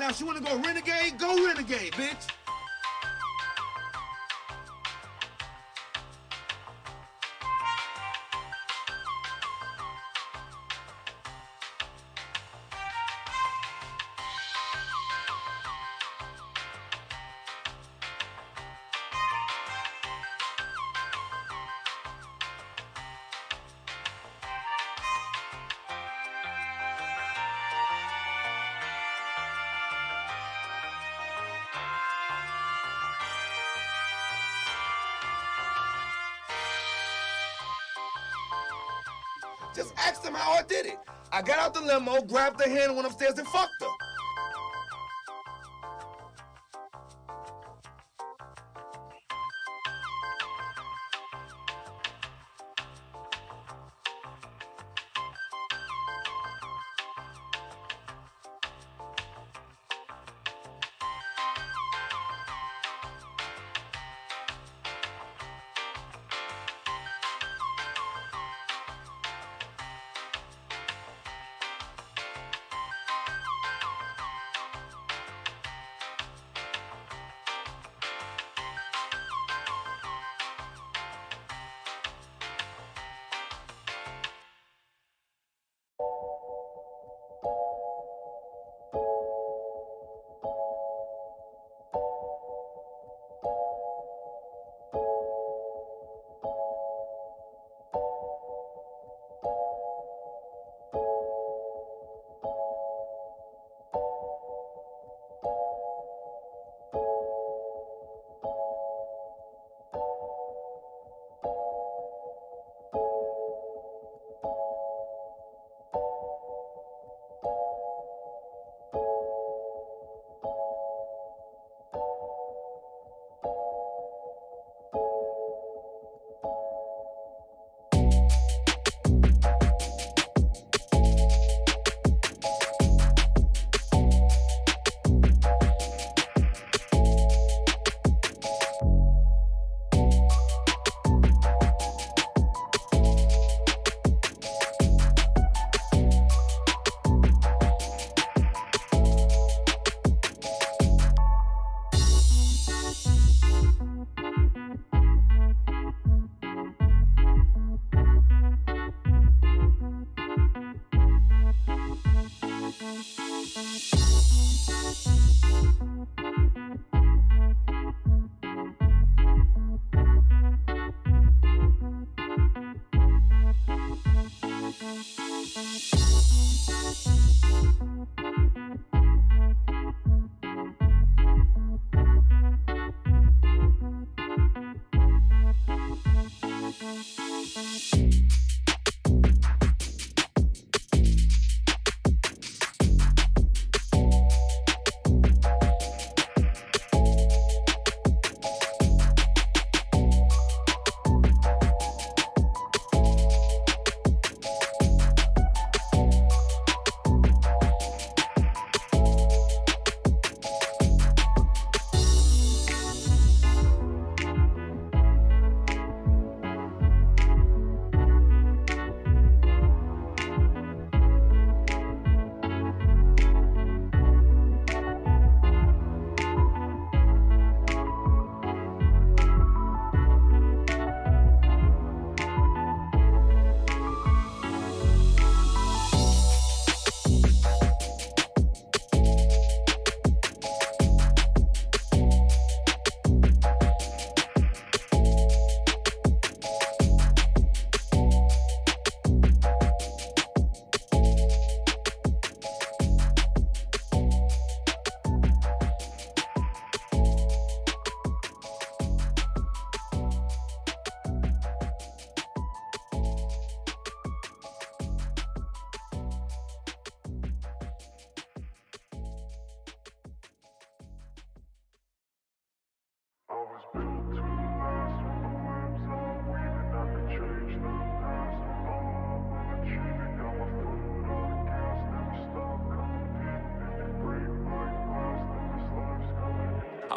Now, if you want to go renegade, go renegade, bitch. Just ask them how I did it. I got out the limo, grabbed her hand, and went upstairs and fucked her.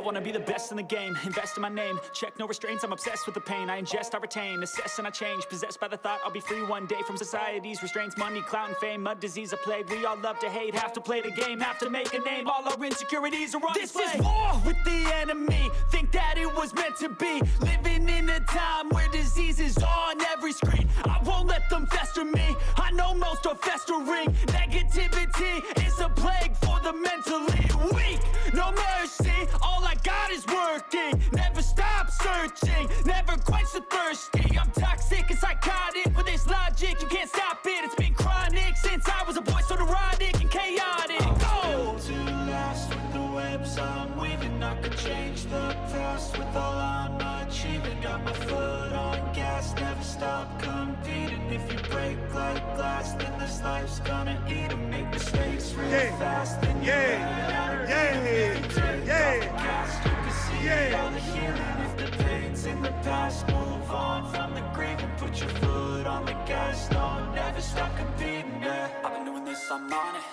wanna be the best in the game, invest in my name, check no restraints, I'm obsessed with the pain. I ingest, I retain, assess and I change, possessed by the thought I'll be free one day from society's restraints. Money, clout and fame, mud, disease, a plague. We all love to hate, have to play the game, have to make a name. All our insecurities are on display. This is war with the enemy, think that it was meant to be. Living in a time where disease is on every screen. I won't let them fester me, I know most are festering. Negativity is a plague for the mentally weak. No mercy, all I got is working. Never stop searching, never quench the thirsty. I'm toxic and psychotic, with this logic you can't stop it. It's been chronic since I was a boy, so neurotic and chaotic. Built to last with the webs I'm weaving. I could change the past with all I'm achieving. Got my foot on gas, never stop competing. If you break like glass, then this life's gonna eat 'em. Make mistakes real fast, then you run out of time. If you take off the cast, you can see all the healing. If the pain's in the past, move on from the grave and put your foot on the gas. No, never stop competing, yeah. I've been doing this, I'm on it.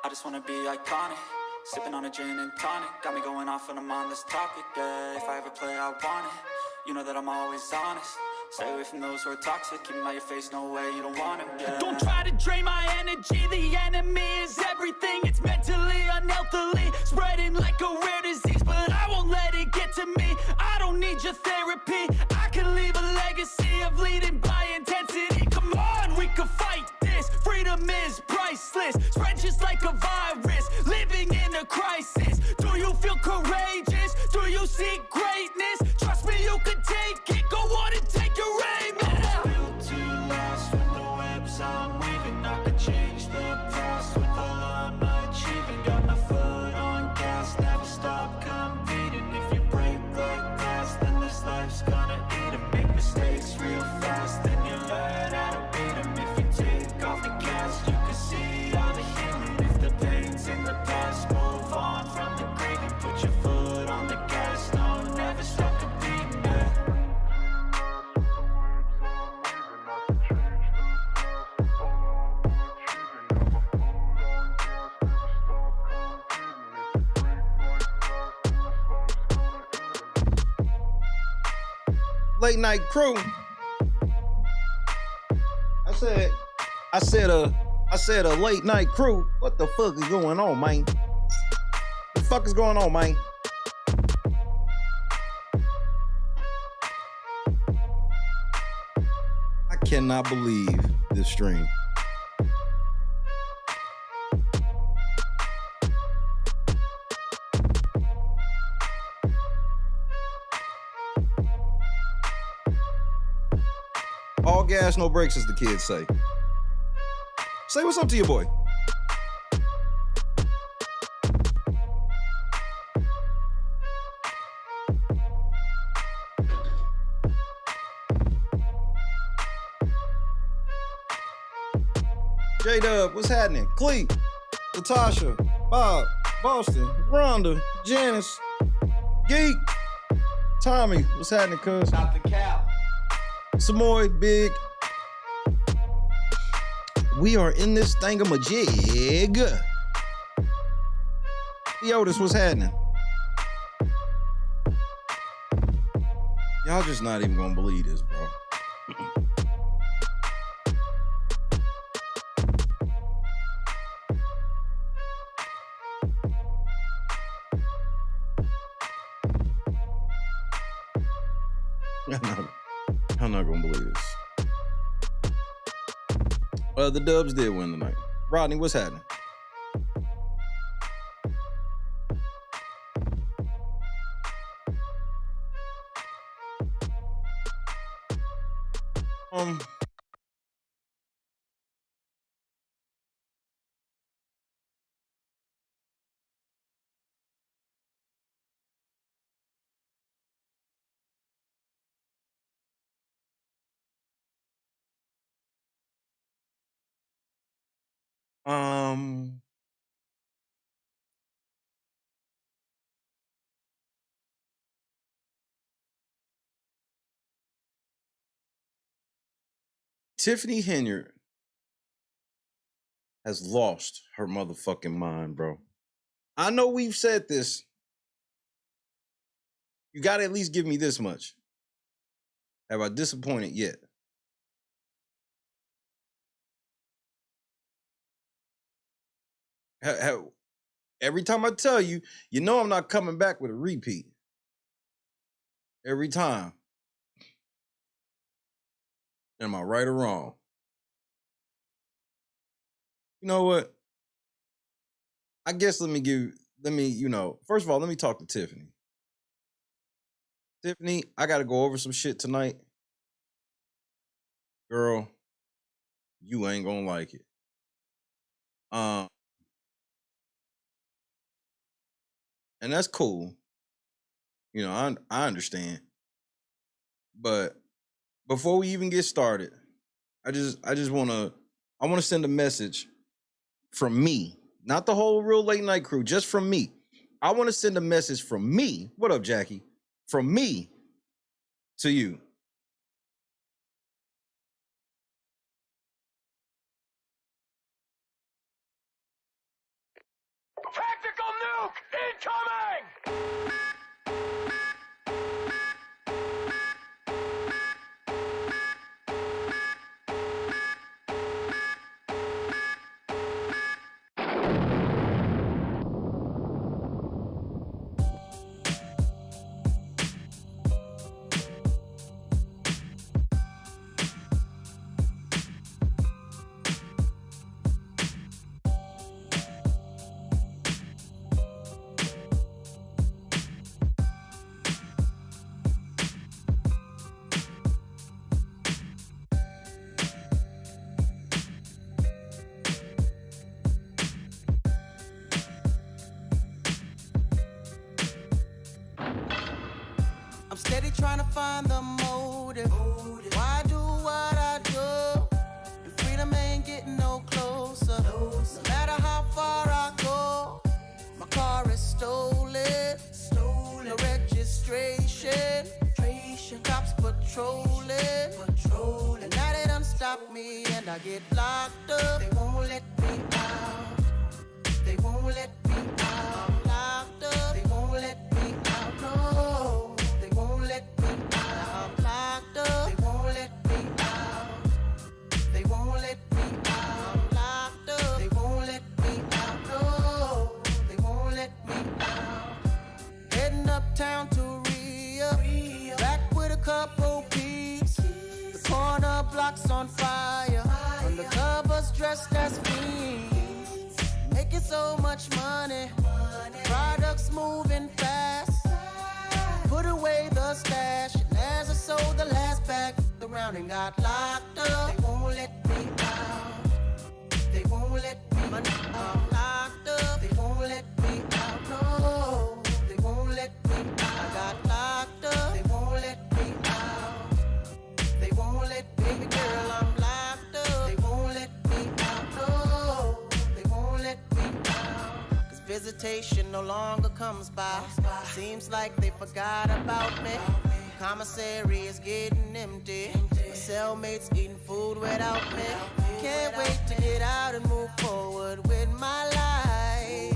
I just wanna be iconic. Sipping on a gin and tonic, got me going off when I'm on this topic, yeah. If I ever play, I want it. You know that I'm always honest. Stay away from those who are toxic. Keep 'em out your face, no way, you don't want 'em, yeah. Don't try to drain my energy. The enemy is everything. It's mentally, unhealthily, spreading like a rare disease. But I won't let it get to me. I don't need your therapy. I can leave a legacy of leading by intensity. Come on, we can fight this. Freedom is priceless. Spread just like a virus. Living in a crisis. Do you feel courageous? Do you seek greatness? Trust me, you can take it. Go on and take your aim. Yeah. Built to last with the webs I'm weaving. I could change the past with all I'm achieving. Got my foot on gas, never stop competing. If you break like glass, then this life's gonna eat 'em. Make mistakes real fast, then you learn how to beat 'em. If you take off the cast, you can see all the healing. If the pain's in the past, move on from the grave and put your foot on the gas. No, never stop competing, yeah. Late night crew. I said a late night crew. What the fuck is going on, man? The fuck is going on, man? I cannot believe this stream. All gas, no brakes, as the kids say. Say what's up to your boy. J-Dub, what's happening? Cleet, Latasha, Bob, Boston, Rhonda, Janice, Geek, Tommy, what's happening, cuz? Dr. Cap. Samoy, Big. We are in this thingamajig. The Otis, what's happening? Y'all just not even gonna believe this, bro. I'm not gonna believe this. The Dubs did win tonight. Rodney, what's happening? TIffany Henyard has lost her motherfucking mind, bro. I know we've said this You got to at least give me this much. Have I disappointed yet? Every time I tell you, you know I'm not coming back with a repeat. Every time. Am I right or wrong? You know what? I guess let me, first of all, let me talk to Tiffany. Tiffany, I got to go over some shit tonight. Girl, you ain't gonna like it. And that's cool. You know, I understand. But before we even get started, I want to send a message from me, not the whole Real Late Night crew, just from me. I want to send a message from me. What up, Jackie? From me to you. Tactical nuke incoming! Steady trying to find the motive. Why do what I do? And freedom ain't getting no closer. No matter how far I go, my car is stolen. No registration. Cops patrolling. And now they done stop me and I get locked up. They won't let me out. They won't let me out. I'm locked up. They won't let me out. No. Let me out. I'm locked up. They won't let me out. They won't let me out. I'm locked up. They won't let me out. No, they won't let me out. Heading uptown to Rio. Back with a couple peeps. The corner block's on fire. Undercovers dressed as fiends. Making so much money. Products moving fast. Put away the stash, and as I sold the last bag, around and got locked up. They won't let me out. They won't let me out. I'm locked up. They won't let me out. No, they won't let me out. I got locked up. They won't let me out. They won't let me, baby girl, I'm locked up. They won't let me out. No, they won't let me out. Cause visitation no longer comes by. Seems like they forgot about me. Commissary is getting empty. My cellmates eating food without me. Can't wait to get out and move forward with my life.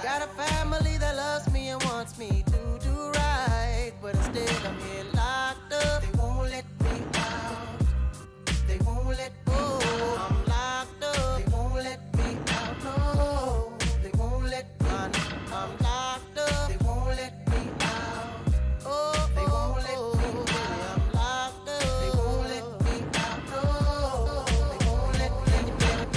Got a family that loves me and wants me to do right. But instead I'm here locked up. They won't let me out. They won't let me out. I'm locked up. They won't let me out. No, they won't let me out. I'm locked up. They won't let me out. Oh, they won't let me out. I'm locked up. They won't let me out. No, they won't let me out.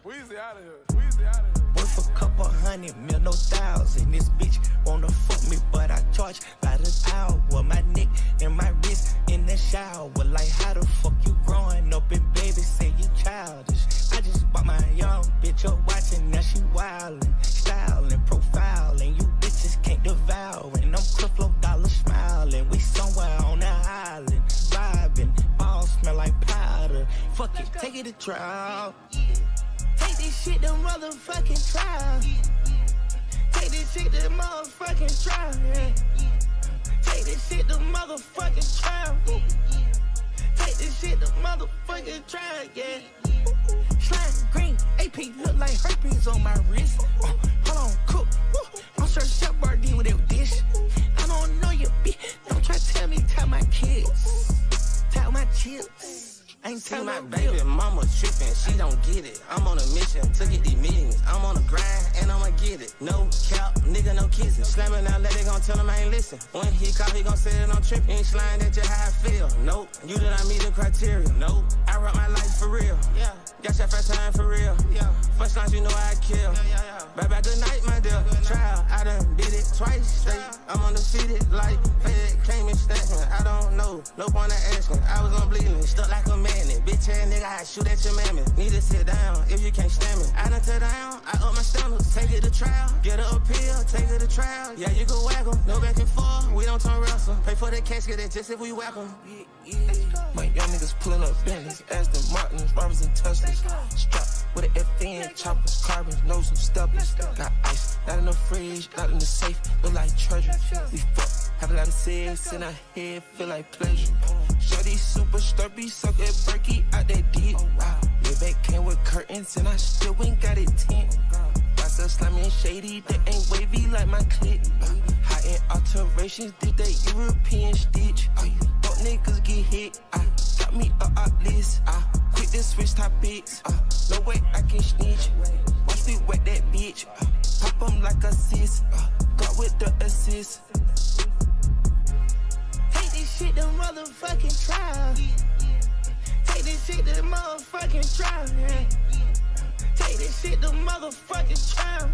Weezy out of here. Weezy out of here. Worth a couple $100 million, no thousand. This bitch wanna fuck me, but I charge by the hour. My neck and my wrist in the shower. Like how the fuck you growing up and baby say you childish? I just bought my young bitch up watching, now she wildin', styling, profiling. You bitches can't devour. And I'm Creflo Dollar smiling. We somewhere on the island, vibing. Balls smell like powder. Fuck it, take it to trial. Take this shit to motherfucking trial. Take this shit to motherfucking trial. Yeah. Take this shit to motherfucking trial. Take this shit to motherfucking trial. Yeah. Slime green, AP look like herpes on my wrist. Hold on, cook. I'm sure Chef Bar that dish. I don't know your bitch. Don't try to tell me, tell my kids. Tell my chips. Ain't See my baby mama trippin', she don't get it. I'm on a mission to get these millions. I'm on a grind and I'ma get it. No cap, nigga, no kissing. Slamming out, they gon' tell him I ain't listen. When he call, he gon' say that I'm trippin'. Ain't slime, that's just how I feel. Nope, you did not meet the criteria. Nope, I run my life for real. Yeah, got your first time for real. Yeah, first lines you know I kill. Bye bye, good night, my dear. Trial, I done did it twice straight. I'm undefeated like Fed came and stacked me. I don't know, no point of asking. I was on bleeding, stuck like a man. Bitch ass nigga, I shoot at your mammy. Need to sit down if you can't stand me. I done tear down, I up my standards. Take it to trial, get her appeal, take it to trial. Yeah, you can whack 'em, no back and forth. We don't turn wrestle. Pay for the casket, that's just if we whack 'em. My young niggas pulling up Bentleys, Aston Martins, Robbers and Teslas. Strapped with an FN, choppers, carbons, know some stubblers. Got ice, not in the fridge, not in the safe, look like treasure. We fuck, have a lot of sex in our head, feel like pleasure. Shorty super sturdy, suck that Berkey out that dick. Your back came with curtains and I still ain't got it tint. Myself slimy and shady, that ain't wavy like my clip. High-end alterations, did that European stitch. Fuck niggas get hit, got me a list. Quit this switch topics, no way I can snitch. Watch me wet that bitch, pop 'em like a sis. Got with the assist. Take this shit to motherfucking trial. Take this shit to motherfucking trial. Take this shit to motherfucking trial.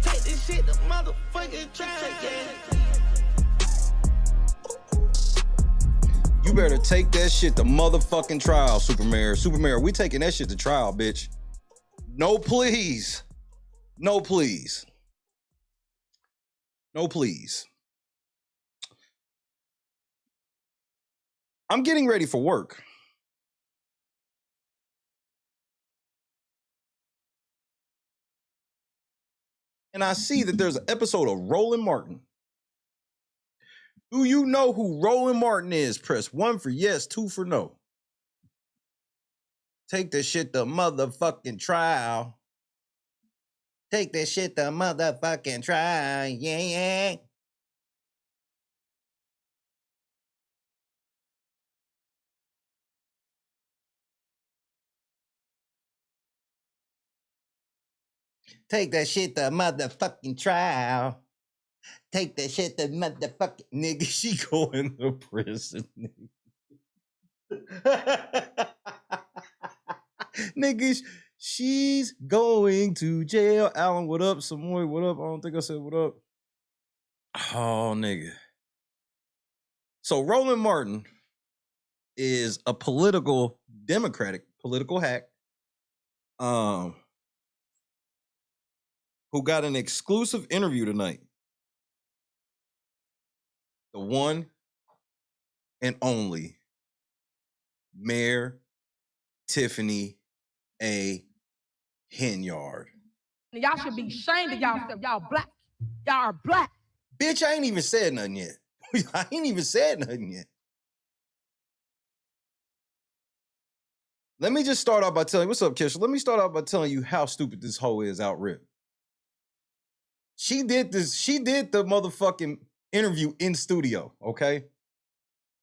Take this shit to motherfucking trial. You better take that shit to motherfucking trial, Supermayor. Supermayor, we taking that shit to trial, bitch. No, please. No, please. No, please. I'm getting ready for work. And I see that there's an episode of Roland Martin. Do you know who Roland Martin is? Press 1 for yes, 2 for no. Take that shit to motherfucking trial. Take that shit to motherfucking trial. Yeah. Take that shit to motherfucking trial. Take that shit to motherfucking nigga. She going to prison. Niggas, she's going to jail. Alan, what up? Samoy, what up? I don't think I said what up. Oh, nigga. So Roland Martin is a Democratic political hack. Who got an exclusive interview tonight. The one and only Mayor TIffany Henyard. Y'all should be ashamed of y'allself. Y'all black. Y'all are black. Bitch, I ain't even said nothing yet. I ain't even said nothing yet. Let me just start off by telling you, what's up, Kisha? Let me start off by telling you how stupid this hoe is out rip. She did the motherfucking interview in studio, okay?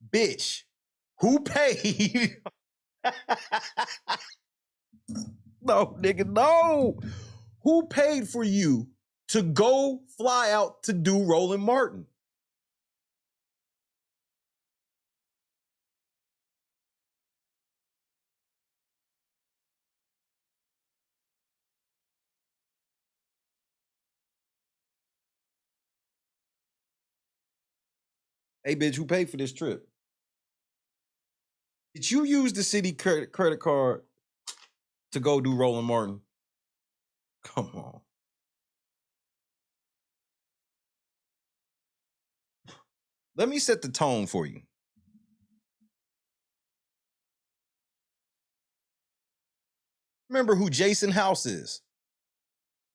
Bitch, who paid? No, nigga, no. Who paid for you to go fly out to do Roland Martin? Hey, bitch, who paid for this trip? Did you use the city credit card to go do Roland Martin? Come on. Let me set the tone for you. Remember who Jason House is.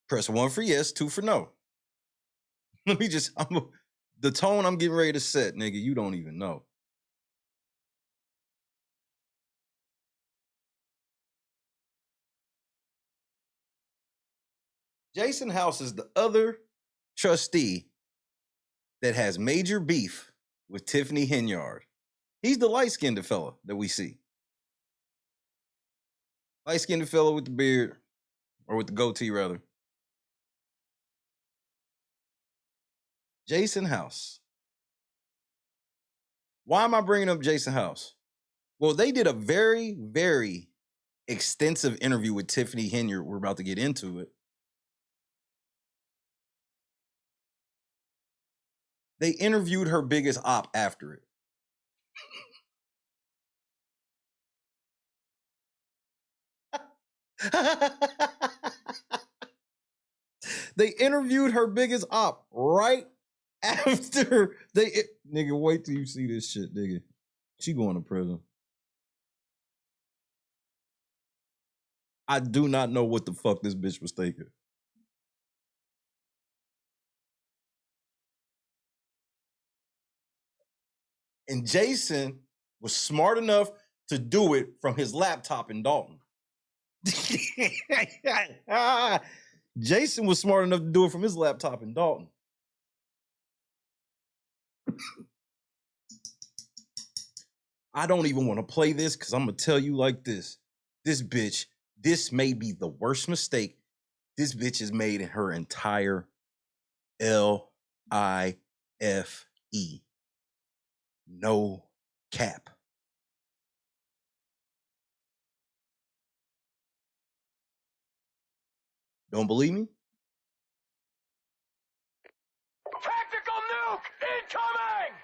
Press 1 for yes, 2 for no. Let me just, the tone I'm getting ready to set, nigga, you don't even know. Jason House is the other trustee that has major beef with TIffany Henyard. He's the light-skinned fella that we see. Light-skinned fella with the beard, or with the goatee, rather. Jason House. Why am I bringing up Jason House? Well, they did a very, very extensive interview with TIffany Henyard. We're about to get into it. They interviewed her biggest op after it. They interviewed her biggest op right after they... Nigga, wait till you see this shit, nigga. She going to prison. I do not know what the fuck this bitch was thinking. And Jason was smart enough to do it from his laptop in Dalton. Jason was smart enough to do it from his laptop in Dalton. I don't even want to play this because I'm going to tell you like this. This bitch, this may be the worst mistake this bitch has made in her entire L-I-F-E. No cap. Don't believe me? Tactical nuke incoming!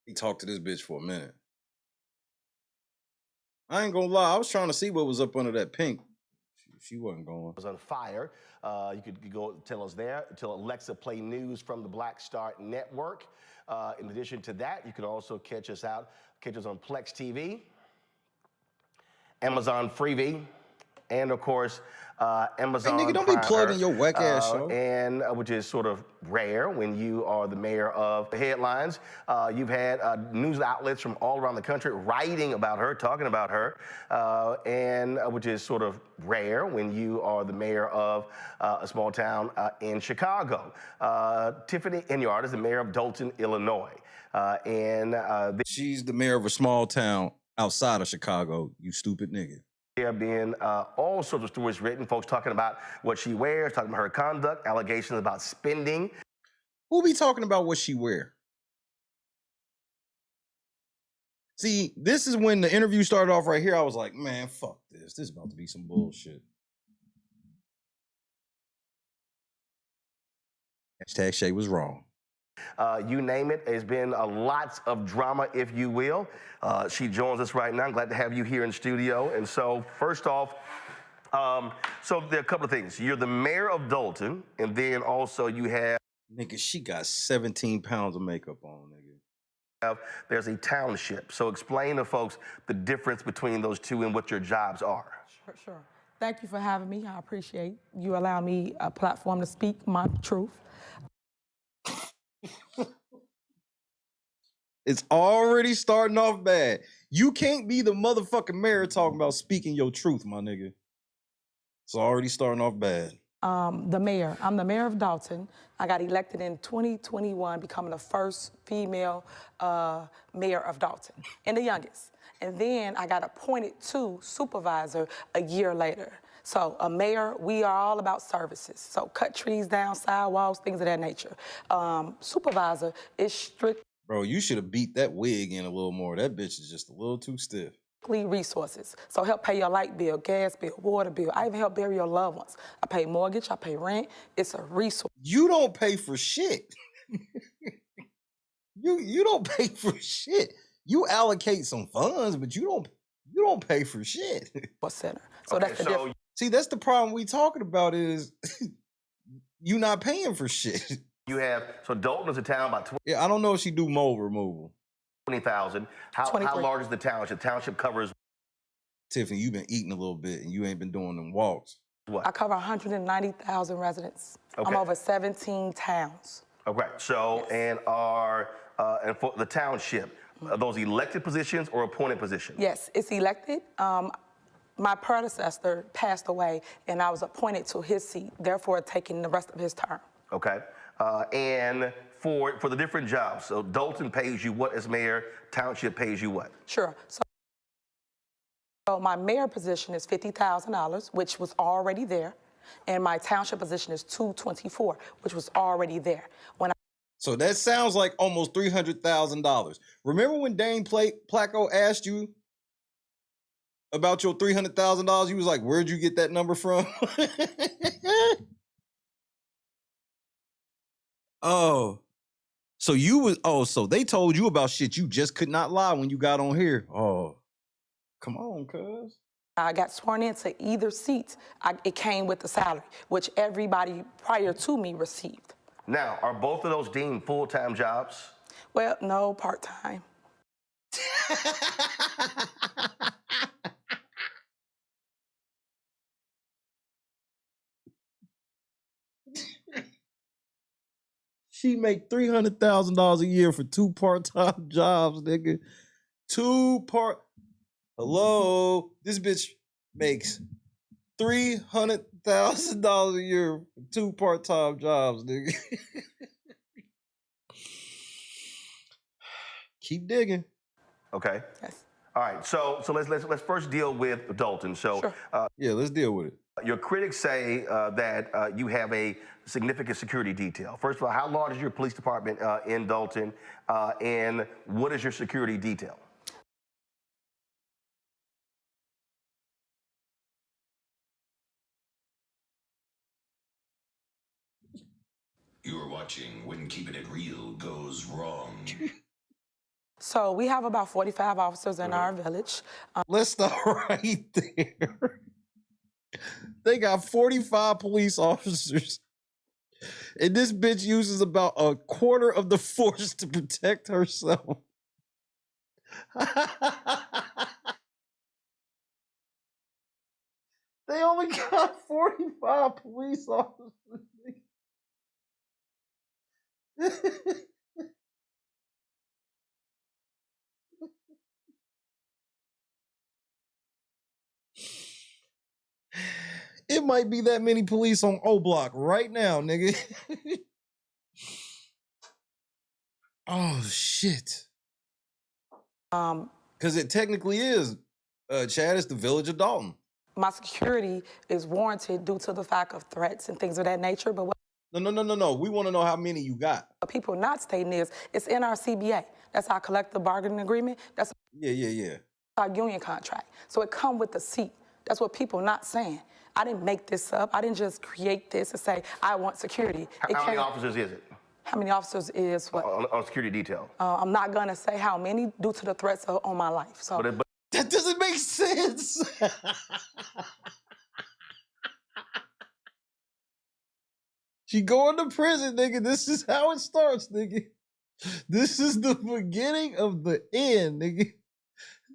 He talked to this bitch for a minute. I ain't gonna lie, I was trying to see what was up under that pink. She wasn't going. Was on fire. You could go tell us there. Tell Alexa play news from the Black Star Network. In addition to that, you can also catch us on Plex TV, Amazon Freevee, and of course Amazon. Hey, nigga, don't Prime be plugging Earth, your whack ass show. And which is sort of rare when you are the mayor of the headlines. You've had news outlets from all around the country writing about her, talking about her, and which is sort of rare when you are the mayor of a small town in Chicago. TIffany Henyard is the mayor of Dolton, Illinois, she's the mayor of a small town outside of Chicago. You stupid nigga. There have been all sorts of stories written, folks talking about what she wears, talking about her conduct, allegations about spending. Who be talking about what she wear? See, this is when the interview started off right here. I was like, man, fuck this. This is about to be some bullshit. Hashtag Shay was wrong. You name it. There's been lots of drama, if you will. She joins us right now. I'm glad to have you here in studio. And so, first off, so there are a couple of things. You're the mayor of Dolton, and then also you have... Nigga, she got 17 pounds of makeup on, nigga. There's a township. So explain to folks the difference between those two and what your jobs are. Sure. Thank you for having me. I appreciate you allowing me a platform to speak my truth. It's already starting off bad. You can't be the motherfucking mayor talking about speaking your truth, my nigga. It's already starting off bad. The mayor. I'm the mayor of Dalton. I got elected in 2021, becoming the first female mayor of Dalton, and the youngest. And then I got appointed to supervisor a year later. So a mayor, we are all about services. So cut trees down, sidewalks, things of that nature. Supervisor is strict. Bro, you should have beat that wig in a little more. That bitch is just a little too stiff. Resources. So help pay your light bill, gas bill, water bill. I even help bury your loved ones. I pay mortgage, I pay rent. It's a resource. You don't pay for shit. you don't pay for shit. You allocate some funds, but you don't pay for shit. What center? So okay, that's the difference. See, that's the problem we talking about is you not paying for shit. You have, so Dolton is a town about 20. Yeah, I don't know if she do mold removal. 20,000. How large is the township? The township covers. TIffany, you've been eating a little bit and you ain't been doing them walks. What? I cover 190,000 residents. Okay. I'm over 17 towns. Okay. So, and for the township, are those elected positions or appointed positions? Yes, it's elected. My predecessor passed away, and I was appointed to his seat, therefore taking the rest of his term. Okay. And for the different jobs, so Dolton pays you what as mayor, township pays you what? Sure. So my mayor position is $50,000, which was already there, and my township position is $224,000, which was already there. So that sounds like almost $300,000. Remember when Dane Placco asked you about your $300,000? He was like, "Where'd you get that number from?" Oh, so they told you about shit you just could not lie when you got on here. Oh, come on, cuz. I got sworn into either seat. It came with the salary, which everybody prior to me received. Now, are both of those deemed full-time jobs? Well, no, part-time. She make $300,000 a year for 2 part-time jobs, nigga. Hello, this bitch makes $300,000 a year for 2 part-time jobs, nigga. Keep digging. Okay. Yes. All right. So let's first deal with Dolton. So sure. Yeah, let's deal with it. Your critics say that you have a significant security detail. First of all, how large is your police department in Dolton, and what is your security detail? You are watching When Keeping It Real Goes Wrong. So we have about 45 officers in our village. Let's stop right there. They got 45 police officers. And this bitch uses about a quarter of the force to protect herself. They only got 45 police officers. It might be that many police on O Block right now, nigga. Oh shit. Because it technically is, Chad, it's the village of Dolton. My security is warranted due to the fact of threats and things of that nature, but what No. We want to know how many you got. people not stating is, it's in our CBA. That's our collective bargaining agreement. That's Yeah. our union contract. So it come with the seat. That's what people not saying. I didn't make this up. I didn't just create this and say, I want security. How many officers is it? How many officers is what? On security detail. I'm not gonna say how many due to the threats on my life. So But that doesn't make sense. She going to prison, nigga. This is how it starts, nigga. This is the beginning of the end, nigga.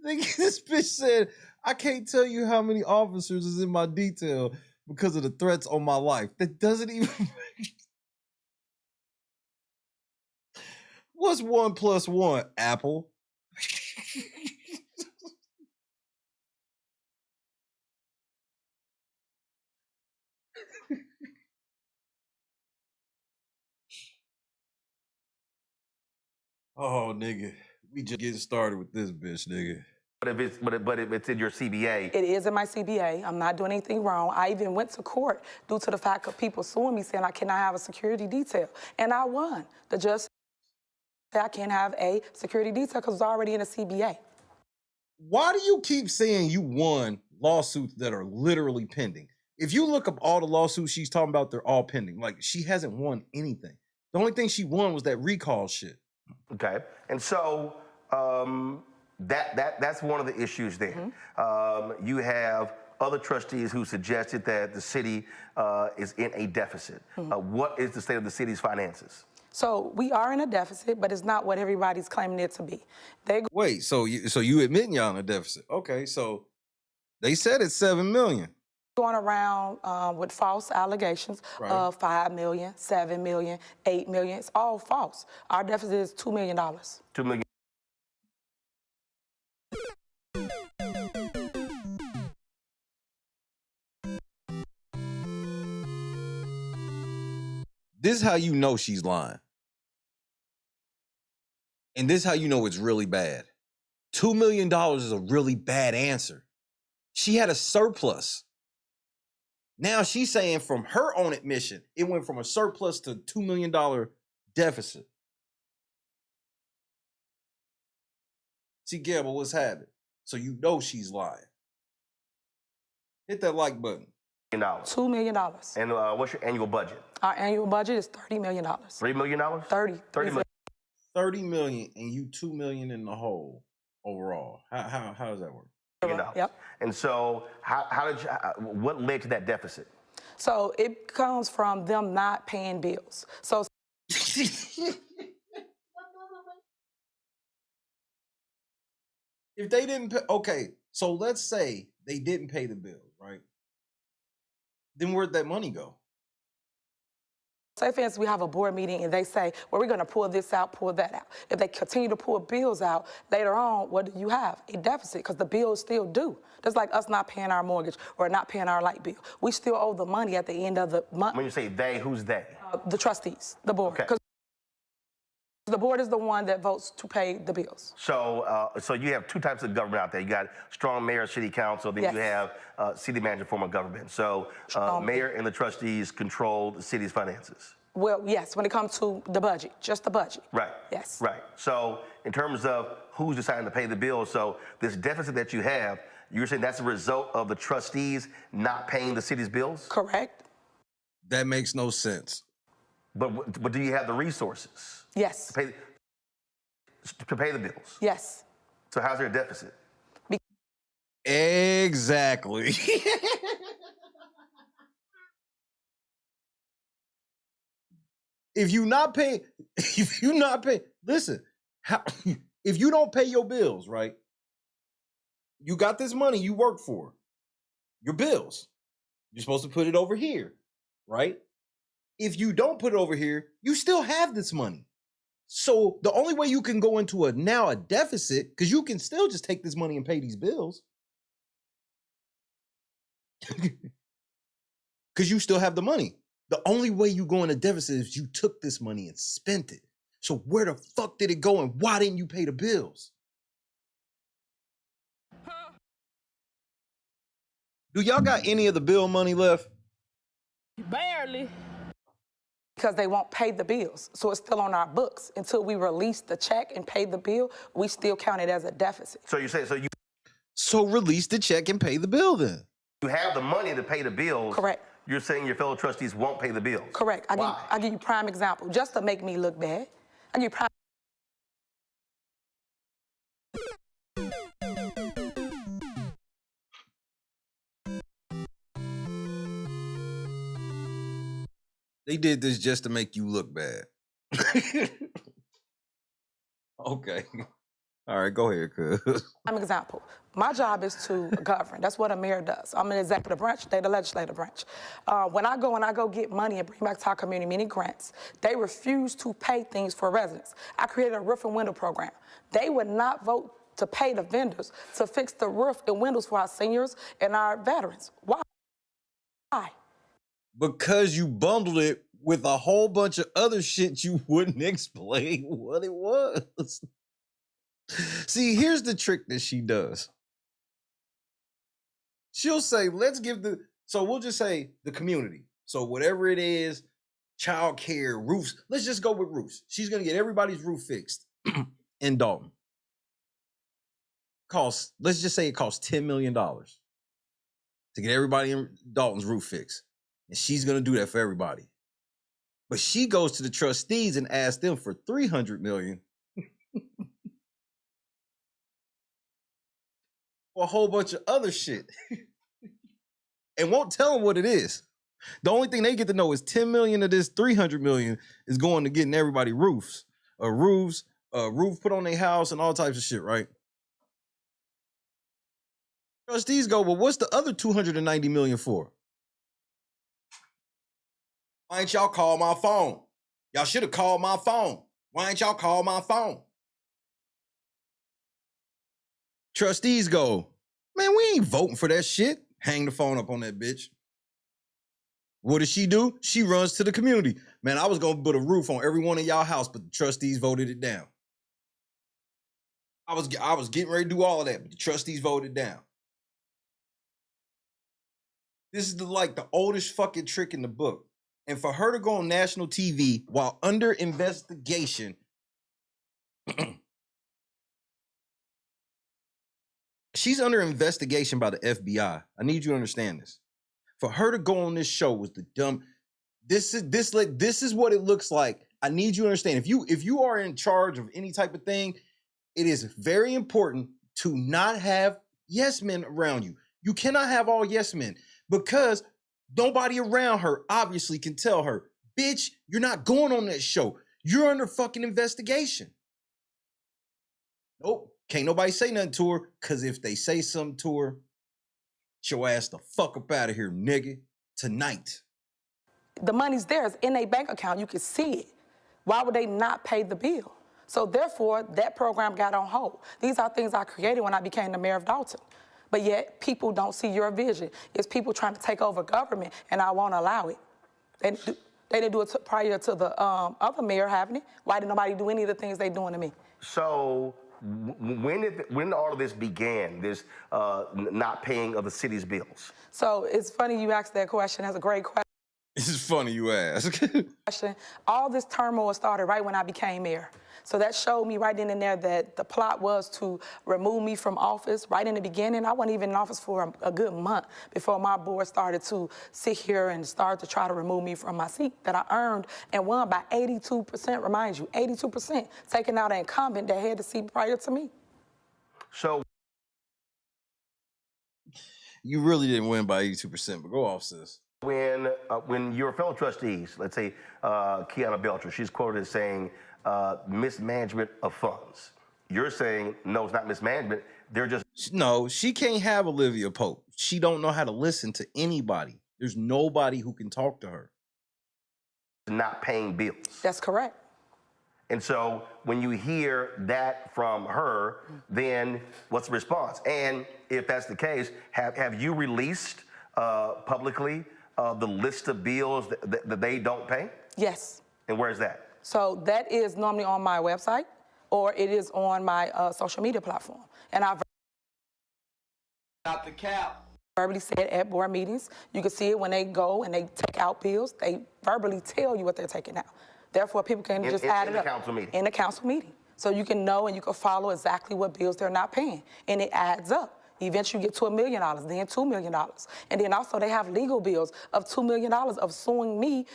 Nigga, this bitch said, I can't tell you how many officers is in my detail because of the threats on my life. That doesn't even make... What's 1 + 1, Apple? Oh, nigga. We just getting started with this bitch, nigga. But if it's in your CBA. it is in my CBA. I'm not doing anything wrong. I even went to court due to the fact of people suing me saying I cannot have a security detail. And I won. The judge said I can't have a security detail because it's already in a CBA. Why do you keep saying you won lawsuits that are literally pending? If you look up all the lawsuits she's talking about, they're all pending. Like, she hasn't won anything. The only thing she won was that recall shit. Okay. And so that's one of the issues there. Mm-hmm. You have other trustees who suggested that the city is in a deficit. Mm-hmm. What is the state of the city's finances? So we are in a deficit, but it's not what everybody's claiming it to be. Wait, so you admitting y'all in a deficit? Okay, so they said it's $7 million. Going around with false allegations of 5 million, 7 million, 8 million. It's all false. Our deficit is $2 million. $2 million. This is how you know she's lying. And this is how you know it's really bad. $2 million is a really bad answer. She had a surplus. Now she's saying from her own admission, it went from a surplus to $2 million deficit. See, Gabba, what's happening? So you know she's lying. Hit that like button. $2 million. And what's your annual budget? Our annual budget is $30 million. $3 million? 30 million. 30 million and you 2 million in the hole overall. How does that work? Yep. And so what led to that deficit? So it comes from them not paying bills. So if they didn't pay, okay, so let's say they didn't pay the bills, right? Then where'd that money go? say, for instance, we have a board meeting and they say, well, we're going to pull this out, pull that out. If they continue to pull bills out, later on, what do you have? A deficit, because the bills still due. Just like us not paying our mortgage or not paying our light bill. We still owe the money at the end of the month. When you say they, who's they? The trustees, the board. Because the board is the one that votes to pay the bills. So so you have two types of government out there. You got strong mayor, city council, then you have city manager form of government. So mayor and the trustees control the city's finances. Well, yes, when it comes to the budget, just the budget. Right. Yes. Right. So in terms of who's deciding to pay the bills, so this deficit that you have, you're saying that's a result of the trustees not paying the city's bills? Correct. That makes no sense. But do you have the resources? Yes. To pay the bills? Yes. So how's there a deficit? Exactly. If you not pay, listen, if you don't pay your bills, right? You got this money you work for, your bills. You're supposed to put it over here, right? If you don't put it over here, you still have this money. So the only way you can go into a deficit, because you can still just take this money and pay these bills. Because you still have the money. The only way you go in a deficit is you took this money and spent it. So where the fuck did it go and why didn't you pay the bills? Do y'all got any of the bill money left? Barely. Because they won't pay the bills. So it's still on our books. Until we release the check and pay the bill, we still count it as a deficit. So you say, So release the check and pay the bill then. You have the money to pay the bills. Correct. You're saying your fellow trustees won't pay the bills. Correct. I give you prime example, just to make me look bad. I give you prime. They did this just to make you look bad. Okay. All right, go ahead, cuz. Prime example. My job is to govern. That's what a mayor does. I'm an executive branch, they're the legislative branch. When I go get money and bring back to our community, many grants, they refuse to pay things for residents. I created a roof and window program. They would not vote to pay the vendors to fix the roof and windows for our seniors and our veterans. Why? Why? Because you bundled it with a whole bunch of other shit you wouldn't explain what it was. See, here's the trick that she does. She'll say, let's give so we'll just say the community. So whatever it is, child care, roofs, let's just go with roofs. She's going to get everybody's roof fixed in Dalton. Let's just say it costs $10 million to get everybody in Dalton's roof fixed. And she's going to do that for everybody. But she goes to the trustees and asks them for $300 million. For a whole bunch of other shit. And won't tell them what it is. The only thing they get to know is 10 million of this 300 million is going to getting everybody roof put on their house and all types of shit, right? Trustees go, well, what's the other 290 million for? Why ain't y'all call my phone? Y'all should have called my phone. Why ain't y'all call my phone? Trustees go, man, we ain't voting for that shit. Hang the phone up on that bitch. What does she do? She runs to the community. Man, I was gonna put a roof on every one of y'all house, but the trustees voted it down. I was getting ready to do all of that, but the trustees voted down. This is the oldest fucking trick in the book. And for her to go on national TV while under investigation, she's under investigation by the FBI. I need you to understand this. For her to go on this show was the dumb. This is what it looks like. I need you to understand. If you are in charge of any type of thing, it is very important to not have yes men around you. You cannot have all yes men because nobody around her obviously can tell her, bitch, you're not going on that show. You're under fucking investigation. Nope. Can't nobody say nothing to her, because if they say something to her, get your ass the fuck up out of here, nigga, tonight. The money's there. It's in their bank account. You can see it. Why would they not pay the bill? So therefore, that program got on hold. These are things I created when I became the mayor of Dolton. But yet, people don't see your vision. It's people trying to take over government, and I won't allow it. They didn't do it prior to the other mayor having it. Why did nobody do any of the things they doing to me? So when all of this began, this not paying of the city's bills? So it's funny you asked that question. That's a great question. This is funny you ask. All this turmoil started right when I became mayor. So that showed me right then and there that the plot was to remove me from office. Right in the beginning, I wasn't even in office for a good month before my board started to sit here and start to try to remove me from my seat that I earned and won by 82%, remind you, 82%, taking out an incumbent that had the seat prior to me. So you really didn't win by 82%, but go off, sis. When your fellow trustees, let's say Kiana Belcher, she's quoted as saying mismanagement of funds. You're saying, no, it's not mismanagement. They're just... No, she can't have Olivia Pope. She don't know how to listen to anybody. There's nobody who can talk to her. Not paying bills. That's correct. And so when you hear that from her, then what's the response? And if that's the case, have you released publicly the list of bills that they don't pay? Yes. And where's that? So that is normally on my website, or it is on my social media platform. And I've Not the cap. verbally said at board meetings. You can see it when they go and they take out bills. They verbally tell you what they're taking out. Therefore, people can just add it up. In the council meeting? In the council meeting. So you can know and you can follow exactly what bills they're not paying. And it adds up. Eventually you get to $1 million, then $2 million. And then also they have legal bills of $2 million of suing me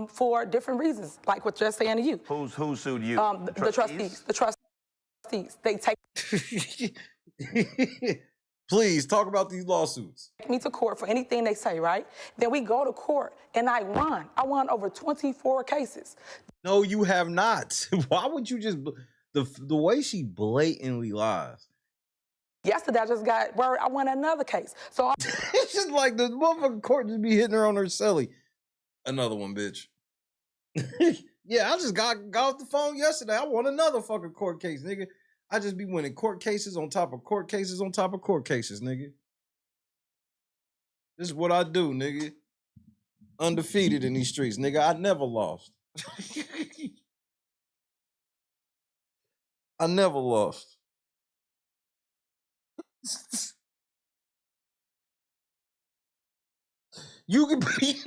for different reasons, like what you're saying to you. Who sued you? The trustees. The trustees. They take Please talk about these lawsuits. me to court for anything they say, right? Then we go to court and I won. I won over 24 cases. No, you have not. Why would you just... The way she blatantly lies. Yesterday, I just got word I won another case. So It's just like the motherfucking court just be hitting her on her celly. Another one, bitch. Yeah, I just got off the phone yesterday. I won another fucking court case, nigga. I just be winning court cases on top of court cases on top of court cases, nigga. This is what I do, nigga. Undefeated in these streets, nigga. I never lost. I never lost. You can beat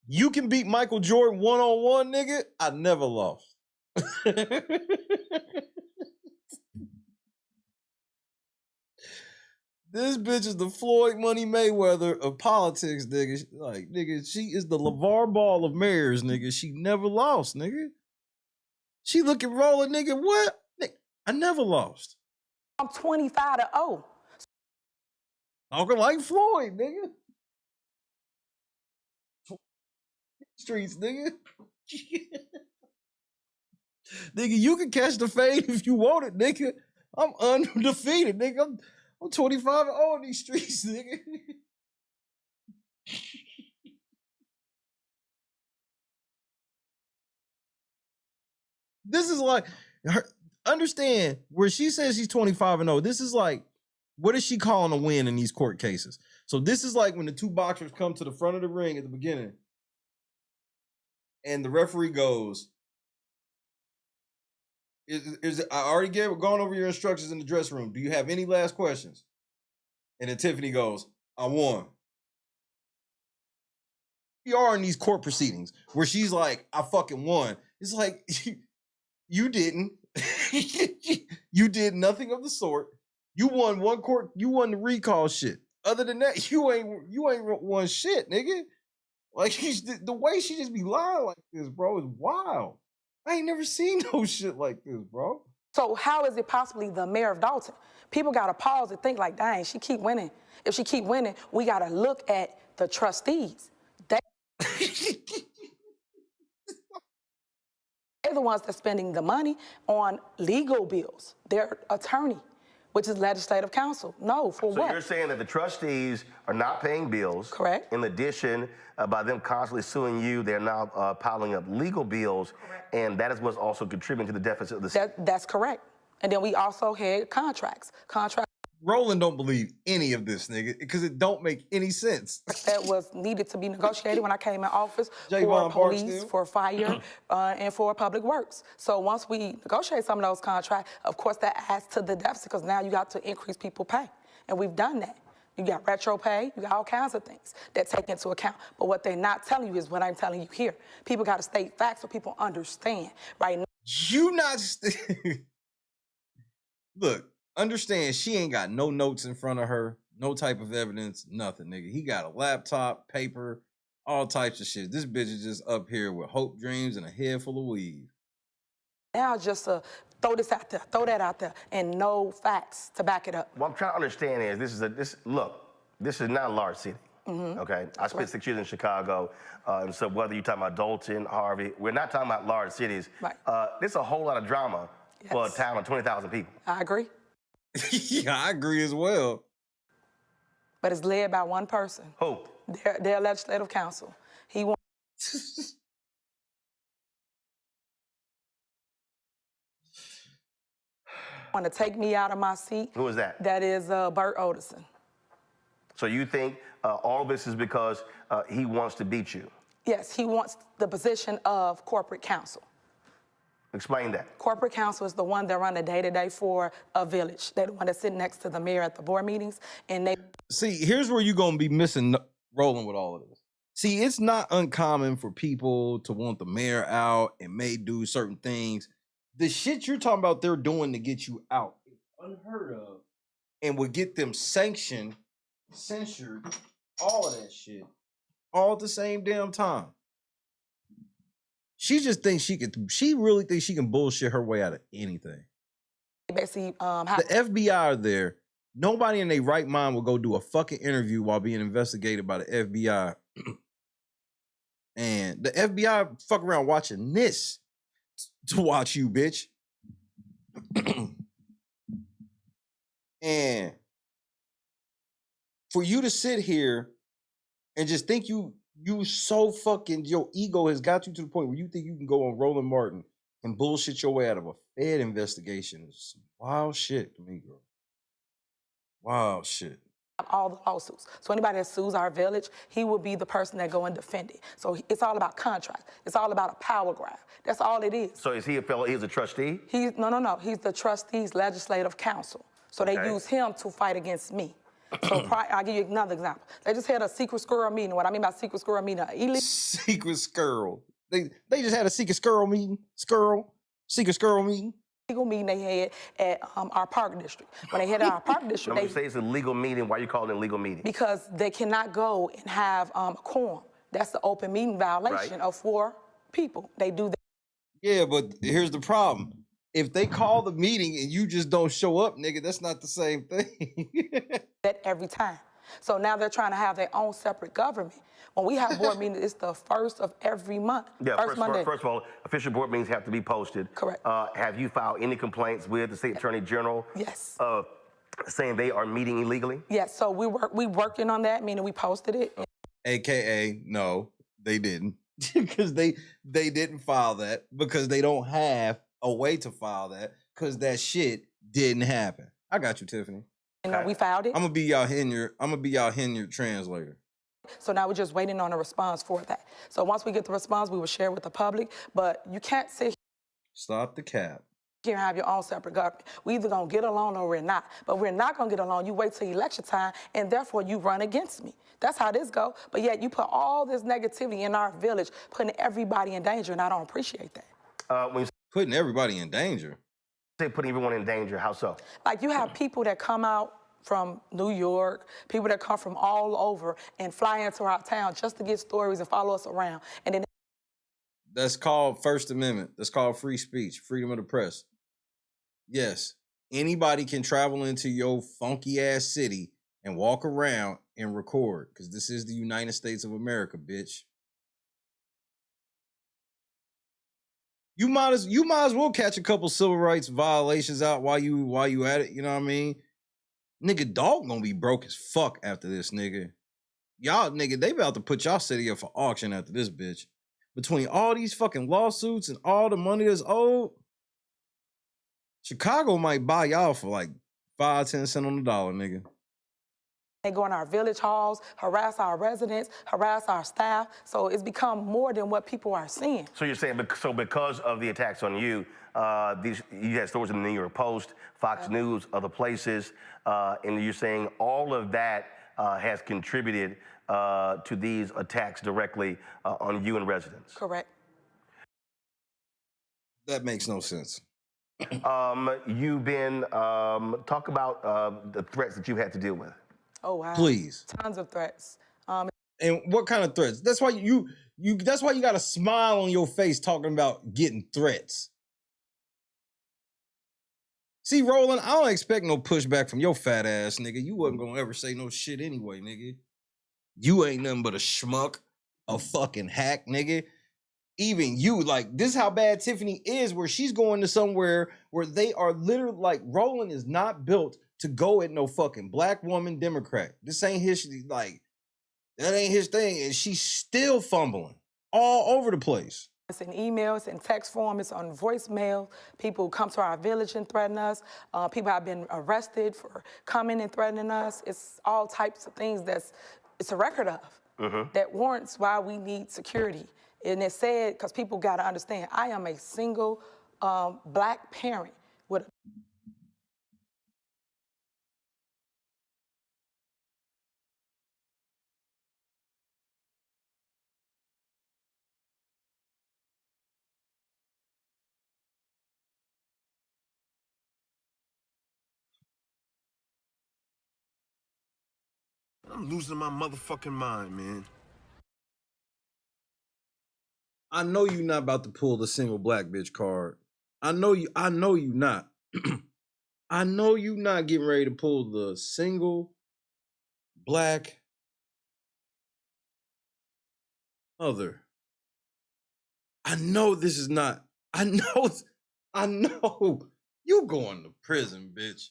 you can beat Michael Jordan one-on-one, nigga. I never lost. This bitch is the Floyd Money Mayweather of politics, nigga. Like, nigga, she is the LeVar Ball of mayors, nigga. She never lost, nigga. She look at Roland, nigga, what? Nigga, I never lost. I'm 25-0. Talking like Floyd, nigga. Streets, nigga. Nigga, you can catch the fade if you want it, nigga. I'm undefeated, nigga. I'm 25-0 in these streets, nigga. This is like, understand where she says she's 25-0. This is like, what is she calling a win in these court cases? So this is like when the two boxers come to the front of the ring at the beginning, and the referee goes, I already gone over your instructions in the dressing room. Do you have any last questions? And then Tiffany goes, I won. We are in these court proceedings where she's like, I fucking won. It's like, you didn't. You did nothing of the sort. You won one court, you won the recall shit. Other than that, you ain't won shit, nigga. Like, the way she just be lying like this, bro, is wild. I ain't never seen no shit like this, bro. So how is it possibly the mayor of Dolton? People got to pause and think like, dang, she keep winning. If she keep winning, we got to look at the trustees. They're the ones that's spending the money on legal bills. Their attorney, which is legislative counsel. No, for what? So you're saying that the trustees are not paying bills. Correct. In addition, by them constantly suing you, they're now piling up legal bills. Correct. And that is what's also contributing to the deficit of the state. That's correct. And then we also had contracts. Roland don't believe any of this, nigga, because it don't make any sense. That was needed to be negotiated when I came in office for police, for fire, and for public works. So once we negotiate some of those contracts, of course that adds to the deficit because now you got to increase people pay. And we've done that. You got retro pay, you got all kinds of things that take into account. But what they're not telling you is what I'm telling you here. People got to state facts so people understand right now. You not... Look. Understand, she ain't got no notes in front of her, no type of evidence, nothing, nigga. He got a laptop, paper, all types of shit. This bitch is just up here with hope dreams and a head full of weed. Now just throw this out there, throw that out there, and no facts to back it up. What I'm trying to understand is this is not a large city. Mm-hmm. Okay, I spent 6 years in Chicago, and so whether you're talking about Dolton, Harvey, we're not talking about large cities. Right. There's a whole lot of drama for a town of 20,000 people. I agree. Yeah, I agree as well. But it's led by one person. Who? Their legislative council. He wants to take me out of my seat. Who is that? That is Bert Oderson. So you think all of this is because he wants to beat you? Yes, he wants the position of corporate counsel. Explain that. Corporate counsel is the one that run the day-to-day for a village. They're the one that sit next to the mayor at the board meetings, and they... See, here's where you're going to be missing Roland with all of this. See, it's not uncommon for people to want the mayor out and may do certain things. The shit you're talking about they're doing to get you out is unheard of and would get them sanctioned, censured, all of that shit, all at the same damn time. She just thinks she really thinks she can bullshit her way out of anything. Basically, the FBI are there. Nobody in their right mind will go do a fucking interview while being investigated by the FBI. And the FBI fuck around watching this to watch you, bitch. And for you to sit here and just think you so fucking, your ego has got you to the point where you think you can go on Roland Martin and bullshit your way out of a Fed investigation. It's some wild shit to me, bro. Wild shit. All the lawsuits. So anybody that sues our village, he will be the person that go and defend it. So it's all about contract. It's all about a power grab. That's all it is. So is he a fellow, he's a trustee? No. He's the trustees legislative council. So they use him to fight against me. So I'll give you another example. They just had a secret squirrel meeting. What I mean by secret squirrel meeting, secret squirrel. They just had a secret squirrel meeting. Secret squirrel meeting. Legal meeting they had at our park district. When they had our park district, When you say it's a legal meeting, why you call it a legal meeting? Because they cannot go and have a quorum. That's the open meeting violation of 4 people. They do that. Yeah, but here's the problem. If they call the meeting and you just don't show up, nigga, that's not the same thing. That every time. So now they're trying to have their own separate government. When we have board meetings, it's the first of every month. Yeah, first Monday. First of all, official board meetings have to be posted. Correct. Have you filed any complaints with the state attorney general? Yes. Saying they are meeting illegally? Yes, so we working on that, meaning we posted it. AKA, no, they didn't. Because they didn't file that because they don't have a way to file that because that shit didn't happen. I got you, Tiffany. We filed it. I'm gonna be y'all Henyard translator. So now we're just waiting on a response for that. So once we get the response, we will share with the public. But you can't sit Stop the cap. here and have your own separate government. We either gonna get along or we're not. But we're not gonna get along. You wait till election time, and therefore you run against me. That's how this go. But yet you put all this negativity in our village, putting everybody in danger, and I don't appreciate that. When you Putting everybody in danger. say putting everyone in danger, how so? Like you have people that come out from New York, people that come from all over and fly into our town just to get stories and follow us around. And then That's called First Amendment. That's called free speech, freedom of the press. Yes, anybody can travel into your funky ass city and walk around and record, because this is the United States of America, bitch. You might as well catch a couple civil rights violations out while you at it. You know what I mean? Nigga, Dalton gonna be broke as fuck after this, nigga. Y'all, nigga, they about to put y'all city up for auction after this, bitch. Between all these fucking lawsuits and all the money that's owed, Chicago might buy y'all for like 5-10 cents on the dollar, nigga. they go in our village halls, harass our residents, harass our staff. So it's become more than what people are seeing. So you're saying, so because of the attacks on you, you had stories in the New York Post, Fox News, other places, and you're saying all of that has contributed to these attacks directly on you and residents? Correct. That makes no sense. You've been, talk about the threats that you had to deal with. Oh, wow. Please. Tons of threats. And what kind of threats? That's why that's why you got a smile on your face talking about getting threats. See, Roland, I don't expect no pushback from your fat ass, nigga. You wasn't gonna ever say no shit anyway, nigga. You ain't nothing but a schmuck, a fucking hack, nigga. Even you, like, this is how bad Tiffany is, where she's going to somewhere where they are literally, like, Roland is not built to go at no fucking black woman Democrat. This ain't his, like, that ain't his thing. And she's still fumbling all over the place. It's in emails, in text form, it's on voicemail. People come to our village and threaten us. People have been arrested for coming and threatening us. It's all types of things it's a record of that warrants why we need security. And it's said, because people got to understand, I am a single black parent with a I'm losing my motherfucking mind, man. I know you not about to pull the single black bitch card. I know you not. I know you not getting ready to pull the single black other. I know this is not. I know you going to prison, bitch.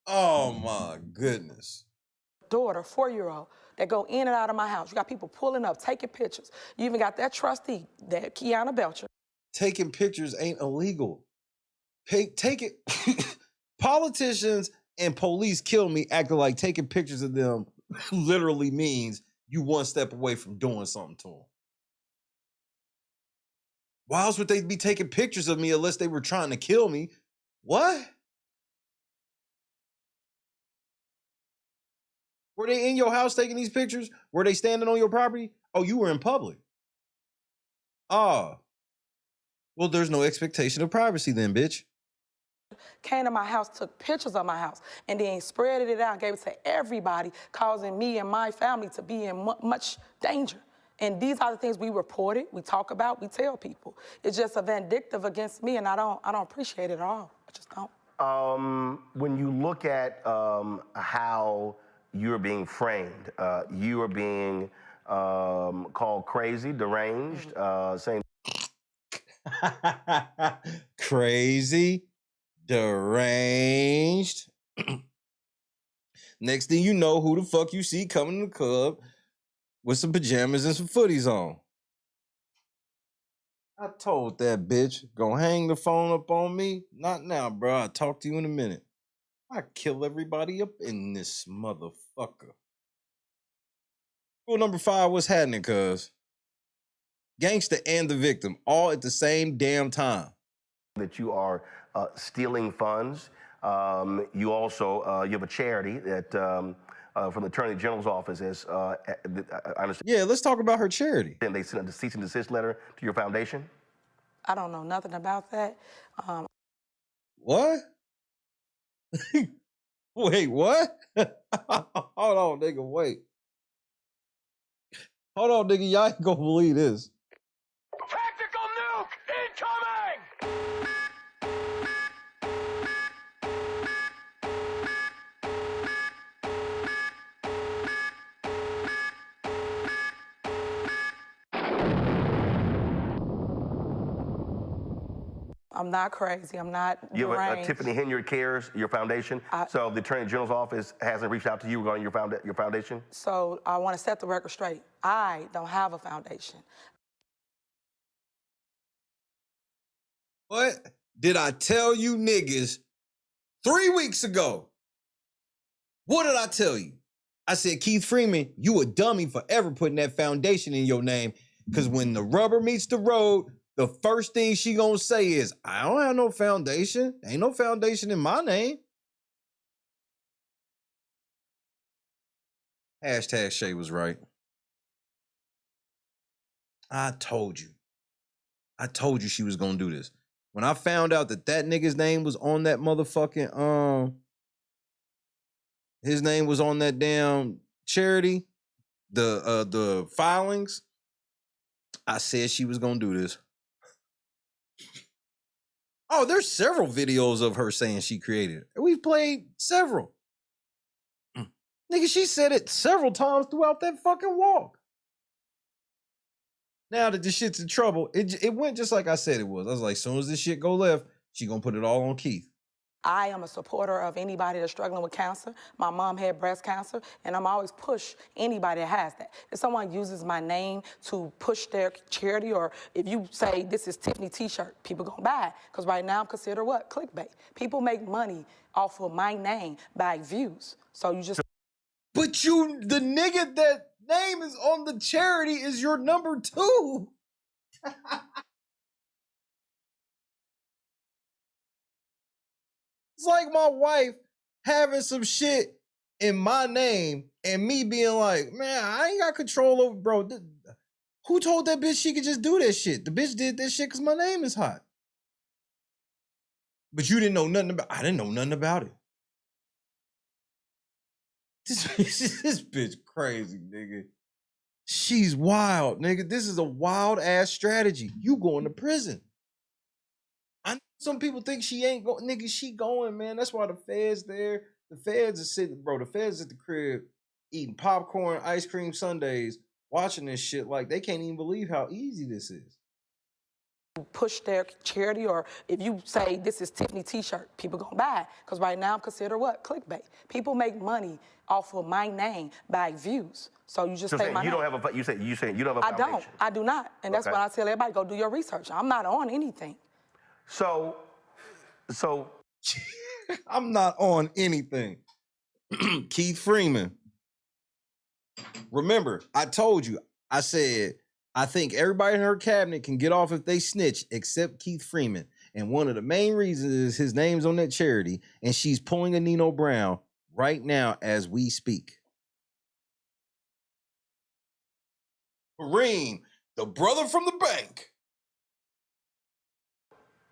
Oh my goodness. daughter, 4-year-old, that go in and out of my house. You got people pulling up, taking pictures. You even got that trustee, that Kiana Belcher. Taking pictures ain't illegal. Take it. Politicians and police kill me acting like taking pictures of them literally means you one step away from doing something to them. Why else would they be taking pictures of me unless they were trying to kill me? What? Were they in your house taking these pictures? Were they standing on your property? Oh, you were in public. Ah. Well, there's no expectation of privacy then, bitch. Came to my house, took pictures of my house, and then spread it out, gave it to everybody, causing me and my family to be in much danger. And these are the things we reported, we talk about, we tell people. It's just a vindictive against me, and I don't appreciate it at all. I just don't. When you look at how you're being framed, you are being called crazy, deranged, saying Crazy, deranged. Next thing you know, who the fuck you see coming to the club with some pajamas and some footies on. I told that bitch, gonna hang the phone up on me? Not now, bro. I'll talk to you in a minute. I kill everybody up in this motherfucker. Rule number 5, what's happening, cuz? Gangster and the victim, all at the same damn time. that you are stealing funds. You also you have a charity that from the Attorney General's office is I understand. Yeah, let's talk about her charity. And they sent a cease and desist letter to your foundation. I don't know nothing about that. What? Wait, what? Hold on, nigga, wait. Hold on, nigga, y'all ain't gonna believe this. Tactical nuke incoming! I'm not crazy. I'm not You have a deranged. TIffany Henyard Cares, your foundation. So the Attorney General's office hasn't reached out to you regarding your foundation? So I want to set the record straight. I don't have a foundation. What did I tell you niggas 3 weeks ago? What did I tell you? I said, Keith Freeman, you a dummy for ever putting that foundation in your name. Because when the rubber meets the road, the first thing she gonna say is, I don't have no foundation. Ain't no foundation in my name. Hashtag Shay was right. I told you. I told you she was gonna do this. When I found out that that nigga's name was on that motherfucking, his name was on that damn charity, the filings, I said she was gonna do this. Oh, there's several videos of her saying she created it. We've played several. Nigga, she said it several times throughout that fucking walk. Now that this shit's in trouble, it went just like I said it was. I was like, as soon as this shit go left, she gonna put it all on Keith. I am a supporter of anybody that's struggling with cancer. My mom had breast cancer, and I'm always push anybody that has that. If someone uses my name to push their charity, or if you say this is TIffany t-shirt, people gonna buy it. Because right now I'm considered what? Clickbait. People make money off of my name by views. So you just... But you, the nigga that name is on the charity is your number 2. It's like my wife having some shit in my name and me being like, man, I ain't got control over, bro. Who told that bitch she could just do that shit? The bitch did that shit because my name is hot. But you didn't know nothing about I didn't know nothing about it. This bitch crazy, nigga. She's wild, nigga. This is a wild ass strategy. You going to prison. I know some people think she ain't going, nigga. She going, man. That's why the feds there. The feds are sitting, bro. The feds at the crib eating popcorn, ice cream sundaes, watching this shit like they can't even believe how easy this is. Push their charity, or if you say this is TIffany t-shirt, people gonna buy it. Because right now I'm considered what? Clickbait. People make money off of my name by views. So you just So take my you name. don't have a you say you don't have a I foundation. don't. I do not. And that's Okay. why I tell everybody, go do your research. I'm not on anything. So I'm not on anything. Keith Freeman. Remember, I told you, I said, I think everybody in her cabinet can get off if they snitch except Keith Freeman. And one of the main reasons is his name's on that charity, and she's pulling a Nino Brown right now as we speak. Kareem, the brother from the bank.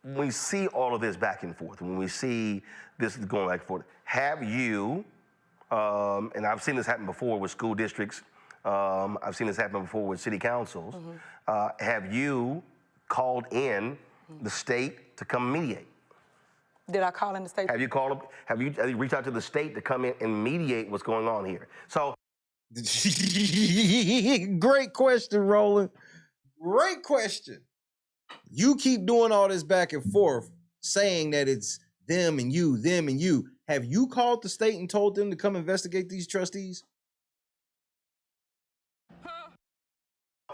when we see all of this back and forth, when we see this going back and forth, have you, and I've seen this happen before with school districts, I've seen this happen before with city councils, have you called in the state to come mediate? Did I call in the state? Have you called them? Have you reached out to the state to come in and mediate what's going on here? So, great question, Roland. Great question. You keep doing all this back and forth, saying that it's them and you, them and you. Have you called the state and told them to come investigate these trustees?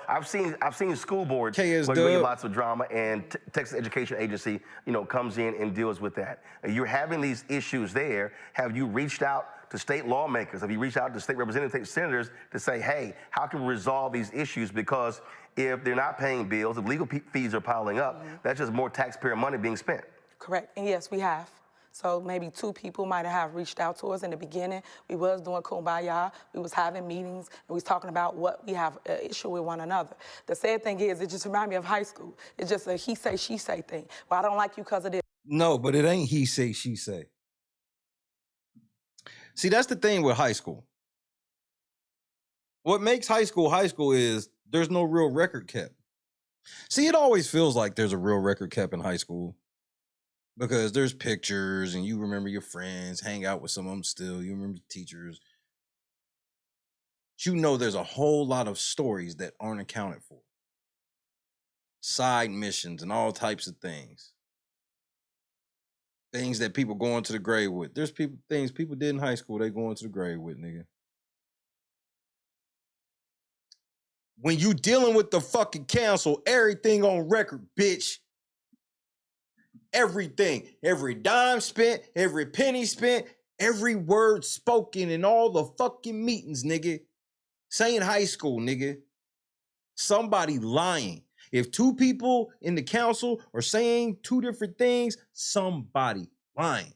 I've seen school boards KS where you get Dub. lots of drama, and Texas Education Agency, comes in and deals with that. You're having these issues there. Have you reached out to state lawmakers? Have you reached out to state representatives, senators to say, hey, how can we resolve these issues? Because if they're not paying bills, if legal fees are piling up, that's just more taxpayer money being spent. Correct, and yes, we have. So maybe 2 people might have reached out to us in the beginning. We was doing kumbaya. We was having meetings, and we was talking about what we have an issue with one another. The sad thing is, it just reminds me of high school. It's just a he say, she say thing. Well, I don't like you because of this. No, but it ain't he say, she say. See, that's the thing with high school. What makes high school is there's no real record kept. See, it always feels like there's a real record kept in high school. Because there's pictures and you remember your friends, hang out with some of them still, you remember teachers. But there's a whole lot of stories that aren't accounted for. Side missions and all types of things. Things that people go into the grave with. There's things people did in high school they go into the grave with, nigga. When you dealing with the fucking council, everything on record, bitch. Everything, every dime spent, every penny spent, every word spoken in all the fucking meetings, nigga. Saying high school, nigga. Somebody lying. If 2 people in the council are saying 2 different things, somebody lying.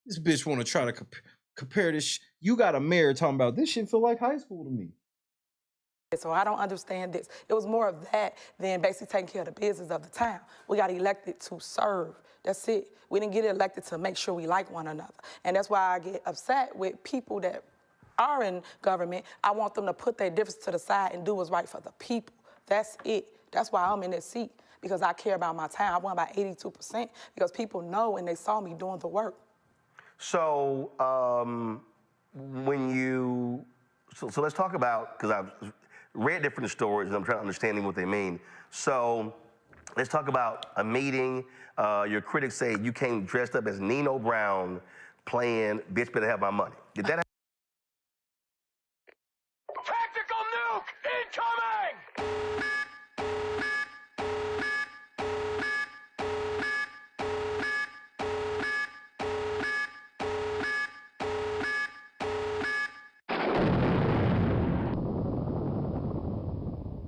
This bitch want to try to compare this. You got a mayor talking about this shit feel like high school to me. So I don't understand this. It was more of that than basically taking care of the business of the town. We got elected to serve. That's it. We didn't get elected to make sure we like one another. And that's why I get upset with people that are in government. I want them to put their difference to the side and do what's right for the people. That's it. That's why I'm in this seat, because I care about my town. I won by 82% because people know and they saw me doing the work. So so let's talk about, because I've read different stories and I'm trying to understand what they mean. So let's talk about a meeting. Your critics say you came dressed up as Nino Brown playing Bitch Better Have My Money. Did that happen? Tactical nuke incoming!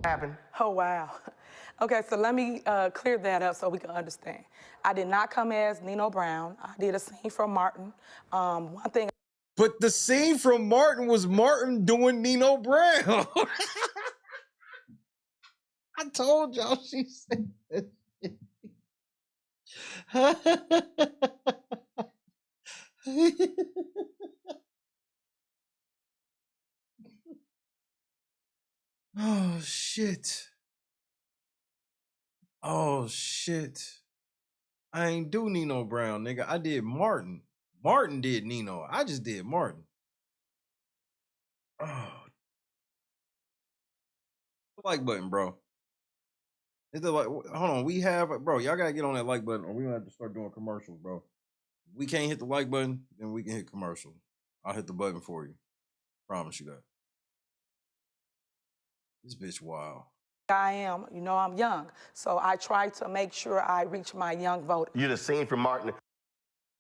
Happen? Oh, wow. Okay, so let me clear that up so we can understand. I did not come as Nino Brown. I did a scene from Martin. One thing. But the scene from Martin was Martin doing Nino Brown. I told y'all she said that. Oh, shit. Oh, shit. I ain't do Nino Brown, nigga. I did Martin. Martin did Nino. I just did Martin. Oh. Like button, bro. It's the like, hold on. We have, bro, y'all gotta get on that like button or we're gonna have to start doing commercials, bro. If we can't hit the like button, then we can hit commercial. I'll hit the button for you. Promise you that. This bitch wild. I am, I'm young. So I try to make sure I reach my young voters. You're the scene from Martin.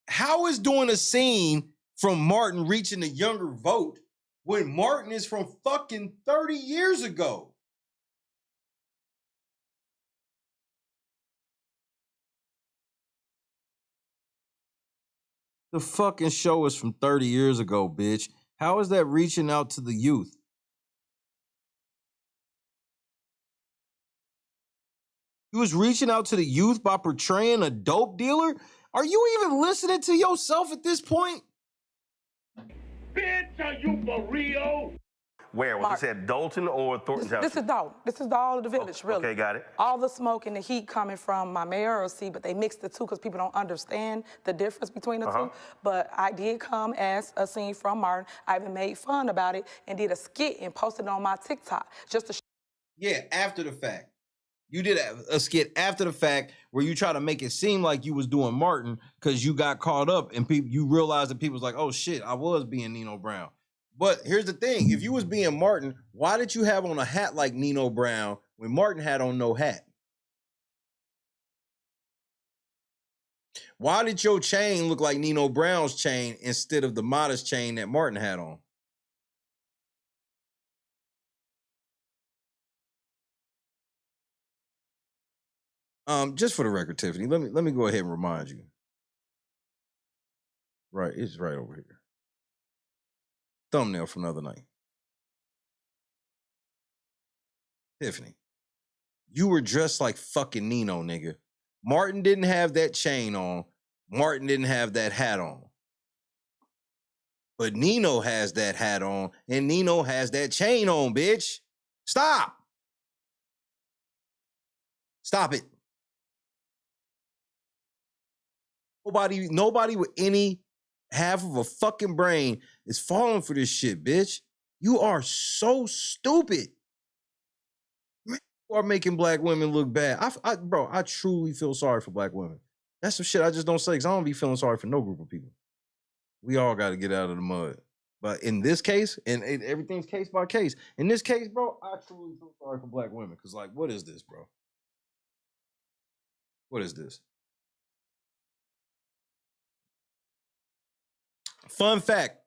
How is doing a scene from Martin reaching the younger vote when Martin is from fucking 30 years ago? The fucking show is from 30 years ago, bitch. How is that reaching out to the youth? You was reaching out to the youth by portraying a dope dealer? Are you even listening to yourself at this point? Bitch, are you for real? where? Was Martin. this at Dolton or Thornton Township? This is Dalton. This is all of the village, really. Okay, got it. All the smoke and the heat coming from my mayoral seat, but they mixed the two because people don't understand the difference between the two. But I did come as a scene from Martin. I even made fun about it and did a skit and posted it on my TikTok just to Yeah, after the fact. You did a skit after the fact where you try to make it seem like you was doing Martin because you got caught up and you realized that people was like, oh shit, I was being Nino Brown. But here's the thing, if you was being Martin, why did you have on a hat like Nino Brown when Martin had on no hat? Why did your chain look like Nino Brown's chain instead of the modest chain that Martin had on? Just for the record, Tiffany, let me go ahead and remind you. Right, it's right over here. Thumbnail from the other night. Tiffany, you were dressed like fucking Nino, nigga. Martin didn't have that chain on. Martin didn't have that hat on. But Nino has that hat on, and Nino has that chain on, bitch. Stop. Stop it. Nobody with any half of a fucking brain is falling for this shit, bitch. You are so stupid. You are making black women look bad. Bro, I truly feel sorry for black women. That's some shit I just don't say because I don't be feeling sorry for no group of people. We all got to get out of the mud. But in this case, and everything's case by case. In this case, bro, I truly feel sorry for black women because, like, what is this, bro? What is this? Fun fact,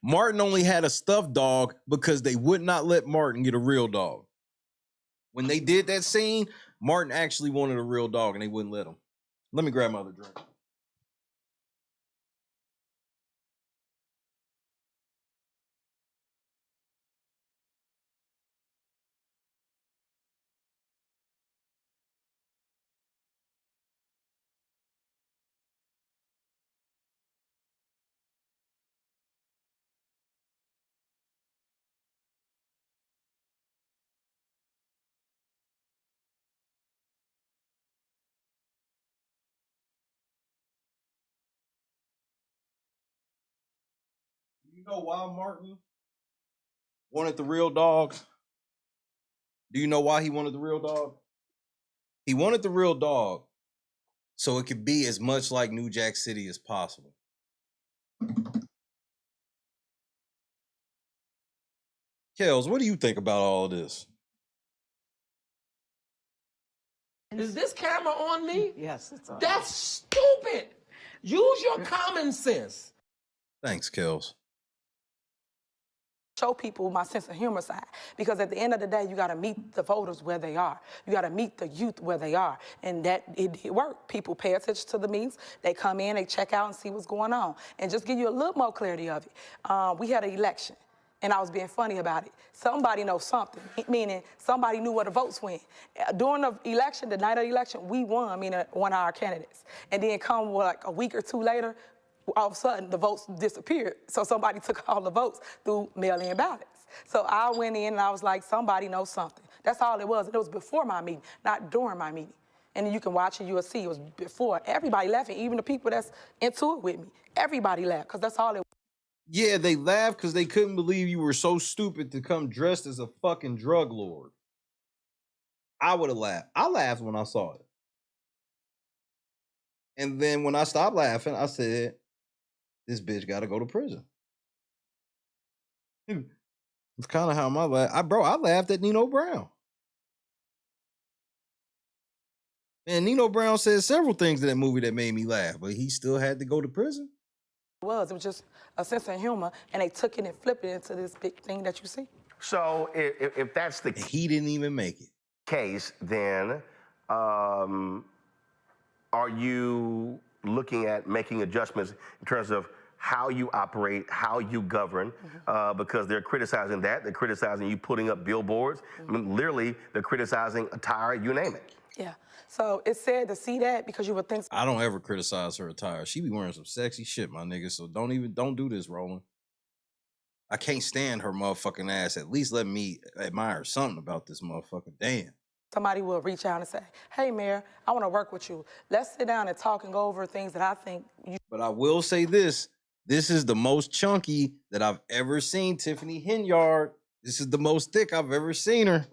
Martin only had a stuffed dog because they would not let Martin get a real dog. When they did that scene, Martin actually wanted a real dog and they wouldn't let him. Let me grab my other drink. You know why Martin wanted the real dog? Do you know why he wanted the real dog? He wanted the real dog so it could be as much like New Jack City as possible. Kels, what do you think about all of this? Is this camera on me? Yes, it's on. That's stupid. Use your common sense. Thanks, Kels. Show people my sense of humor side. Because at the end of the day, you got to meet the voters where they are. You got to meet the youth where they are. And that, it worked. People pay attention to the meetings. They come in, they check out and see what's going on. And just give you a little more clarity of it. We had an election, and I was being funny about it. Somebody knows something, meaning somebody knew where the votes went. During the election, the night of the election, we won, meaning one of our candidates. And then come like a week or two later, all of a sudden, the votes disappeared. So somebody took all the votes through mail-in ballots. So I went in and I was like, somebody knows something. That's all it was. It was before my meeting, not during my meeting. And then you can watch it, you'll see it was before. Everybody laughing, even the people that's into it with me. Everybody laughed, because that's all it was. Yeah, they laughed because they couldn't believe you were so stupid to come dressed as a fucking drug lord. I would have laughed. I laughed when I saw it. And then when I stopped laughing, I said, this bitch got to go to prison. It's kind of how my laugh. I laughed at Nino Brown. Man, Nino Brown said several things in that movie that made me laugh, but he still had to go to prison. It was just a sense of humor, and they took it and flipped it into this big thing that you see. So if that's the he didn't even make it case, then are you looking at making adjustments in terms of how you operate, how you govern, because they're criticizing that. They're criticizing you putting up billboards. I mean, literally, they're criticizing attire, you name it. Yeah. So it's sad to see that because you would think. I don't ever criticize her attire. She be wearing some sexy shit, my nigga. So don't do this, Roland. I can't stand her motherfucking ass. At least let me admire something about this motherfucker. Damn. Somebody will reach out and say, hey, Mayor, I want to work with you. Let's sit down and talk and go over things that I think you. But I will say this. This is the most chunky that I've ever seen TIffany Henyard. This is the most thick I've ever seen her.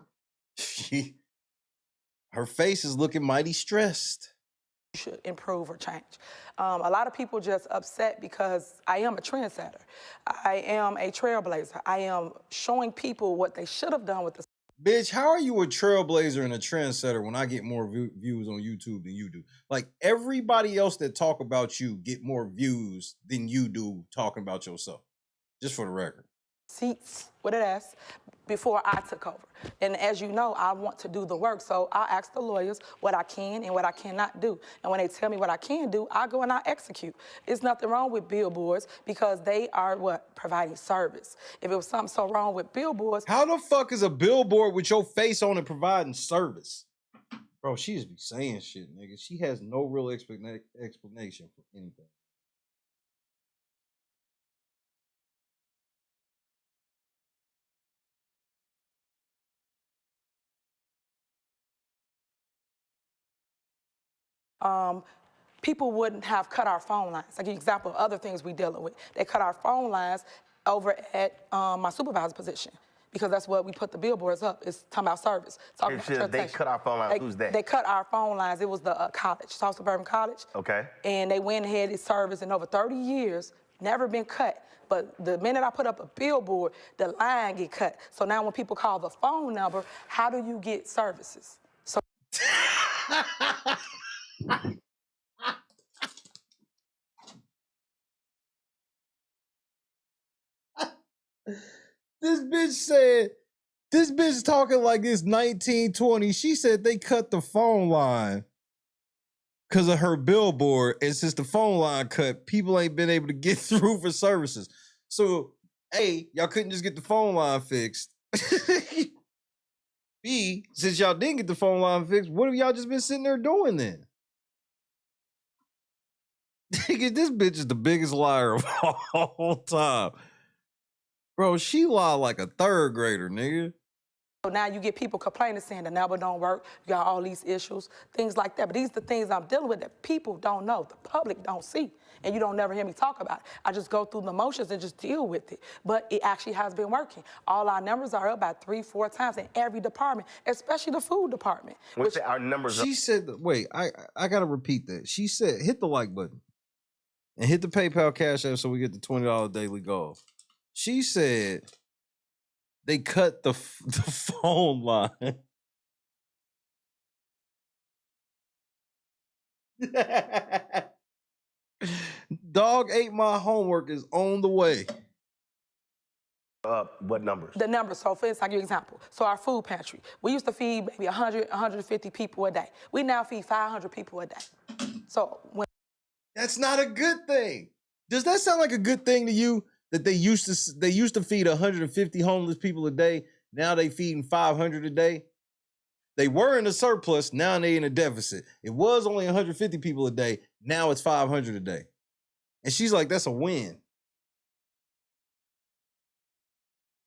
Her face is looking mighty stressed. Should improve or change. A lot of people just upset because I am a trendsetter. I am a trailblazer. I am showing people what they should have done with the. Bitch, how are you a trailblazer and a trendsetter when I get more views on YouTube than you do? Like, everybody else that talk about you get more views than you do talking about yourself. Just for the record. Seats with an S before I took over. And as you know, I want to do the work. So I ask the lawyers what I can and what I cannot do. And when they tell me what I can do, I go and I execute. There's nothing wrong with billboards because they are what? Providing service. If it was something so wrong with billboards. How the fuck is a billboard with your face on it providing service? Bro, she just be saying shit, nigga. She has no real explanation for anything. People wouldn't have cut our phone lines. I'll give you an example of other things we're dealing with. They cut our phone lines over at my supervisor position because that's what we put the billboards up. It's talking about service. Talking about they cut our phone lines. Who's that? They cut our phone lines. It was the college, South Suburban College. Okay. And they went ahead and service in over 30 years, never been cut. But the minute I put up a billboard, the line get cut. So now when people call the phone number, how do you get services? So. This bitch talking like it's 1920. She said they cut the phone line because of her billboard. And since the phone line cut, people ain't been able to get through for services. So, A, y'all couldn't just get the phone line fixed. B, since y'all didn't get the phone line fixed, what have y'all just been sitting there doing then? This bitch is the biggest liar of all time. Bro, she lied like a third grader, nigga. So now you get people complaining saying the number don't work, you got all these issues, things like that. But these are the things I'm dealing with that people don't know, the public don't see, and you don't never hear me talk about it. I just go through the motions and just deal with it. But it actually has been working. All our numbers are up by 3-4 times in every department, especially the food department. Which our numbers She said, wait, I gotta repeat that. She said, hit the like button and hit the PayPal Cash App so we get the $20 daily goal. She said they cut the phone line. Dog ate my homework is on the way. What numbers? The numbers. So for instance, I'll give you an example. So our food pantry, we used to feed maybe 100, 150 people a day. We now feed 500 people a day. So when. That's not a good thing. Does that sound like a good thing to you? That they used to feed 150 homeless people a day. Now they feeding 500 a day. They were in a surplus. Now they in a deficit. It was only 150 people a day. Now it's 500 a day. And she's like, that's a win.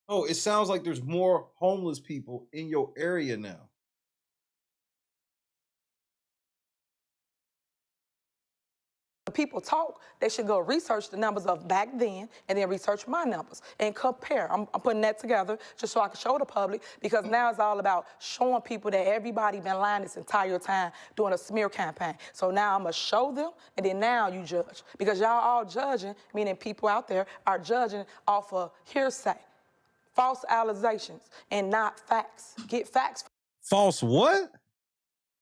Oh, it sounds like there's more homeless people in your area now. People talk, they should go research the numbers of back then and then research my numbers and compare. I'm putting that together just so I can show the public because now it's all about showing people that everybody been lying this entire time doing a smear campaign. So now I'm going to show them and then now you judge because y'all all judging, meaning people out there are judging off of hearsay, false allegations, and not facts. Get facts. False what?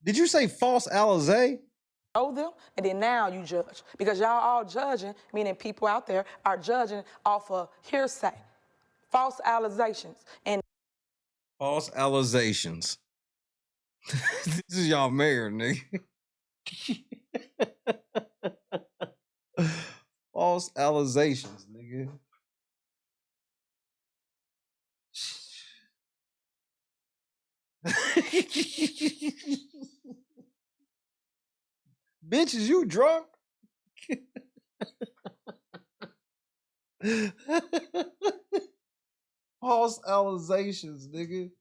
Did you say false alizé? Show them, and then now you judge. Because y'all all judging, meaning people out there are judging off of hearsay, false allegations, and false allegations. This is y'all mayor, nigga. False allegations, nigga. Bitch, is you drunk? False allegations, nigga.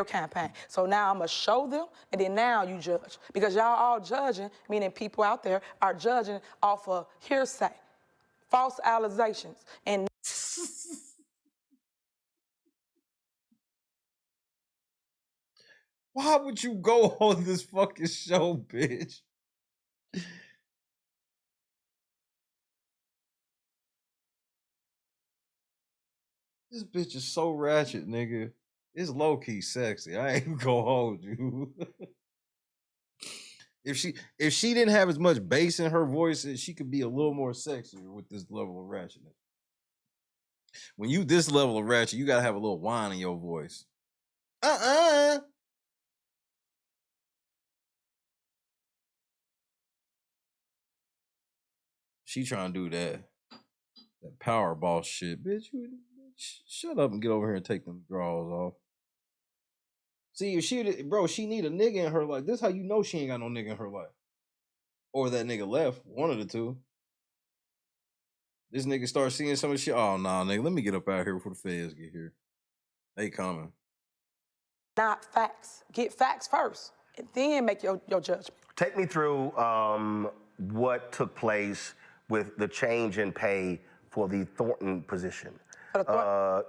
Campaign. So now I'm gonna show them, and then now you judge. Because y'all all judging, meaning people out there are judging off of hearsay, false allegations. And Why would you go on this fucking show, bitch? This bitch is so ratchet, nigga. It's low-key sexy. I ain't gonna hold you. If she didn't have as much bass in her voice, she could be a little more sexier with this level of ratchetness. When you this level of ratchet, you gotta have a little whine in your voice. She trying to do that power boss shit, bitch. Shut up and get over here and take them drawers off. See, if she need a nigga in her life. This is how you know she ain't got no nigga in her life. Or that nigga left. One of the two. This nigga start seeing some of the shit. Oh, nah, nigga. Let me get up out here before the feds get here. They coming. not facts. Get facts first, and then make your judgment. Take me through what took place with the change in pay for the Thornton position. Yeah,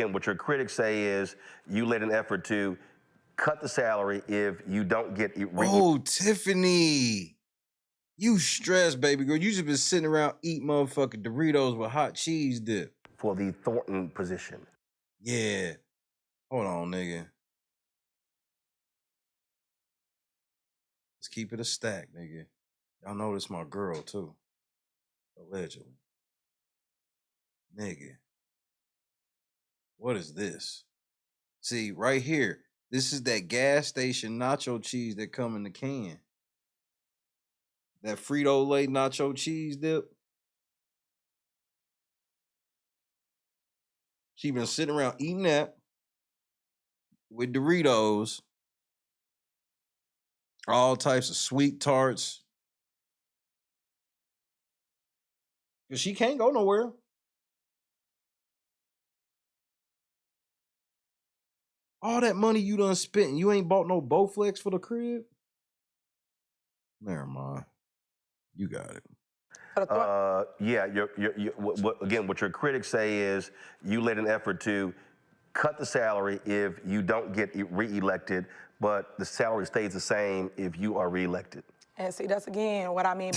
what your critics say is you led an effort to cut the salary if you don't get it. Oh, TIffany, you stressed, baby girl. You just been sitting around eating motherfucking Doritos with hot cheese dip. For the Thornton position. Yeah. Hold on, nigga. Let's keep it a stack, nigga. Y'all know this my girl, too. Allegedly. Nigga. What is this? See, right here. This is that gas station nacho cheese that come in the can. That Frito-Lay nacho cheese dip. She been sitting around eating that with Doritos. All types of sweet tarts. Because she can't go nowhere. All that money you done spent and you ain't bought no Bowflex for the crib? Never mind. You got it. Yeah, what your critics say is you led an effort to cut the salary if you don't get reelected, but the salary stays the same if you are reelected. And see, that's again what I mean.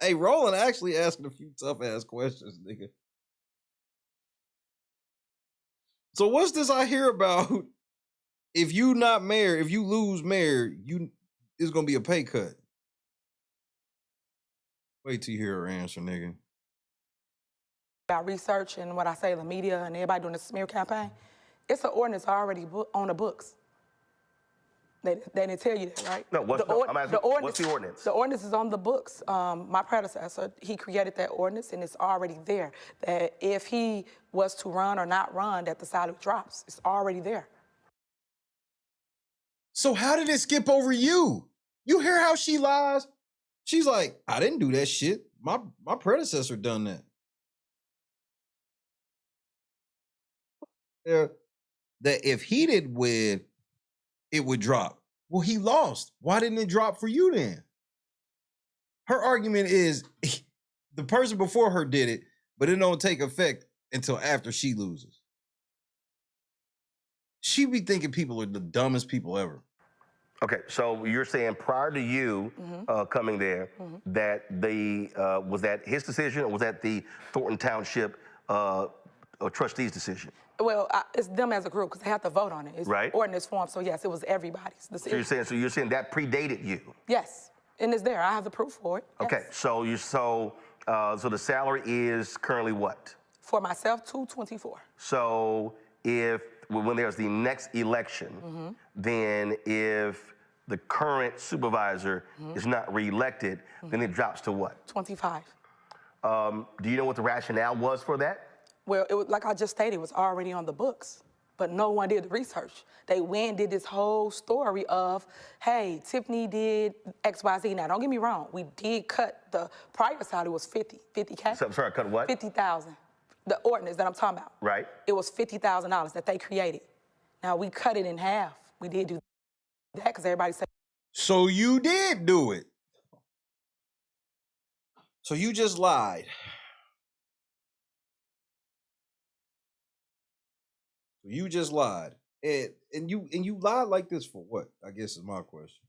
Hey, Roland actually asking a few tough-ass questions, nigga. So what's this I hear about? If you not mayor, if you lose mayor, it's gonna be a pay cut. Wait till you hear her answer, nigga. About research and what I say, the media and everybody doing the smear campaign, it's an ordinance already on the books. They didn't tell you that, right? No, what's the ordinance? The ordinance is on the books. My predecessor, he created that ordinance, and it's already there. That if he was to run or not run, that the salary drops. It's already there. So how did it skip over you? You hear how she lies? She's like, I didn't do that shit. My predecessor done that. That if he did win, it would drop. Well, he lost. Why didn't it drop for you then? Her argument is the person before her did it, but it don't take effect until after she loses. She be thinking people are the dumbest people ever. Okay, so you're saying prior to you coming there, that was that his decision or was that the Thornton Township trustees' decision? Well, it's them as a group because they have to vote on it. It's right. Ordinance form, so yes, it was everybody's decision. So you're saying that predated you? Yes, and it's there. I have the proof for it. Okay, yes. so the salary is currently what? For myself, $224. So when there's the next election, then if the current supervisor is not reelected, then it drops to what? 25. Do you know what the rationale was for that? Well, it was, like I just stated, it was already on the books. but no one did the research. They went and did this whole story of, hey, Tiffany did X, Y, Z. Now, don't get me wrong. We did cut the prior salary was 50K. So, sorry, cut what? 50,000. The ordinance that I'm talking about. Right. It was $50,000 that they created. Now, we cut it in half. We did do that because everybody said. So you did do it. So you just lied. You just lied. And you lied like this for what? I guess is my question.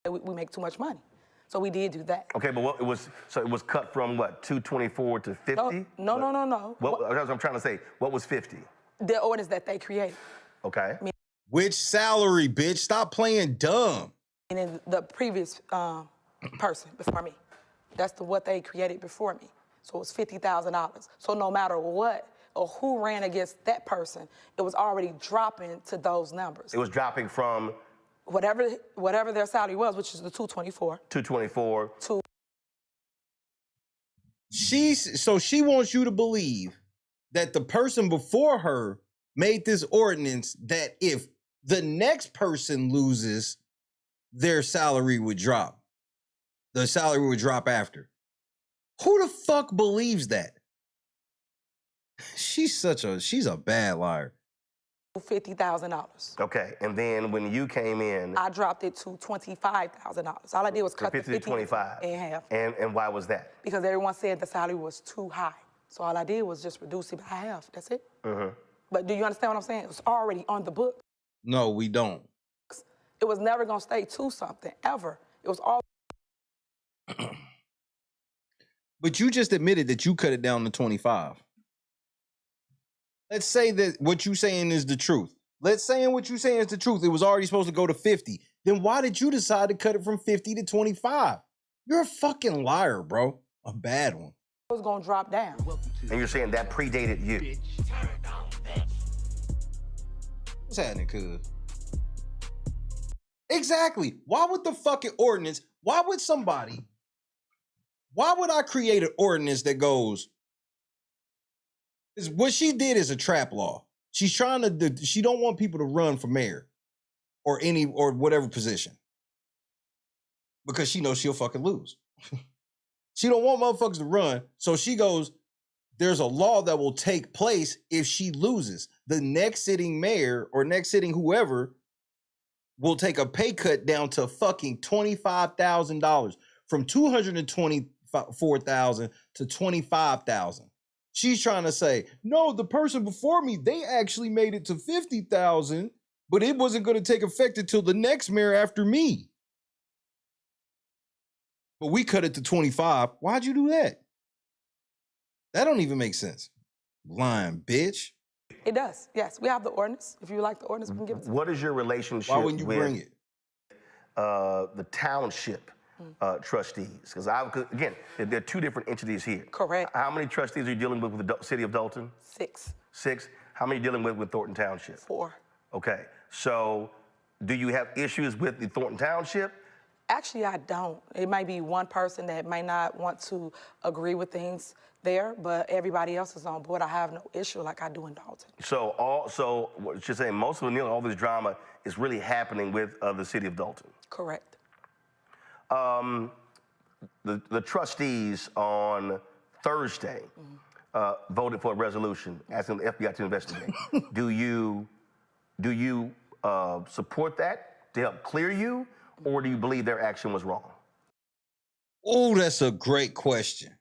We make too much money. So we did do that. Okay, but what it was cut from what, 224 to 50? No. What I'm trying to say, what was 50? The ordinance that they created. Okay. Which salary, bitch? Stop playing dumb. And then the previous person before me. That's what they created before me. So it was $50,000. So no matter what or who ran against that person, it was already dropping to those numbers. It was dropping from whatever their salary was, which is the 224. 224 to. So she wants you to believe that the person before her made this ordinance that if the next person loses, their salary would drop. The salary would drop after. Who the fuck believes that? She's a bad liar. $50,000. Okay, and then when you came in, I dropped it to $25,000. All I did was cut the 50 to 25 in half. And why was that? Because everyone said the salary was too high. So all I did was just reduce it by half. That's it. Mm-hmm. But do you understand what I'm saying? It was already on the book. No, we don't. It was never gonna stay to something ever. It was all. But you just admitted that you cut it down to 25. Let's say that what you saying is the truth. Let's say what you saying is the truth. It was already supposed to go to 50. Then why did you decide to cut it from 50 to 25? You're a fucking liar, bro. A bad one. It was gonna drop down. And you're saying that predated you. What's happening, cuz? Exactly. Why would the fucking ordinance, why would I create an ordinance that goes, what she did is a trap law. She's trying to, she don't want people to run for mayor or whatever position. Because she knows she'll fucking lose. She don't want motherfuckers to run. So she goes, there's a law that will take place if she loses. The next sitting mayor or next sitting whoever will take a pay cut down to fucking $25,000 from $224,000 to $25,000. She's trying to say, no, the person before me, they actually made it to $50,000, but it wasn't going to take effect until the next mayor after me. But we cut it to 25. Why'd you do that? That don't even make sense. Lying bitch. It does, yes. We have the ordinance. If you like the ordinance, we can give it to you. What is your relationship Why wouldn't you bring it? The township trustees? Because again, there are two different entities here. Correct. How many trustees are you dealing with the city of Dolton? 6. 6. How many are you dealing with Thornton Township? 4. Okay. So do you have issues with the Thornton Township? Actually, I don't. It might be one person that might not want to agree with things there, but everybody else is on board. I have no issue like I do in Dolton. So what you're saying, most of all this drama is really happening with the city of Dolton. Correct. The trustees on Thursday voted for a resolution asking the FBI to investigate. Do you support that to help clear you, or do you believe their action was wrong? Oh, that's a great question.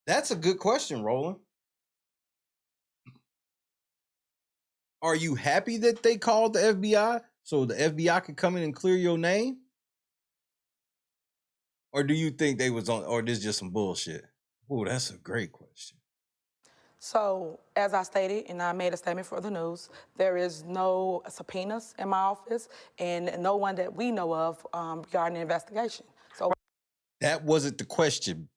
That's a good question, Roland. Are you happy that they called the FBI so the FBI could come in and clear your name? Or do you think they was on, or this is just some bullshit? Oh, that's a great question. So, as I stated, and I made a statement for the news, there is no subpoenas in my office and no one that we know of regarding the investigation. So that wasn't the question.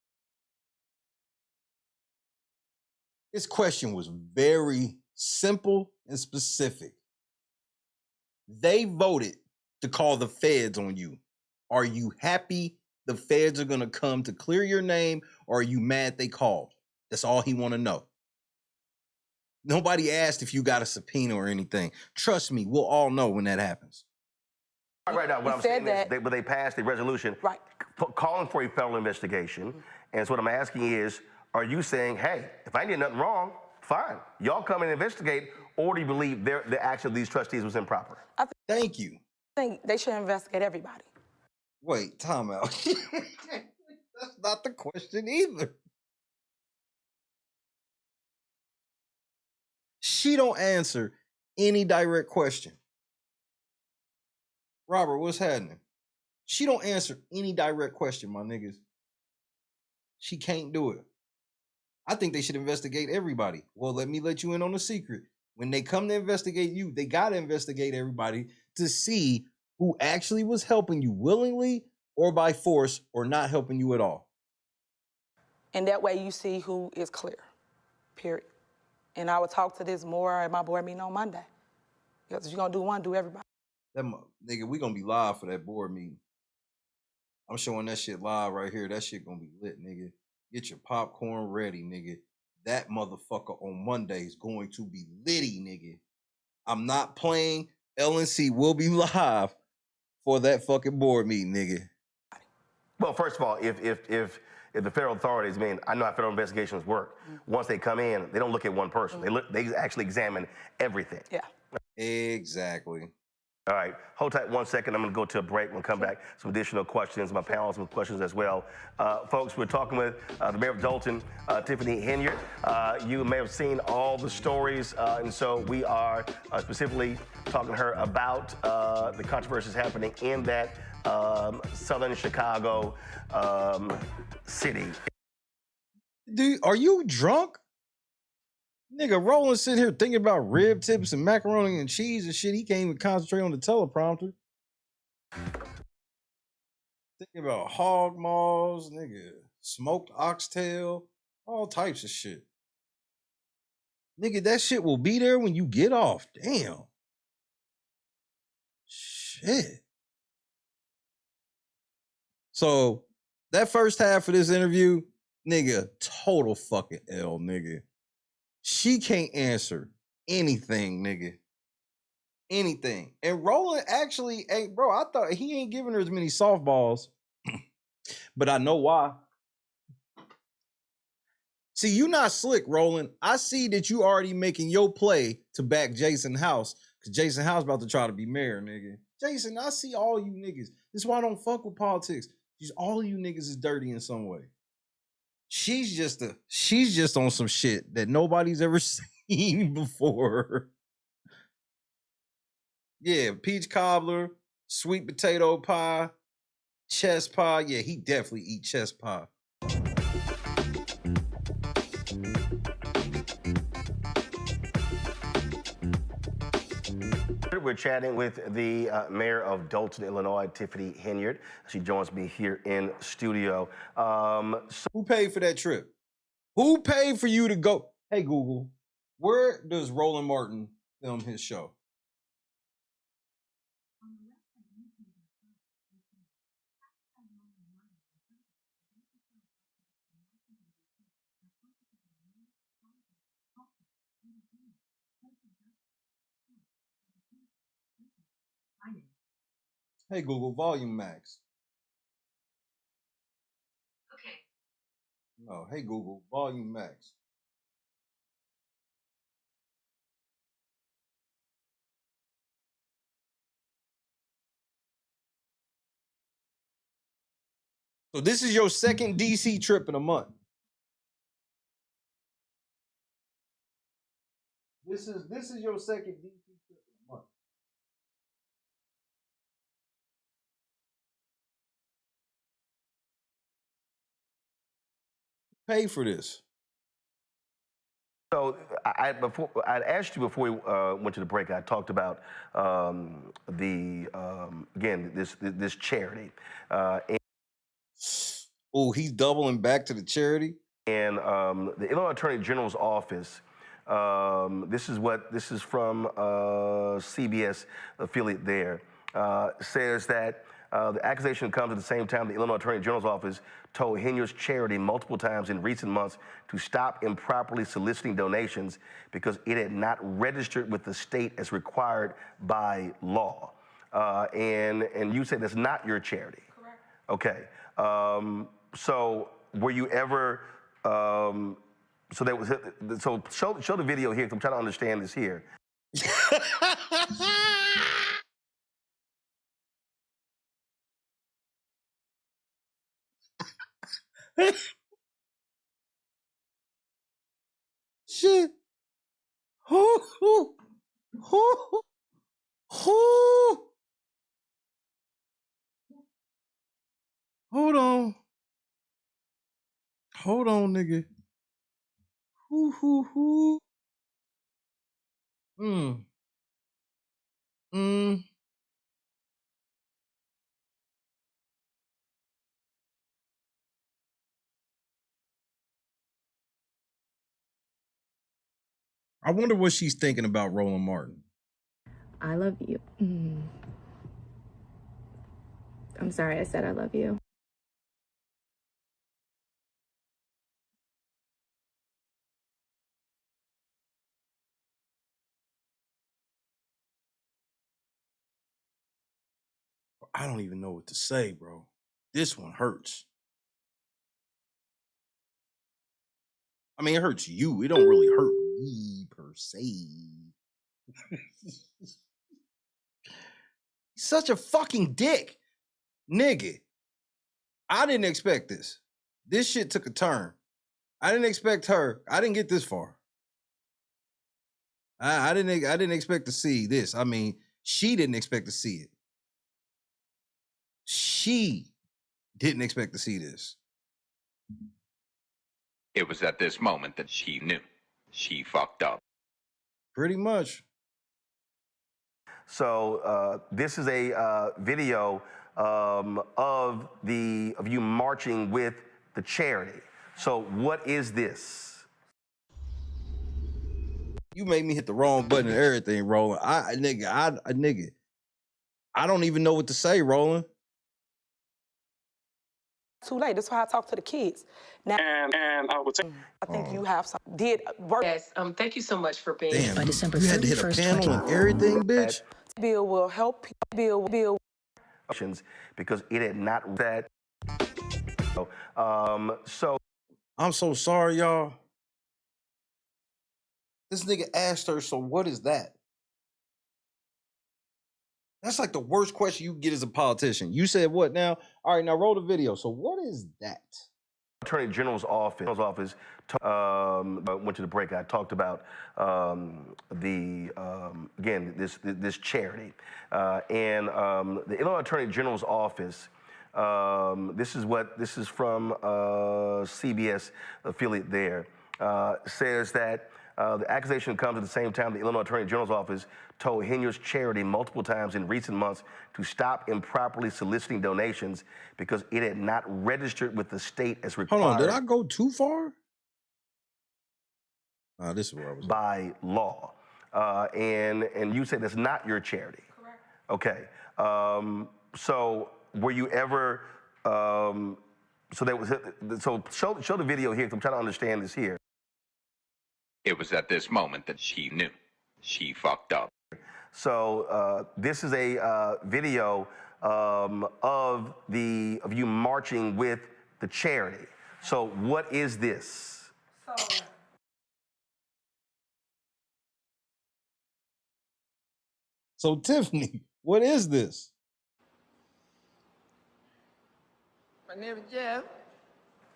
This question was very simple and specific. They voted to call the feds on you. Are you happy the feds are going to come to clear your name, or are you mad they called? That's all he want to know. Nobody asked if you got a subpoena or anything. Trust me, we'll all know when that happens. Right now, what I'm saying is, they passed a resolution Right. calling for a federal investigation. And so what I'm asking is, are you saying, hey, if I did nothing wrong, fine, y'all come and investigate, or do you believe the action of these trustees was improper? Thank you. I think they should investigate everybody. Wait, time out. That's not the question either. She don't answer any direct question. Robert, what's happening? She don't answer any direct question, my niggas. She can't do it. I think they should investigate everybody. Well, let me let you in on a secret. When they come to investigate you, they got to investigate everybody to see who actually was helping you willingly or by force or not helping you at all. And that way you see who is clear, period. And I will talk to this more at my board meeting on Monday. Because if you're going to do one, do everybody. Nigga, we going to be live for that board meeting. I'm showing that shit live right here. That shit going to be lit, nigga. Get your popcorn ready, nigga. That motherfucker on Monday is going to be litty, nigga. I'm not playing. LNC will be live for that fucking board meeting, nigga. Well, first of all, if the federal authorities, I mean, I know how federal investigations work. Once they come in, they don't look at one person. They actually examine everything. Yeah. Exactly. All right, hold tight 1 second. I'm going to go to a break. We'll come back. Some additional questions. My panel has some questions as well. Folks, we're talking with the mayor of Dolton, TIffany Henyard. You may have seen all the stories, and so we are specifically talking to her about the controversies happening in that southern Chicago city. Dude, are you drunk? Nigga, Roland sitting here thinking about rib tips and macaroni and cheese and shit. He can't even concentrate on the teleprompter. Thinking about hog maws, nigga, smoked oxtail, all types of shit. Nigga, that shit will be there when you get off. Damn. Shit. So, that first half of this interview, nigga, total fucking L, nigga. She can't answer anything, nigga. Anything. And Roland actually, hey, bro, I thought he ain't giving her as many softballs. But I know why. See, you not slick, Roland. I see that you already making your play to back Jason House. Because Jason House about to try to be mayor, nigga. Jason, I see all you niggas. This is why I don't fuck with politics. Just all of you niggas is dirty in some way. She's just on some shit that nobody's ever seen before. Yeah, peach cobbler, sweet potato pie, chess pie. Yeah, he definitely eat chess pie. We're chatting with the mayor of Dolton, Illinois, TIffany Henyard. She joins me here in studio. Who paid for that trip? Who paid for you to go? Hey, Google, where does Roland Martin film his show? Hey, Google, volume max. Okay. No, hey, Google, volume max. So this is your second DC trip in a month. This is your second DC trip in a month. Pay for this. So I'd asked you before we went to the break. I talked about again this charity. Oh, he's doubling back to the charity. And the Illinois Attorney General's office. This is from CBS affiliate there. Says that The accusation comes at the same time the Illinois Attorney General's office told Henyard's charity multiple times in recent months to stop improperly soliciting donations because it had not registered with the state as required by law. And you said that's not your charity. Correct. Okay. So were you ever? So that was. So show the video here. 'Cause I'm trying to understand this here. Shit. Hold on. Hold on, nigga. I wonder what she's thinking about Roland Martin. I love you. I'm sorry I said I love you. I don't even know what to say, bro. This one hurts. I mean, it hurts you. It don't really hurt me per se. Such a fucking dick. Nigga. I didn't expect this. This shit took a turn. I didn't expect her. I didn't get this far. I didn't expect to see this. I mean, she didn't expect to see it. She didn't expect to see this. It was at this moment that she knew. She fucked up. Pretty much. So this is a video of you marching with the charity. So what is this? You made me hit the wrong button and everything, Roland. Nigga, I don't even know what to say, Roland. Too late. That's why I talk to the kids. Now, and I would say, I think you have some did work. Yes. Thank you so much for being. Damn, By December you had to hit a panel and everything, bitch. Bill will help Bill. Because it had not that. So I'm so sorry, y'all. This nigga asked her, so what is that? That's like the worst question you get as a politician. You said what now? All right, now roll the video. So what is that? Attorney General's office went to the break. I talked about again this charity and the Illinois Attorney General's office. This is from CBS affiliate there. Says that the accusation comes at the same time the Illinois Attorney General's office told Henyard's charity multiple times in recent months to stop improperly soliciting donations because it had not registered with the state as required. Hold on, did I go too far? This is where I was by law. And you said that's not your charity. Correct. Okay. So were you ever? So show the video here. 'Cause I'm trying to understand this here. It was at this moment that she knew. She fucked up. So this is a video of you marching with the charity. So what is this? So Tiffany, what is this? My name is Jeff.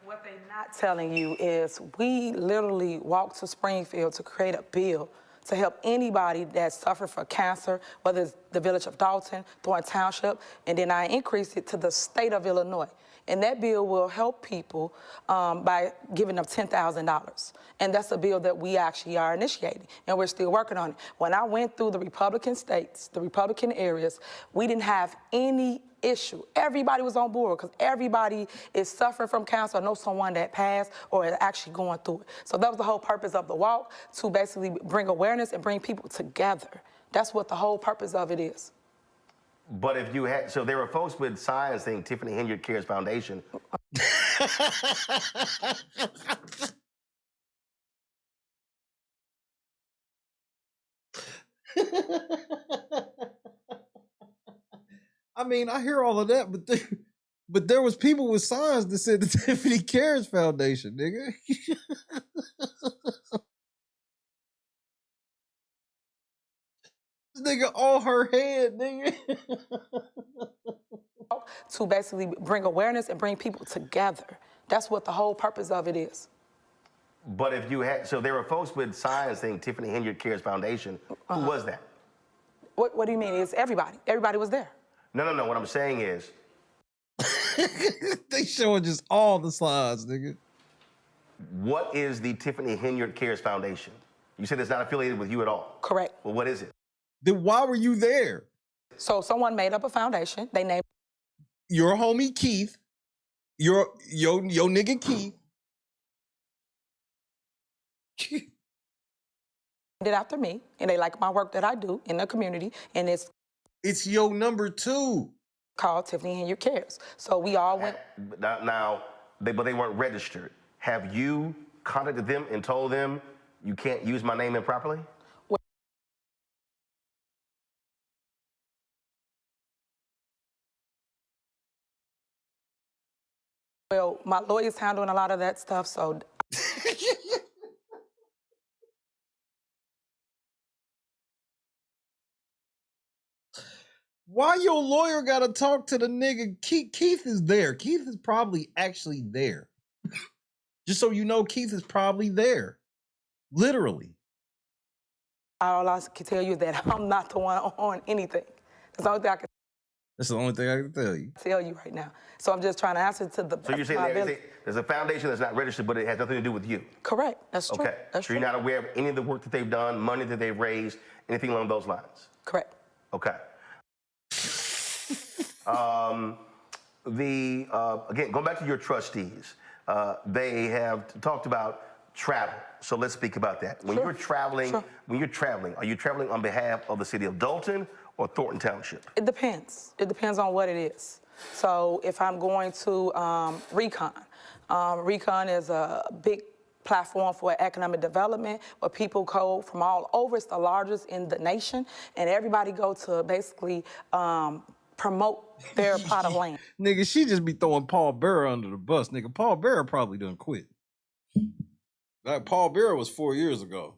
What they're not telling you is we literally walked to Springfield to create a bill to help anybody that suffered from cancer, whether it's the village of Dolton, Thornton Township, and then I increased it to the state of Illinois. And that bill will help people by giving them $10,000. And that's a bill that we actually are initiating, and we're still working on it. When I went through the Republican states, the Republican areas, we didn't have any issue. Everybody was on board because everybody is suffering from cancer or knows someone that passed or is actually going through it. So that was the whole purpose of the walk, to basically bring awareness and bring people together. That's what the whole purpose of it is. But if you had, so there were folks with signs saying Tiffany Henyard Cares Foundation. I mean, I hear all of that, but there was people with signs that said the Tiffany Cares Foundation, nigga. This nigga on her head, nigga. To basically bring awareness and bring people together. That's what the whole purpose of it is. But if you had, so there were folks with signs saying Tiffany Henyard Cares Foundation. Who was that? What do you mean? It's everybody. Everybody was there. No. What I'm saying is, they showing just all the slides, nigga. what is the Tiffany Henyard Cares Foundation? You said it's not affiliated with you at all. Correct. Well, what is it? Then why were you there? So someone made up a foundation. They named Your homie Keith, your nigga Keith. it after me, and they like my work that I do in the community, and it's your number 2. Called Tiffany Henyard Cares. So we all went. Now, but they weren't registered. Have you contacted them and told them you can't use my name improperly? Well, my lawyer's handling a lot of that stuff, so. Why your lawyer gotta talk to the nigga? Keith is there. Keith is probably actually there. Just so you know, Keith is probably there. Literally. All I can tell you is that I'm not the one on anything. That's the only thing I can. That's the only thing I can tell you. Tell you right now. So I'm just trying to answer to the. So you're saying there's a foundation that's not registered, but it has nothing to do with you. Correct. That's true. Okay. That's so true. You're not aware of any of the work that they've done, money that they've raised, anything along those lines. Correct. Okay. Again, going back to your trustees, they have talked about travel. So let's speak about that. When you're traveling, are you traveling on behalf of the city of Dolton or Thornton Township? It depends. It depends on what it is. So if I'm going to Recon, Recon is a big platform for economic development where people go from all over. It's the largest in the nation, and everybody go to basically promote their plot of land. Nigga, she just be throwing Paul Bearer under the bus. Nigga, Paul Bearer probably done quit. Like Paul Bearer was 4 years ago.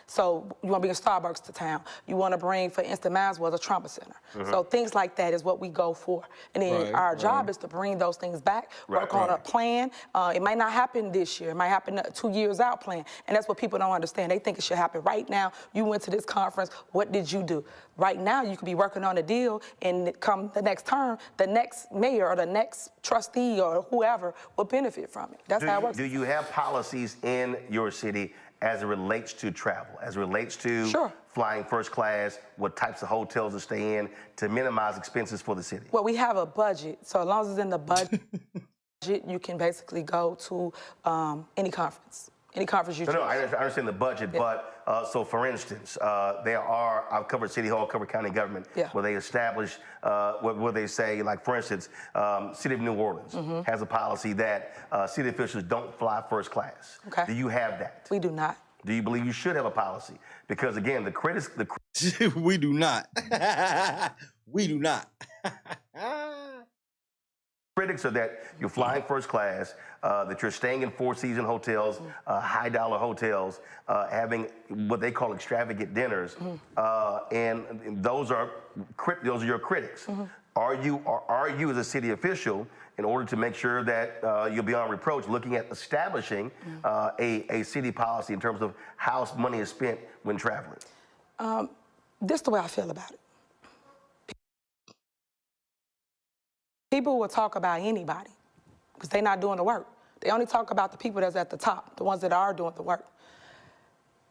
So you want to bring Starbucks to town. You want to bring, for instance, mine was a trauma center. So things like that is what we go for. And then our job is to bring those things back, work on a plan. It might not happen this year. It might happen 2 years out plan. And that's what people don't understand. They think it should happen right now. You went to this conference. What did you do? Right now, you could be working on a deal, and come the next term, the next mayor or the next trustee or whoever will benefit from it. That's how it works. Do you have policies in your city as it relates to travel, as it relates to flying first class, what types of hotels to stay in to minimize expenses for the city? Well, we have a budget, so as long as it's in the budget, you can basically go to any conference. Any conference you choose. No, I understand the budget, but so for instance, I've covered City Hall, covered county government, where they establish, where they say, like for instance, City of New Orleans has a policy that city officials don't fly first class. Okay. Do you have that? We do not. Do you believe you should have a policy? Because again, the critics, we do not. We do not. Critics are that you're flying first class, that you're staying in four-season hotels, high-dollar hotels, having what they call extravagant dinners, and those are your critics. Are you as a city official, in order to make sure that you'll be on reproach, looking at establishing a city policy in terms of how money is spent when traveling? This is the way I feel about it. People will talk about anybody because they're not doing the work. They only talk about the people that's at the top, the ones that are doing the work.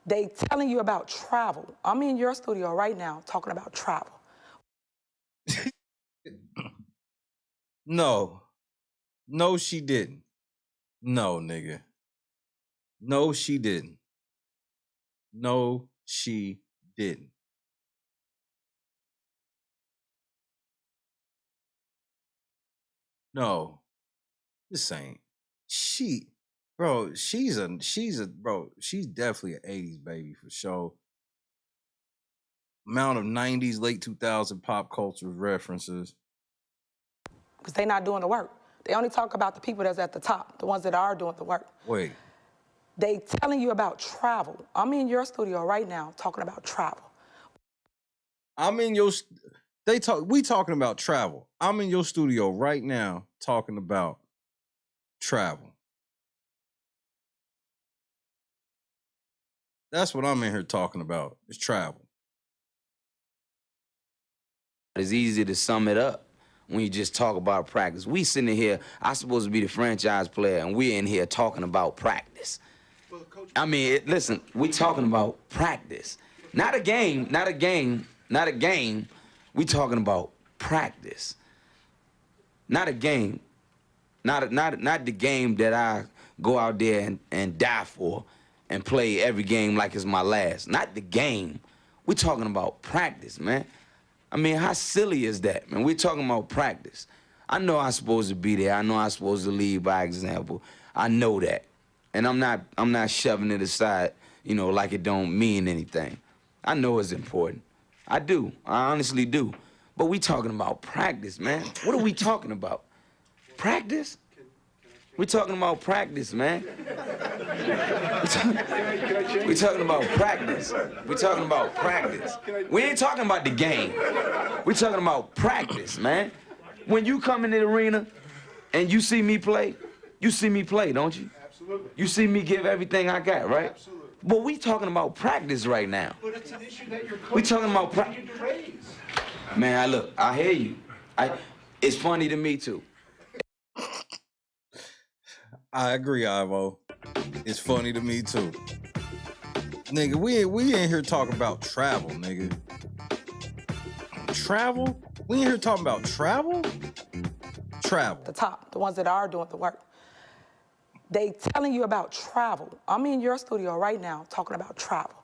They telling you about travel. I'm in your studio right now talking about travel. No. No, she didn't. No, nigga. No, she didn't. No, she didn't. No, this ain't. She's definitely an 80s baby for sure. Amount of 90s, late 2000 pop culture references. Because they not doing the work. They only talk about the people that's at the top, the ones that are doing the work. Wait. They telling you about travel. I'm in your studio right now talking about travel. I'm in your we talking about travel. I'm in your studio right now talking about travel. That's what I'm in here talking about. Is travel. It's easy to sum it up when you just talk about practice. We sitting here, I'm supposed to be the franchise player, and we're in here talking about practice. I mean, listen, we talking about practice. Not a game. We talking about practice. Not a game. Not the game that I go out there and die for and play every game like it's my last. Not the game. We talking about practice, man. I mean, how silly is that, man? We're talking about practice. I know I'm supposed to be there. I know I'm supposed to lead by example. I know that. And I'm not shoving it aside, you know, like it don't mean anything. I know it's important. I do. I honestly do. But we talking about practice, man. What are we talking about? Practice? We talking about practice, man. We talking about practice. We talking about practice. We ain't talking about the game. We talking about practice, man. When you come in the arena and you see me play, don't you? Absolutely. You see me give everything I got, right? Absolutely. But we talking about practice right now. But it's an issue that your coach We talking about practice. to raise. Man, I hear you. It's funny to me too. I agree, Ivo. It's funny to me too. Nigga, we in here talking about travel, nigga. Travel? We in here talking about travel? Travel. The top, the ones that are doing the work. They telling you about travel. I'm in your studio right now talking about travel.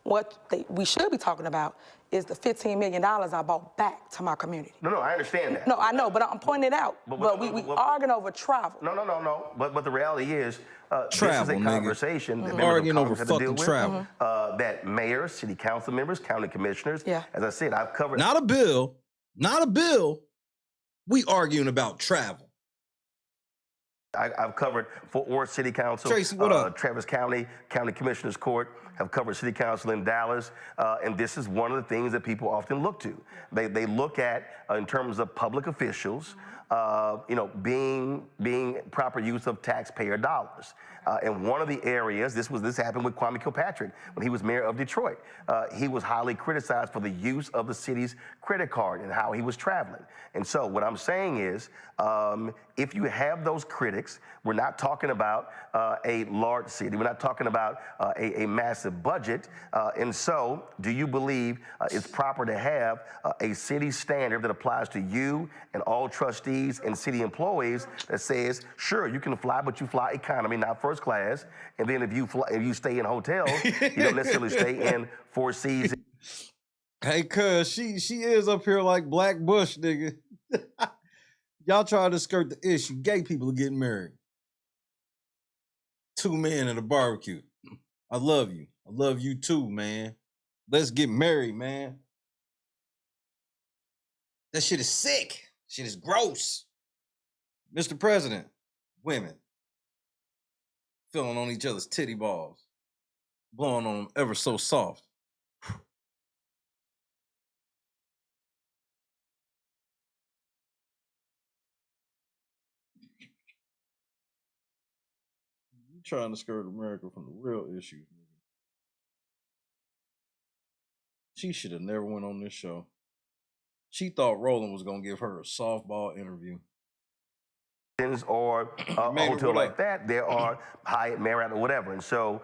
What we should be talking about is the $15 million I brought back to my community. No, I understand that. No, I know, but I'm pointing it out. But we arguing over travel. No. But the reality is, Travel, this is a nigga. conversation that members Arguing of over Congress have to deal fucking with, travel. that mayors, city council members, county commissioners. Yeah. As I said, I've covered. Not a bill. We arguing about travel. I've covered Fort Worth City Council, Tracy, what up? Travis County Commissioner's Court, have covered City Council in Dallas, and this is one of the things that people often look to. They look at in terms of public officials, being proper use of taxpayer dollars. And one of the areas, this happened with Kwame Kilpatrick when he was mayor of Detroit. He was highly criticized for the use of the city's credit card and how he was traveling. And so what I'm saying is, if you have those critics, we're not talking about a large city. We're not talking about a massive budget. And so do you believe it's proper to have a city standard that applies to you and all trustees and city employees that says, sure, you can fly, but you fly economy, not first class. And then if you stay in hotels, you don't necessarily stay in Four Seasons. Hey, cuz, she is up here like Black Bush, nigga. Y'all try to skirt the issue. Gay people are getting married. 2 men at a barbecue. I love you. I love you too, man. Let's get married, man. That shit is sick. Shit is gross. Mr. President, women feeling on each other's titty balls, blowing on them ever so soft. You trying to skirt America from the real issue. She should have never went on this show. She thought Roland was gonna give her a softball interview. Or a hotel like that, there are Hyatt, Marriott, or whatever. And so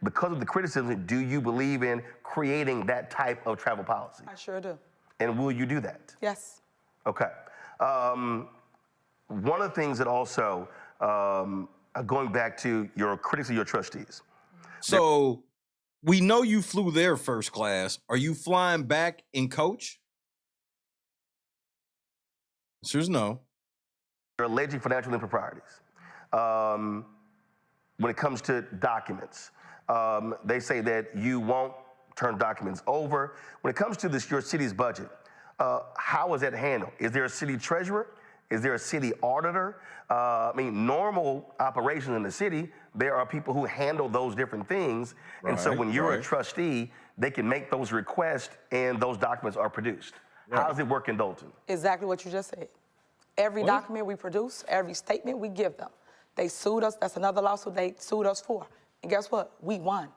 because of the criticism, do you believe in creating that type of travel policy? I sure do. And will you do that? Yes. Okay. One of the things that also, going back to your critics of your trustees. So we know you flew there first class. Are you flying back in coach? Answer is no. You're alleging financial improprieties. When it comes to documents, they say that you won't turn documents over. When it comes to your city's budget, how is that handled? Is there a city treasurer? Is there a city auditor? I mean, normal operations in the city, there are people who handle those different things. And so when you're a trustee, they can make those requests and those documents are produced. How does it work in Dolton? Exactly what you just said. Every document we produce, every statement we give them. They sued us. That's another lawsuit they sued us for. And guess what? We won.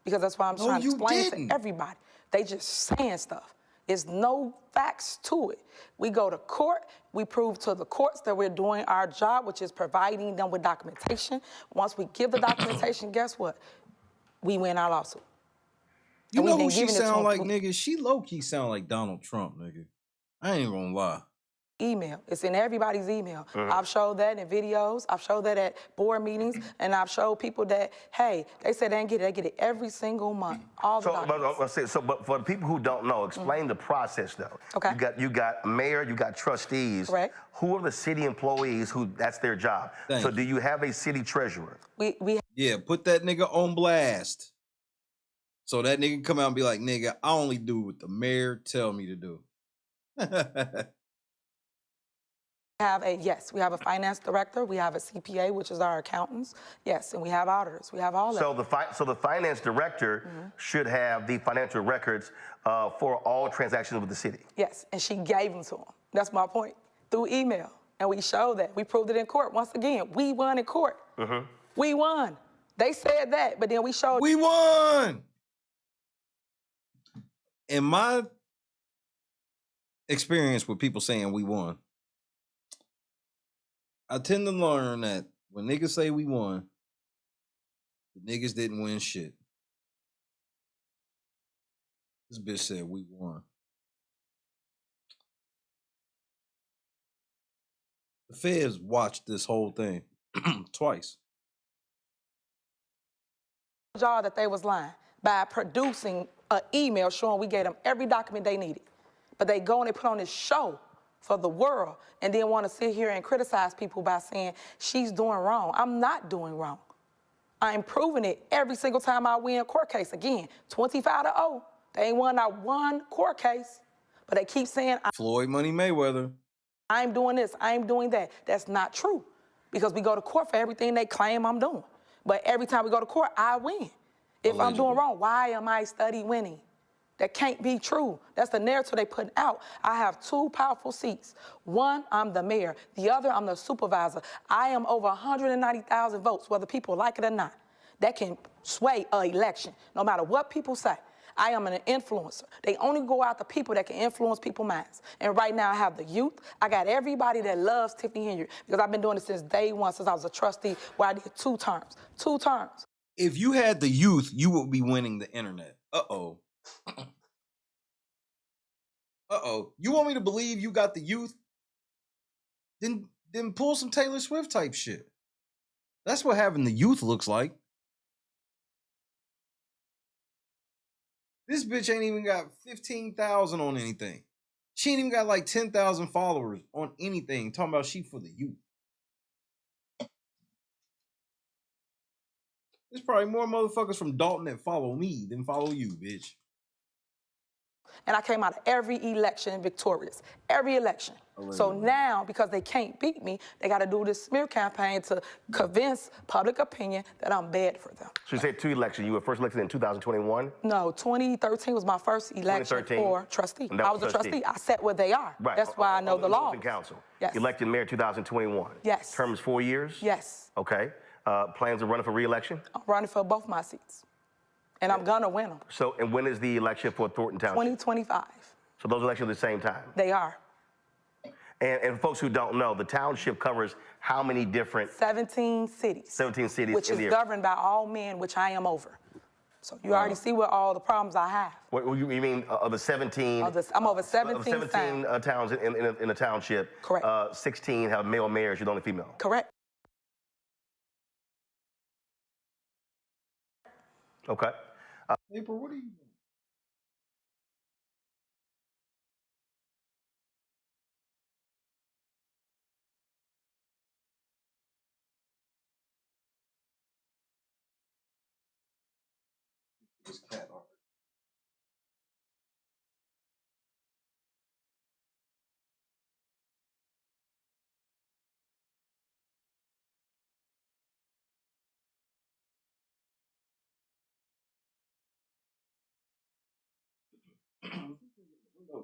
Because that's why I'm trying to explain to everybody. They just saying stuff. There's no facts to it. We go to court. We prove to the courts that we're doing our job, which is providing them with documentation. Once we give the documentation, guess what? We win our lawsuit. You know who she sound like, nigga? She low-key sound like Donald Trump, nigga. I ain't gonna lie. Email. It's in everybody's email. I've showed that in videos. I've showed that at board meetings, and I've showed people that, hey, they said they didn't get it. They get it every single month. All the documents. But for the people who don't know, explain the process though. Okay. You got mayor, you got trustees. Correct. Who are the city employees who that's their job? So do you have a city treasurer? Yeah, put that nigga on blast. So that nigga can come out and be like, nigga, I only do what the mayor tell me to do. We have a finance director, we have a CPA, which is our accountants, yes, and we have auditors, we have all that. So the finance director should have the financial records for all transactions with the city. Yes, and she gave them to him. That's my point, through email, and we showed that. We proved it in court. Once again, we won in court. We won. They said that, but then we showed. We won! In my experience with people saying we won, I tend to learn that when niggas say we won, the niggas didn't win shit. This bitch said we won. The feds watched this whole thing twice. Y'all that they was lying by producing an email showing we gave them every document they needed. But they go and they put on this show for the world and then want to sit here and criticize people by saying she's doing wrong. I'm not doing wrong. I'm proving it every single time I win a court case. Again, 25-0. They ain't won not one court case, but they keep saying Floyd Money Mayweather. I'm doing this, I'm doing that. That's not true because we go to court for everything they claim I'm doing. But every time we go to court, I win. If I'm doing wrong, why am I steady winning? That can't be true. That's the narrative they put out. I have two powerful seats. One, I'm the mayor. The other, I'm the supervisor. I am over 190,000 votes, whether people like it or not. That can sway an election, no matter what people say. I am an influencer. They only go out to people that can influence people's minds. And right now I have the youth. I got everybody that loves TIffany Henyard because I've been doing it since day one, since I was a trustee, where I did 2 terms. 2 terms. If you had the youth, you would be winning the internet. Uh-oh. Uh-oh. You want me to believe you got the youth? Then pull some Taylor Swift type shit. That's what having the youth looks like. This bitch ain't even got 15,000 on anything. She ain't even got like 10,000 followers on anything. Talking about she for the youth. There's probably more motherfuckers from Dalton that follow me than follow you, bitch. And I came out of every election victorious. Every election. So now, because they can't beat me, they got to do this smear campaign to convince public opinion that I'm bad for them. So you said 2 elections. You were first elected in 2021? No, 2013 was my first election for trustee. I was a trustee. I sat where they are. Right. That's why I know the law. Council. Yes. Elected mayor 2021. Yes. Term is 4 years? Yes. Okay. Plans of running for re-election? I'm running for both my seats. And I'm gonna win them. So, and when is the election for Thornton Township? 2025. So those elections at the same time? They are. And folks who don't know, the township covers how many different? 17 cities. 17 cities. Which is governed by all men, which I am over. So you already see what all the problems I have. What you mean of the 17? I'm over 17. Of 17 towns in the township. Correct. 16 have male mayors. You're the only female. Correct. Okay. April, what are you doing? This cat art.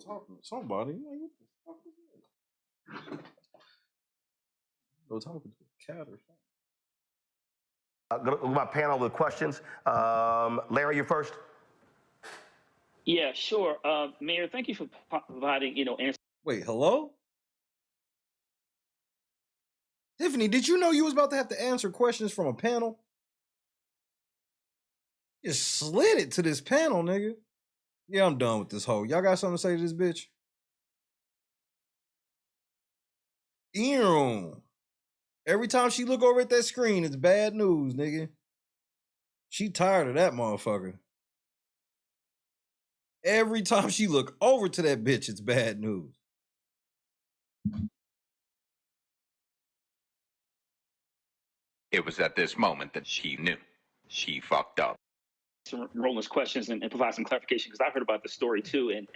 Talking to somebody. Like, what the fuck is that? Go talking to a cat or something. Go to my panel with questions. Larry, you first. Yeah, sure. Mayor, thank you for providing, answers. Wait, hello? Tiffany, did you know you was about to have to answer questions from a panel? You slid it to this panel, nigga. Yeah, I'm done with this hoe. Y'all got something to say to this bitch? Ew. Every time she look over at that screen, it's bad news, nigga. She tired of that motherfucker. Every time she look over to that bitch, it's bad news. It was at this moment that she knew. She fucked up. Roland's questions and provide some clarification, because I heard about the story too, and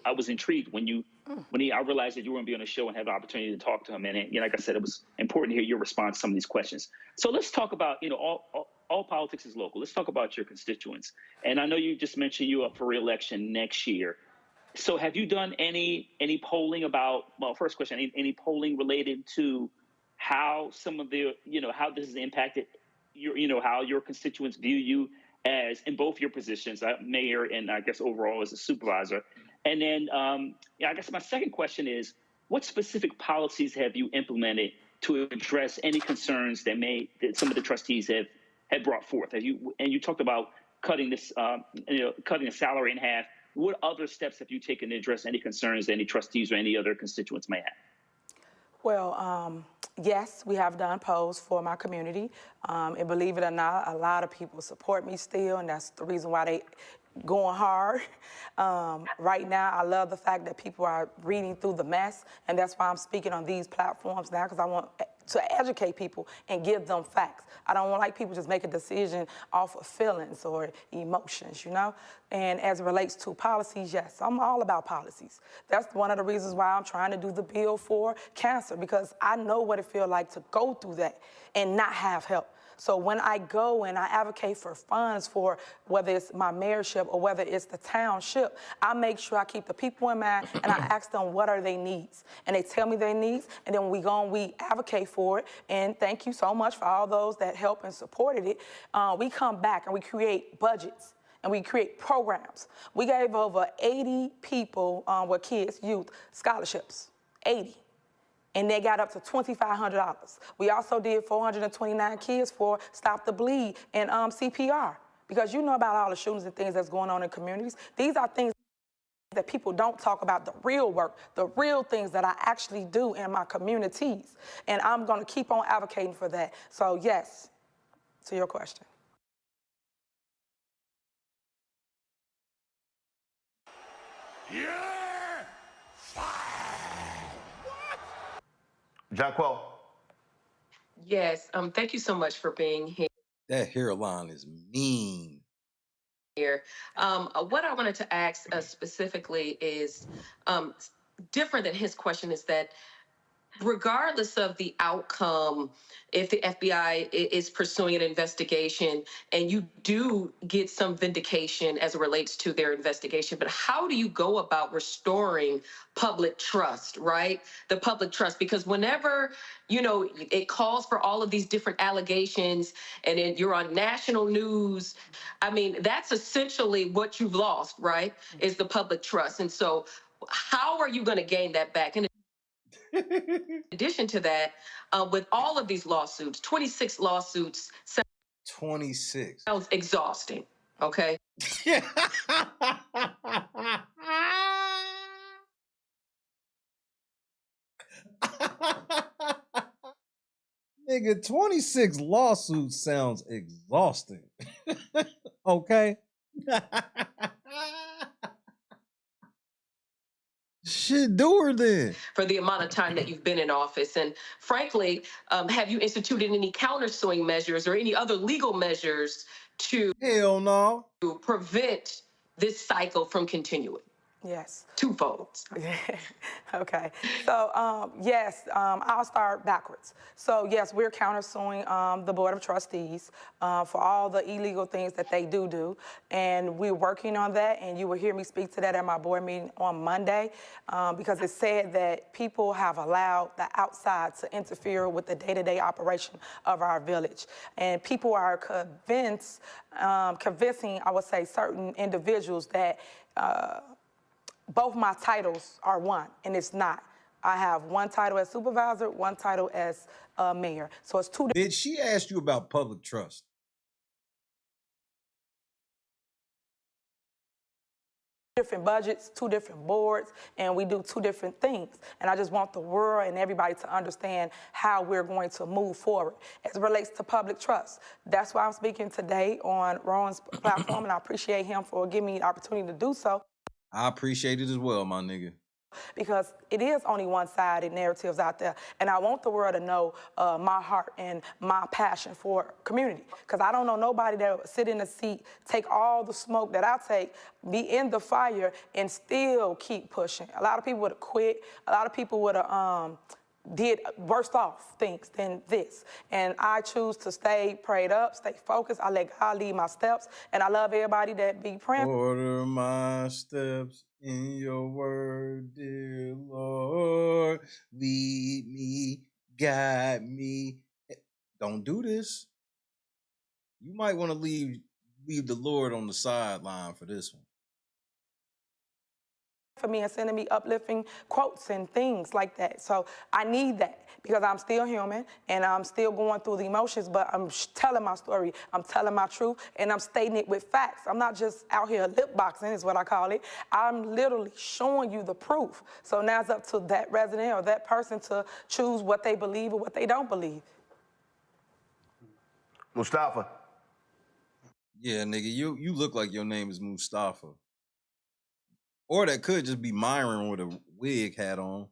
I was intrigued when I realized that you were going to be on the show and have the opportunity to talk to him. And like I said, it was important to hear your response to some of these questions. So let's talk about, all politics is local. Let's talk about your constituents. And I know you just mentioned you up for re-election next year. So have you done any polling about, well, first question, any polling related to how some of the, how this has impacted your, how your constituents view you as in both your positions, mayor and I guess overall as a supervisor? And then I guess my second question is, what specific policies have you implemented to address any concerns that some of the trustees have brought forth? You talked about cutting this, cutting the salary in half. What other steps have you taken to address any concerns that any trustees or any other constituents may have? Well, yes, we have done polls for my community. And believe it or not, a lot of people support me still, and that's the reason why they going hard. Right now, I love the fact that people are reading through the mess, and that's why I'm speaking on these platforms now, because I want to educate people and give them facts. I don't want like people just make a decision off of feelings or emotions, And as it relates to policies, yes, I'm all about policies. That's one of the reasons why I'm trying to do the bill for cancer, because I know what it feels like to go through that and not have help. So when I go and I advocate for funds for whether it's my mayorship or whether it's the township, I make sure I keep the people in mind and I ask them what are their needs. And they tell me their needs, and then we go and we advocate for it. And thank you so much for all those that helped and supported it. We come back and we create budgets and we create programs. We gave over 80 people with kids, youth, scholarships, 80. And they got up to $2,500. We also did 429 kids for Stop the Bleed and CPR. Because you know about all the shootings and things that's going on in communities. These are things that people don't talk about, the real work, the real things that I actually do in my communities. And I'm gonna keep on advocating for that. So yes, to your question. Jonquil. Yes, thank you so much for being here. That hairline is mean. What I wanted to ask specifically is different than his question, is that regardless of the outcome, if the FBI is pursuing an investigation and you do get some vindication as it relates to their investigation, but how do you go about restoring public trust, right? The public trust, because whenever, it calls for all of these different allegations and then you're on national news, I mean, that's essentially what you've lost, right? Is the public trust. And so how are you going to gain that back? And in addition to that, with all of these lawsuits, 26 lawsuits. 26. Sounds exhausting, okay? Nigga, 26 lawsuits sounds exhausting. Okay? Shit, do her then. For the amount of time that you've been in office. And frankly, have you instituted any countersuing measures or any other legal measures to Hell no. prevent this cycle from continuing? Yes. Twofold. Okay. So, yes, I'll start backwards. So, yes, we're countersuing the Board of Trustees for all the illegal things that they do. And we're working on that. And you will hear me speak to that at my board meeting on Monday because it said that people have allowed the outside to interfere with the day-to-day operation of our village. And people are convincing, I would say, certain individuals that both my titles are one, and it's not. I have one title as supervisor, one title as mayor. So it's two. Bitch, she asked you about public trust. Different budgets, two different boards, and we do two different things. And I just want the world and everybody to understand how we're going to move forward as it relates to public trust. That's why I'm speaking today on Roland's platform, and I appreciate him for giving me the opportunity to do so. I appreciate it as well, my nigga. Because it is only one-sided narratives out there. And I want the world to know my heart and my passion for community. Because I don't know nobody that would sit in a seat, take all the smoke that I take, be in the fire, and still keep pushing. A lot of people would have quit. A lot of people would have did worse off things than this. And I choose to stay prayed up, stay focused. I let God lead my steps. And I love everybody that be praying. Order my steps in your word, dear Lord. Lead me, guide me. Don't do this. You might want to leave the Lord on the sideline for this one. For me and sending me uplifting quotes and things like that. So I need that because I'm still human and I'm still going through the emotions, but I'm telling my story, I'm telling my truth, and I'm stating it with facts. I'm not just out here lip boxing is what I call it. I'm literally showing you the proof. So now it's up to that resident or that person to choose what they believe or what they don't believe. Mustafa. Yeah, nigga, you look like your name is Mustafa. Or that could just be Myron with a wig hat on.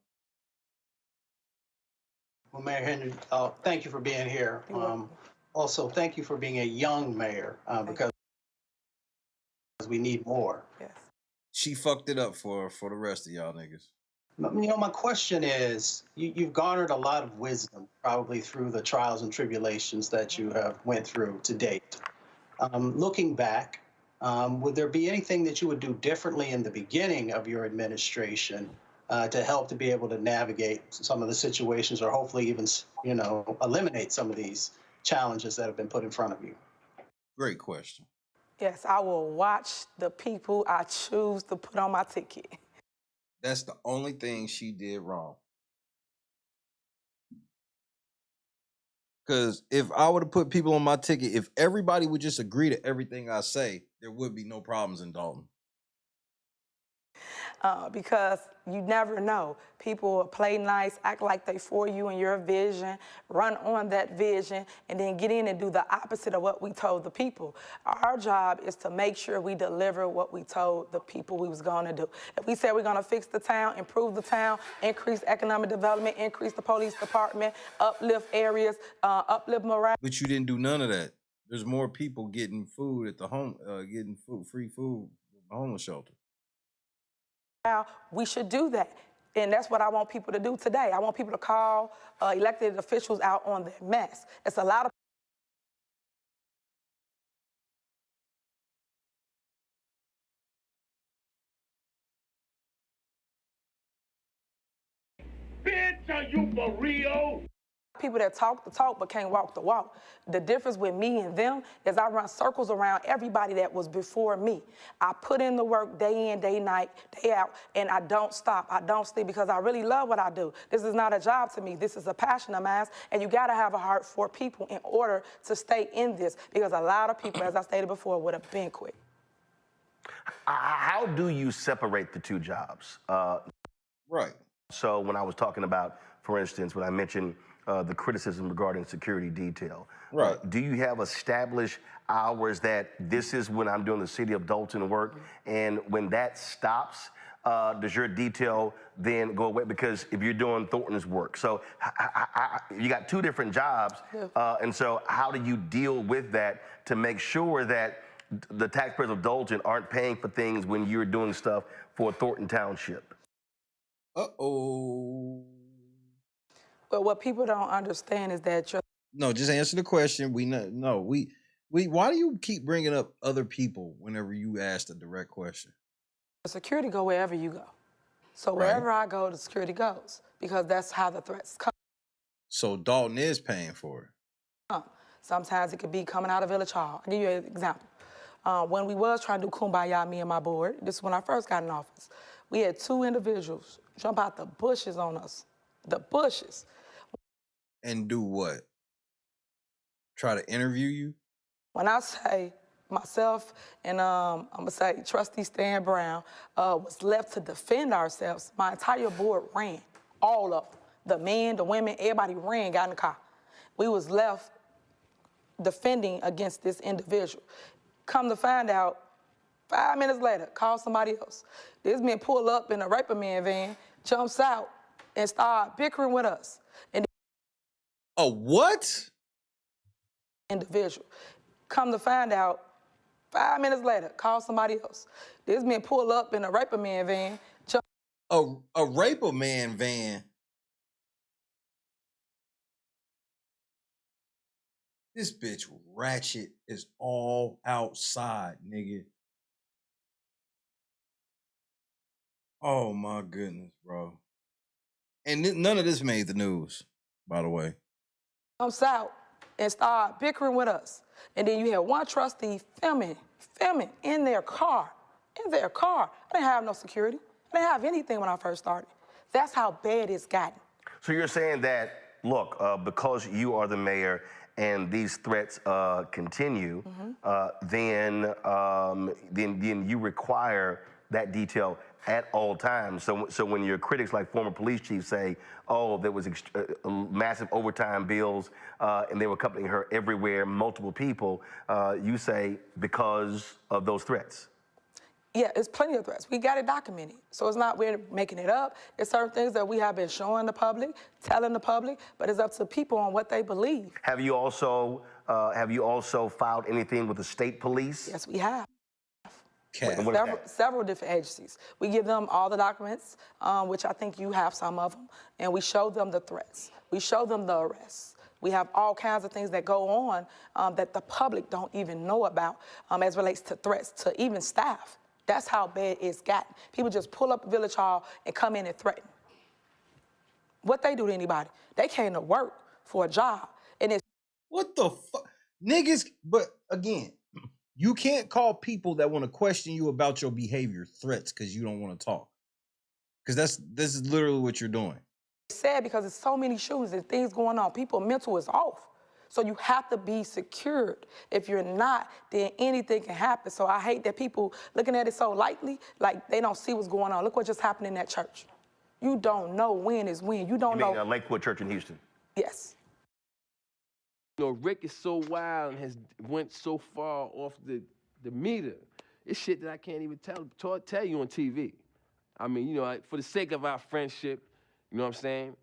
Well, Mayor Henry, thank you for being here. Also, thank you for being a young mayor because we need more. Yes. She fucked it up for the rest of y'all niggas. You know, my question is, you've garnered a lot of wisdom probably through the trials and tribulations that you have went through to date. Looking back, would there be anything that you would do differently in the beginning of your administration to help to be able to navigate some of the situations or hopefully even, you know, eliminate some of these challenges that have been put in front of you? Great question. Yes, I will watch the people I choose to put on my ticket. That's the only thing she did wrong. Because if I would have put people on my ticket, if everybody would just agree to everything I say, there would be no problems in Dalton. Because you never know. People will play nice, act like they for you and your vision, run on that vision, and then get in and do the opposite of what we told the people. Our job is to make sure we deliver what we told the people we was going to do. If we said we're going to fix the town, improve the town, increase economic development, increase the police department, uplift areas, uplift morale. But you didn't do none of that. There's more people getting food at the home, getting food, free food at the homeless shelter. Now, we should do that. And that's what I want people to do today. I want people to call elected officials out on their mess. It's a lot of Bitch, are you for real? people that talk the talk but can't walk the walk. The difference with me and them is I run circles around everybody that was before me. I put in the work day in, day night, day out, and I don't stop. I don't sleep because I really love what I do. This is not a job to me. This is a passion of mine, and you got to have a heart for people in order to stay in this because a lot of people, as I stated before, would have been quit. How do you separate the two jobs? Right. So when I was talking about, for instance, when I mentioned the criticism regarding security detail, right? Do you have established hours that this is when I'm doing the city of Dolton work, and when that stops, does your detail then go away? Because if you're doing Thornton's work, so you got two different jobs, and so how do you deal with that to make sure that the taxpayers of Dolton aren't paying for things when you're doing stuff for Thornton Township? Uh-oh. But what people don't understand is that No, just answer the question. We know. No, we. Why do you keep bringing up other people whenever you ask a direct question? security go wherever you go. So wherever I go, the security goes because that's how the threats come. So Dalton is paying for it. Sometimes it could be coming out of Village Hall. I'll give you an example. When we was trying to do Kumbaya, me and my board, this is when I first got in office, we had 2 individuals jump out the bushes on us. The bushes. And do what? Try to interview you? When I say myself and I'm gonna say Trustee Stan Brown was left to defend ourselves, my entire board ran, all of them. The men, the women, everybody ran, got in the car. We was left defending against this individual. Come to find out, 5 minutes later, call somebody else. This man pull up in a raper man van, jumps out, and start bickering with us. And a what? Individual. Come to find out, 5 minutes later, call somebody else. This man pull up in a raper man van, jump. A raper man van. This bitch ratchet is all outside, nigga. Oh my goodness, bro. And none of this made the news, by the way. Jumps out and start bickering with us. And then you have one trustee filming in their car. I didn't have no security. I didn't have anything when I first started. That's how bad it's gotten. So you're saying that, look, because you are the mayor and these threats continue, then you require that detail at all times. So when your critics like former police chiefs say, oh, there was massive overtime bills and they were accompanying her everywhere, multiple people, you say because of those threats. Yeah, it's plenty of threats. We got it documented. So it's not we're making it up. It's certain things that we have been showing the public, telling the public, but it's up to people on what they believe. Have you also filed anything with the state police? Yes, we have. With several different agencies. We give them all the documents, which I think you have some of them, and we show them the threats. We show them the arrests. We have all kinds of things that go on that the public don't even know about as relates to threats to even staff. That's how bad it's gotten. People just pull up Village Hall and come in and threaten. What they do to anybody? They came to work for a job, and it's what the fuck, niggas. But again, you can't call people that want to question you about your behavior threats because you don't want to talk. Because this is literally what you're doing. It's sad because there's so many shootings and things going on. People's mental is off. So you have to be secured. If you're not, then anything can happen. So I hate that people looking at it so lightly, like they don't see what's going on. Look what just happened in that church. You don't know when is when. You don't know. Lakewood Church in Houston. Yes. You know, Rick is so wild and has went so far off the meter. It's shit that I can't even tell you on TV. I mean, you know, for the sake of our friendship, you know what I'm saying?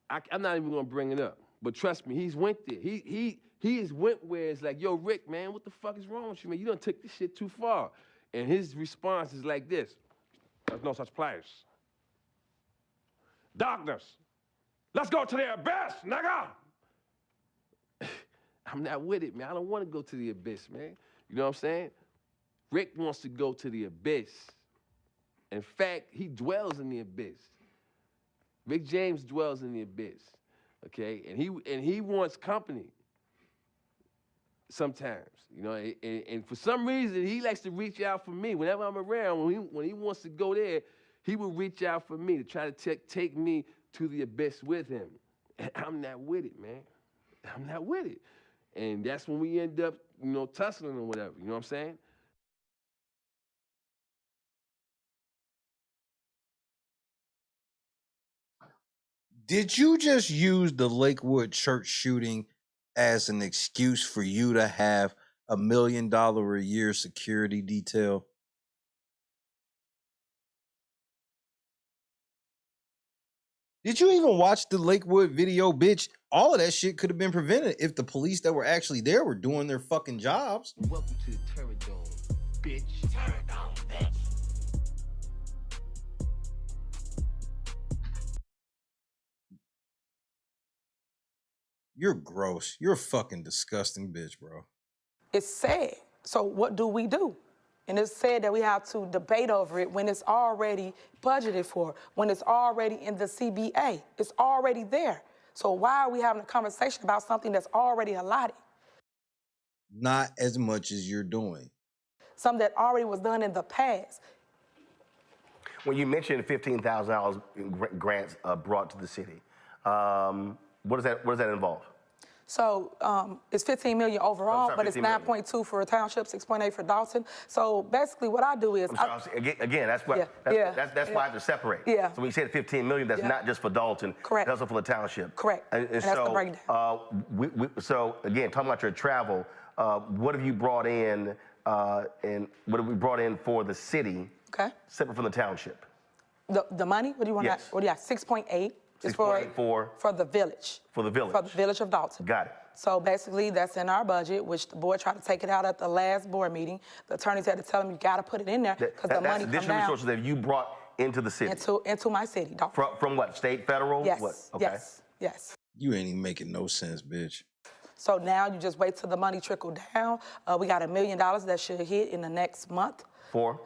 I'm not even gonna bring it up. But trust me, he's went there. He has went where it's like, yo, Rick, man, what the fuck is wrong with you, man? You done took this shit too far. And his response is like this: there's no such place. Darkness. Let's go to the abyss, nigga. I'm not with it, man. I don't want to go to the abyss, man. You know what I'm saying? Rick wants to go to the abyss. In fact, he dwells in the abyss. Rick James dwells in the abyss. Okay, and he wants company sometimes, you know, and for some reason he likes to reach out for me whenever I'm around. When he wants to go there, he will reach out for me to try to take me to the abyss with him. And I'm not with it, man. I'm not with it, and that's when we end up, you know, tussling or whatever. You know what I'm saying? Did you just use the Lakewood church shooting as an excuse for you to have $1 million a year security detail? Did you even watch the Lakewood video, bitch? All of that shit could have been prevented if the police that were actually there were doing their fucking jobs. Welcome to the Terror Dome, bitch. Terror Dome, bitch. You're gross. You're a fucking disgusting bitch, bro. It's sad. So what do we do? And it's said that we have to debate over it when it's already budgeted for, when it's already in the CBA. It's already there. So why are we having a conversation about something that's already allotted? Not as much as you're doing. Something that already was done in the past. When you mentioned $15,000 in grants brought to the city, what does that involve? So it's $15 million overall, but it's 9.2 for townships, 6.8 for Dalton. So basically, what I do is again, that's why I have to separate. Yeah. So when you say the $15 million, that's not just for Dalton. Correct. That's also for the township. Correct. And that's so, the breakdown. So again, talking about your travel, what have you brought in, and what have we brought in for the city? Okay. Separate from the township. The money? What do you want? Yes. What do you have? 6.8. It's 6.8 for the village. For the village. For the village of Dalton. Got it. So basically, that's in our budget, which the board tried to take it out at the last board meeting. The attorneys had to tell them, you got to put it in there because the money comes down. That's additional resources that you brought into the city. Into my city, Dalton. From what? State, federal? Yes. What? Okay. Yes. You ain't even making no sense, bitch. So now you just wait till the money trickle down. We got $1 million that should hit in the next month. For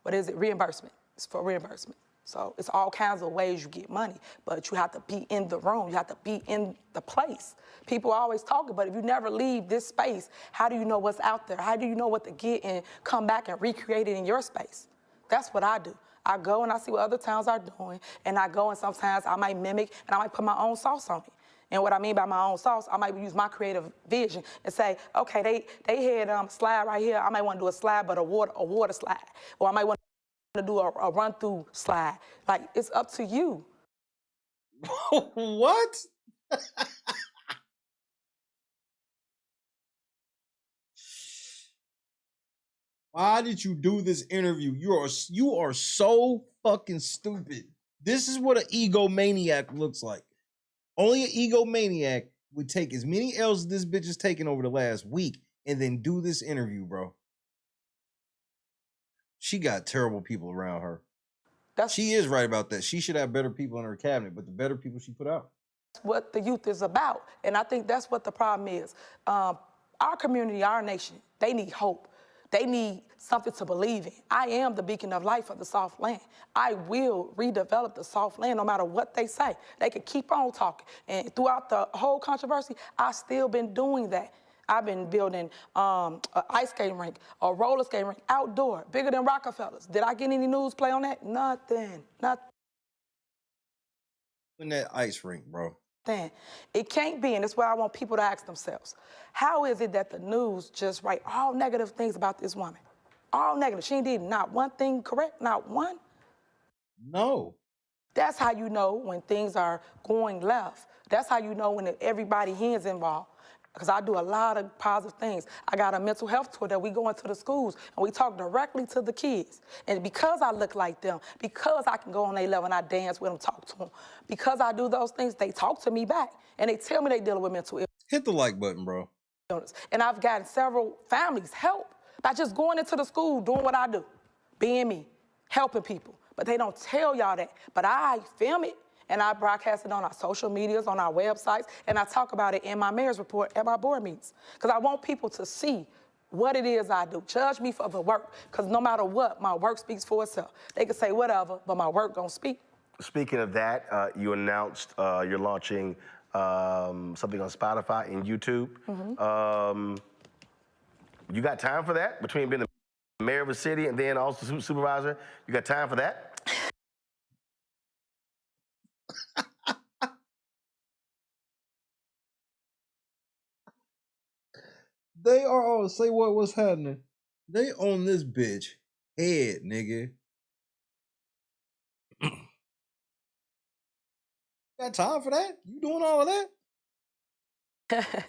what is it? Reimbursement. It's for reimbursement. So it's all kinds of ways you get money, but you have to be in the room. You have to be in the place. People are always talking, but if you never leave this space, how do you know what's out there? How do you know what to get and come back and recreate it in your space? That's what I do. I go and I see what other towns are doing, and I go and sometimes I might mimic and I might put my own sauce on it. And what I mean by my own sauce, I might use my creative vision and say, okay, they had a slide right here. I might want to do a slide, but a water slide. Or I might want to do a run-through slide. Like, it's up to you. What? Why did you do this interview? You are so fucking stupid. This is what an egomaniac looks like. Only an egomaniac would take as many L's as this bitch has taken over the last week and then do this interview, bro. She got terrible people around her. She is right about that. She should have better people in her cabinet, but the better people she put out. That's what the youth is about. And I think that's what the problem is. Our community, our nation, they need hope. They need something to believe in. I am the beacon of light for the soft land. I will redevelop the soft land no matter what they say. They can keep on talking. And throughout the whole controversy, I've still been doing that. I've been building an ice skating rink, a roller skating rink, outdoor, bigger than Rockefellers. Did I get any news play on that? Nothing. In that ice rink, bro. It can't be, and it's what I want people to ask themselves. How is it that the news just write all negative things about this woman? All negative. She did not one thing correct, not one. No. That's how you know when things are going left. That's how you know when everybody here is involved. Because I do a lot of positive things. I got a mental health tour that we go into the schools and we talk directly to the kids. And because I look like them, because I can go on their level and I dance with them, talk to them, because I do those things, they talk to me back and they tell me they're dealing with mental illness. Hit the like button, bro. And I've gotten several families help by just going into the school, doing what I do, being me, helping people. But they don't tell y'all that. But I film it. And I broadcast it on our social medias, on our websites, and I talk about it in my mayor's report at my board meetings. Because I want people to see what it is I do. Judge me for the work, because no matter what, my work speaks for itself. They can say whatever, but my work gonna speak. Speaking of that, you announced you're launching something on Spotify and YouTube. You got time for that? Between being the mayor of a city and then also supervisor, you got time for that? They are on, say what's happening. They on this bitch head, nigga. Got time for that? You doing all of that?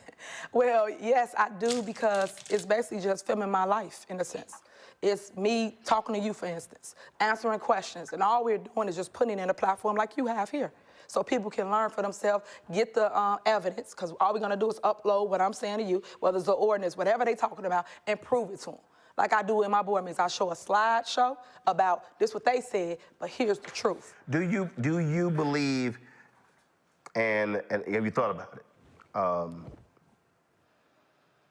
Well, yes, I do, because it's basically just filming my life, in a sense. It's me talking to you, for instance, answering questions, and all we're doing is just putting it in a platform like you have here, so people can learn for themselves, get the evidence, because all we're gonna do is upload what I'm saying to you, whether it's the ordinance, whatever they talking about, and prove it to them. Like I do in my board meetings, I show a slideshow about this what they said, but here's the truth. Do you believe, and have you thought about it?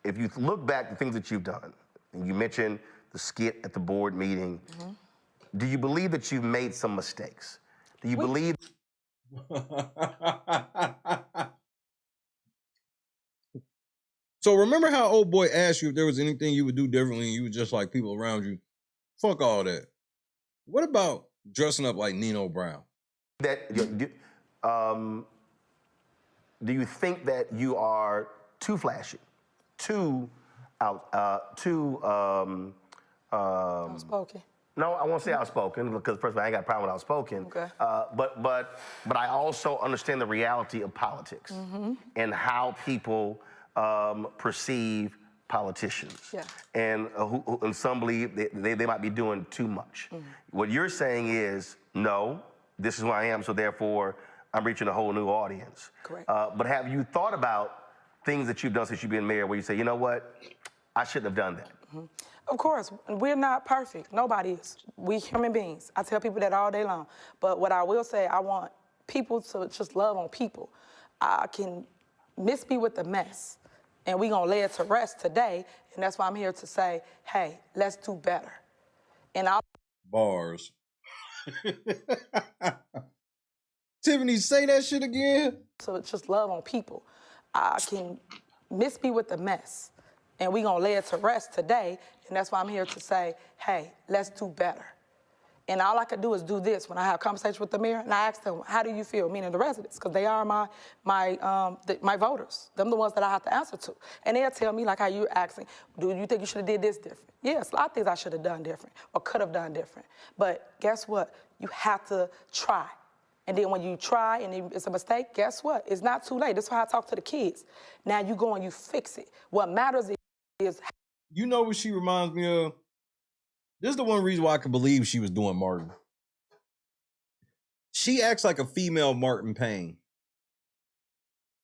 If you look back at the things that you've done, and you mentioned the skit at the board meeting, do you believe that you've made some mistakes? Do you believe? So remember how old boy asked you if there was anything you would do differently, and you were just like people around you, fuck all that. What about dressing up like Nino Brown? That do you think that you are too flashy, too Outspoken. No, I won't say outspoken because first of all, I ain't got a problem with outspoken. Okay. But I also understand the reality of politics and how people perceive politicians. Yeah. And some believe they might be doing too much. What you're saying is, no, this is who I am, so therefore I'm reaching a whole new audience. Correct. But have you thought about things that you've done since you've been mayor where you say, you know what, I shouldn't have done that? Of course, we're not perfect. Nobody is. We human beings. I tell people that all day long. But what I will say, I want people to just love on people. I can miss me with the mess, and we're gonna lay it to rest today, and that's why I'm here to say, hey, let's do better. And I'll Bars. Tiffany, say that shit again. So just love on people. I can miss me with the mess, and we're gonna lay it to rest today, and that's why I'm here to say, hey, let's do better. And all I could do is do this when I have conversations with the mayor, and I ask them, how do you feel, meaning the residents, because they are my voters. Them the ones that I have to answer to. And they'll tell me, like how you're asking, do you think you should have did this different? Yes, a lot of things I should have done different or could have done different. But guess what? You have to try. And then when you try and it's a mistake, guess what? It's not too late. That's why I talk to the kids. Now you go and you fix it. What matters is... You know what she reminds me of? This is the one reason why I can believe she was doing Martin. She acts like a female Martin Payne.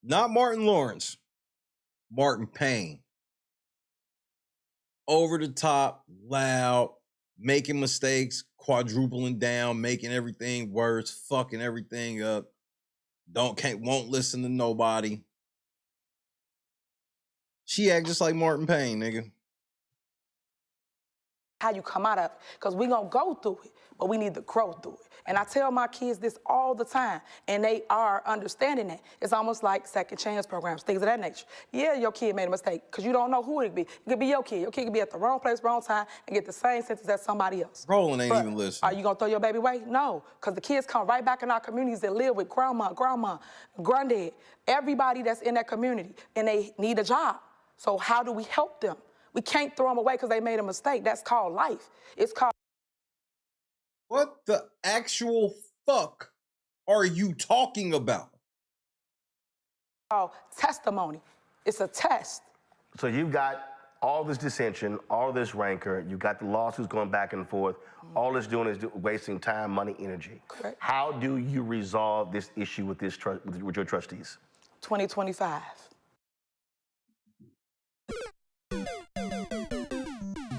Not Martin Lawrence. Martin Payne. Over the top, loud, making mistakes, quadrupling down, making everything worse, fucking everything up. Won't listen to nobody. She act just like Martin Payne, nigga. How you come out of it, because we're going to go through it, but we need to grow through it. And I tell my kids this all the time, and they are understanding that. It's almost like second chance programs, things of that nature. Yeah, your kid made a mistake, because you don't know who it could be. It could be your kid. Your kid could be at the wrong place, wrong time, and get the same sentence as somebody else. Roland ain't even listening. Are you going to throw your baby away? No, because the kids come right back in our communities that live with grandma, granddad, everybody that's in that community, and they need a job. So how do we help them? We can't throw them away because they made a mistake. That's called life. It's called... What the actual fuck are you talking about? Testimony. It's a test. So you've got all this dissension, all this rancor, you've got the lawsuits going back and forth. All it's doing is wasting time, money, energy. Correct. How do you resolve this issue with with your trustees? 2025.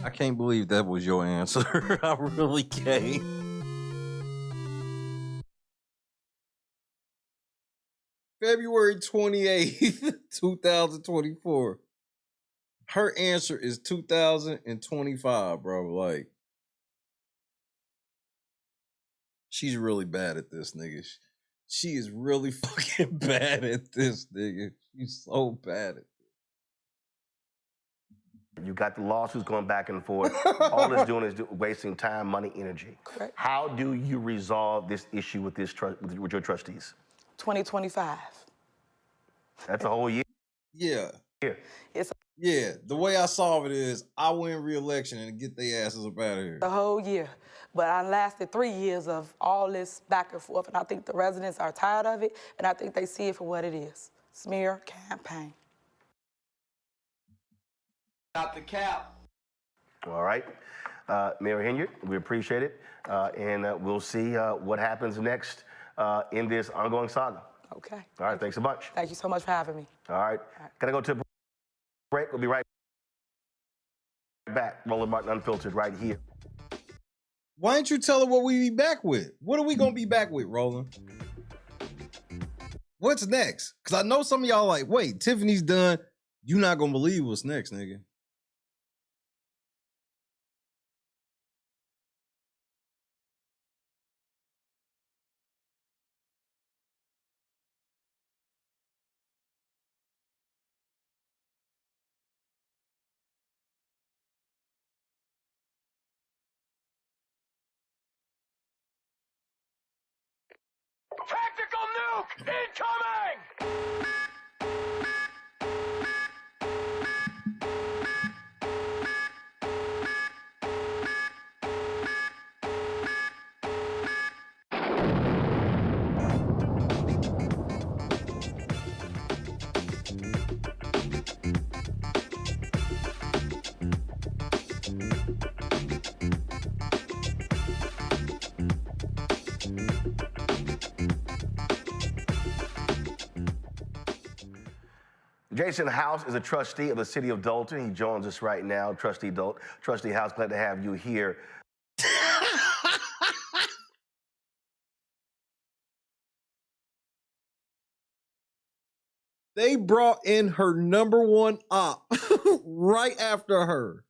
I can't believe that was your answer. I really can't. February 28th, 2024. Her answer is 2025, bro. Like, she's really bad at this, nigga. She is really fucking bad at this, nigga. She's so bad at this. You've got the lawsuits going back and forth. All it's doing is wasting time, money, energy. Correct. How do you resolve this issue with with your trustees? 2025. That's a whole year. Yeah. It's Yeah, the way I solve it is I win re-election and get their asses up out of here. the whole year. But I lasted 3 years of all this back and forth, and I think the residents are tired of it, and I think they see it for what it is. Smear campaign. Out the cap. All right. Mayor Henyard, we appreciate it. And we'll see what happens next in this ongoing saga. Okay. All right, thanks a bunch. Thank you so much for having me. All right. Gotta go to a break. We'll be right back. Roland Martin Unfiltered right here. Why didn't you tell her what we be back with? What are we gonna be back with, Roland? What's next? Because I know some of y'all like, wait, Tiffany's done. You not gonna believe what's next, nigga. Tactical nuke incoming! Jason House is a trustee of the city of Dolton. He joins us right now. Trustee House, glad to have you here. They brought in her #1 op right after her.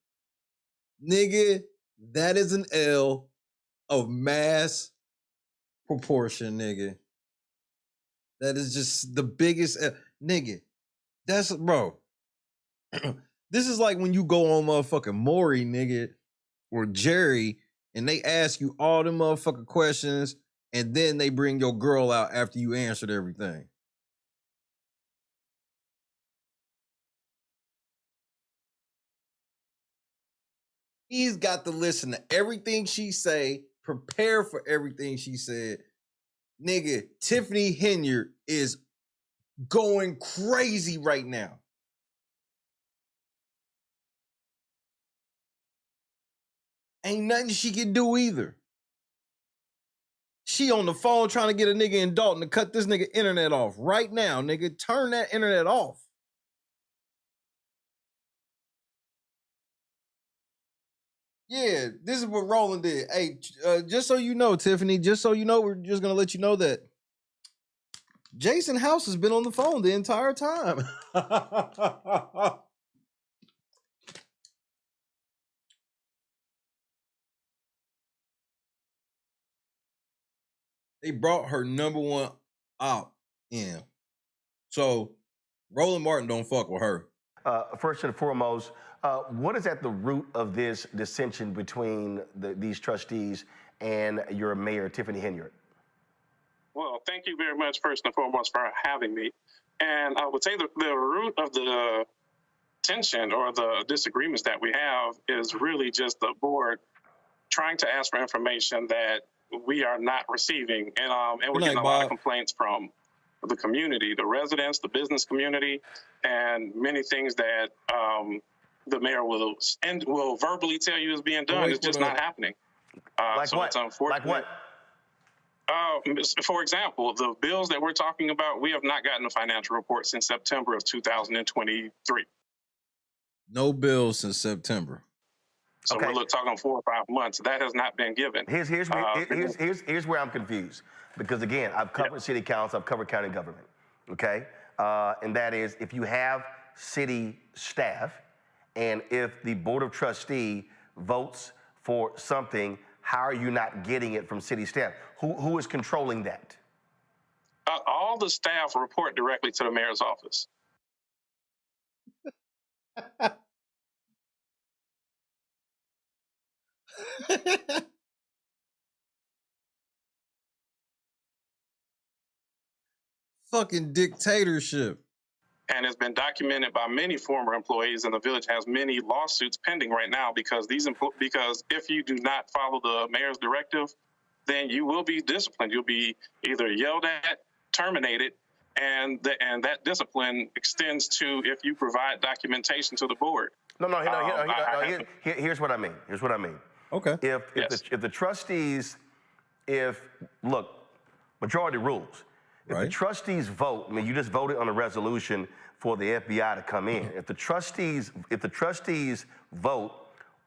Nigga, that is an L of mass proportion, nigga. That is just the biggest L. Nigga, that's, bro. This is like when you go on motherfucking Maury, nigga, or Jerry, and they ask you all the motherfucking questions, and then they bring your girl out after you answered everything. He's got to listen to everything she say, prepare for everything she said. Nigga, TIffany Henyard is going crazy right now. Ain't nothing she can do either. She on the phone trying to get a nigga in Dalton to cut this nigga internet off right now, nigga. Turn that internet off. Yeah, this is what Roland did. Hey, just so you know, Tiffany, just so you know, we're just going to let you know that Jason House has been on the phone the entire time. They brought her #1 op in. So Roland Martin don't fuck with her. First and foremost, what is at the root of this dissension between these trustees and your mayor, TIffany Henyard? Well, thank you very much, first and foremost, for having me. And I would say the root of the tension or the disagreements that we have is really just the board trying to ask for information that we are not receiving. And we're getting a lot of complaints from the community, the residents, the business community, and many things that the mayor will verbally tell you is being done. It's just not happening. Like so what? It's unfortunate. Like what? For example, the bills that we're talking about, we have not gotten a financial report since September of 2023. No bills since September. So we're talking 4 or 5 months. That has not been given. Here's where I'm confused. Because again, I've covered city council, I've covered county government, okay? And that is, if you have city staff, and if the board of trustee votes for something, how are you not getting it from city staff? Who is controlling that? All the staff report directly to the mayor's office. Fucking dictatorship. And it's been documented by many former employees, and the village has many lawsuits pending right now because because if you do not follow the mayor's directive, then you will be disciplined. You'll be either yelled at, terminated, and that discipline extends to if you provide documentation to the board. Here's what I mean. Here's what I mean. Okay. If the trustees, look, majority rules. If the trustees vote, I mean, you just voted on a resolution for the FBI to come in. If the trustees vote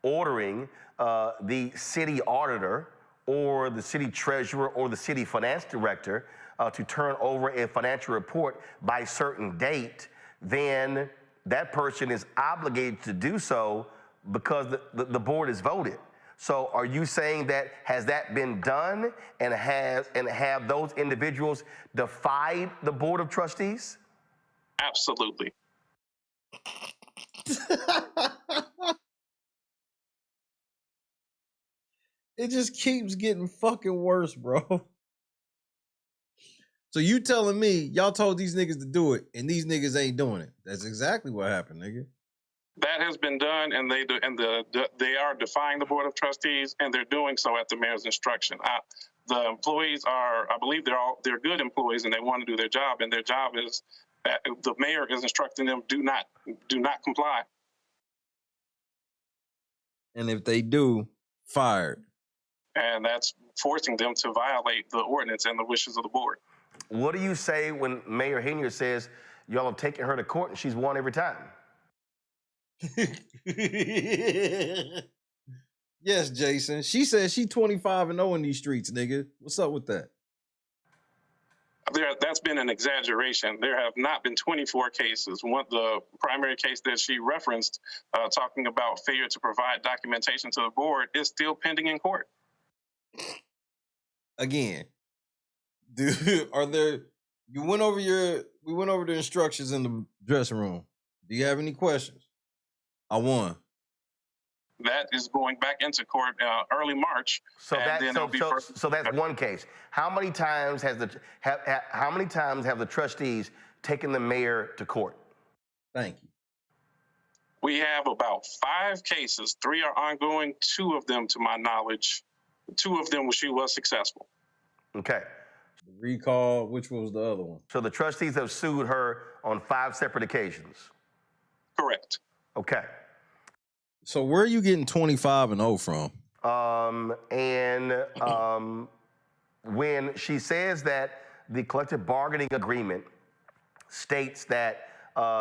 ordering the city auditor or the city treasurer or the city finance director to turn over a financial report by a certain date, then that person is obligated to do so because the board has voted. So are you saying that has that been done and have those individuals defied the board of trustees? Absolutely. It just keeps getting fucking worse, bro. So you telling me y'all told these niggas to do it and these niggas ain't doing it? That's exactly what happened, nigga. That has been done, and they are defying the board of trustees, and they're doing so at the mayor's instruction. The employees are, I believe, they're good employees, and they want to do their job, and their job is the mayor is instructing them do not comply. And if they do, fired. And that's forcing them to violate the ordinance and the wishes of the board. What do you say when Mayor Henyard says y'all have taken her to court and she's won every time? Yes, Jason. She says she 25-0 in these streets, nigga. What's up with that? That's been an exaggeration. There have not been 24 cases. The primary case that she referenced, talking about failure to provide documentation to the board, is still pending in court. Again, dude, we went over the instructions in the dressing room. Do you have any questions? I won. That is going back into court early March. So that's one case. How many times have the trustees taken the mayor to court? Thank you. We have about 5 cases. 3 are ongoing. 2 of them, to my knowledge, 2 of them she was successful. Okay. The recall, which was the other one? So the trustees have sued her on 5 separate occasions. Correct. Okay. So where are you getting 25-0 from? When she says that the collective bargaining agreement states that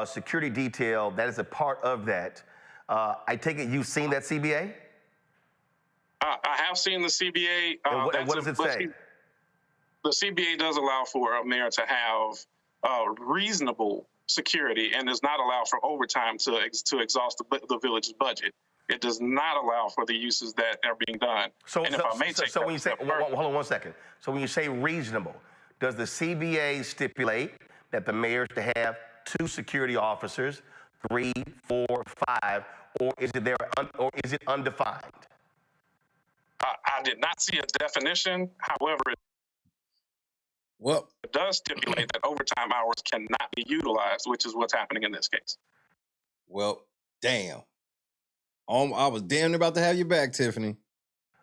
security detail, that is a part of that, I take it you've seen that CBA? I have seen the CBA. And what does it say? The CBA does allow for a mayor to have reasonable security and does not allow for overtime to exhaust the village's budget. It does not allow for the uses that are being done. So when you say, hold on 1 second. So when you say reasonable, does the CBA stipulate that the mayor should have 2 security officers, 3, 4, 5, or is it undefined? I did not see a definition. However, it does stipulate that overtime hours cannot be utilized, which is what's happening in this case. Well, damn. I was damn near about to have you back, Tiffany.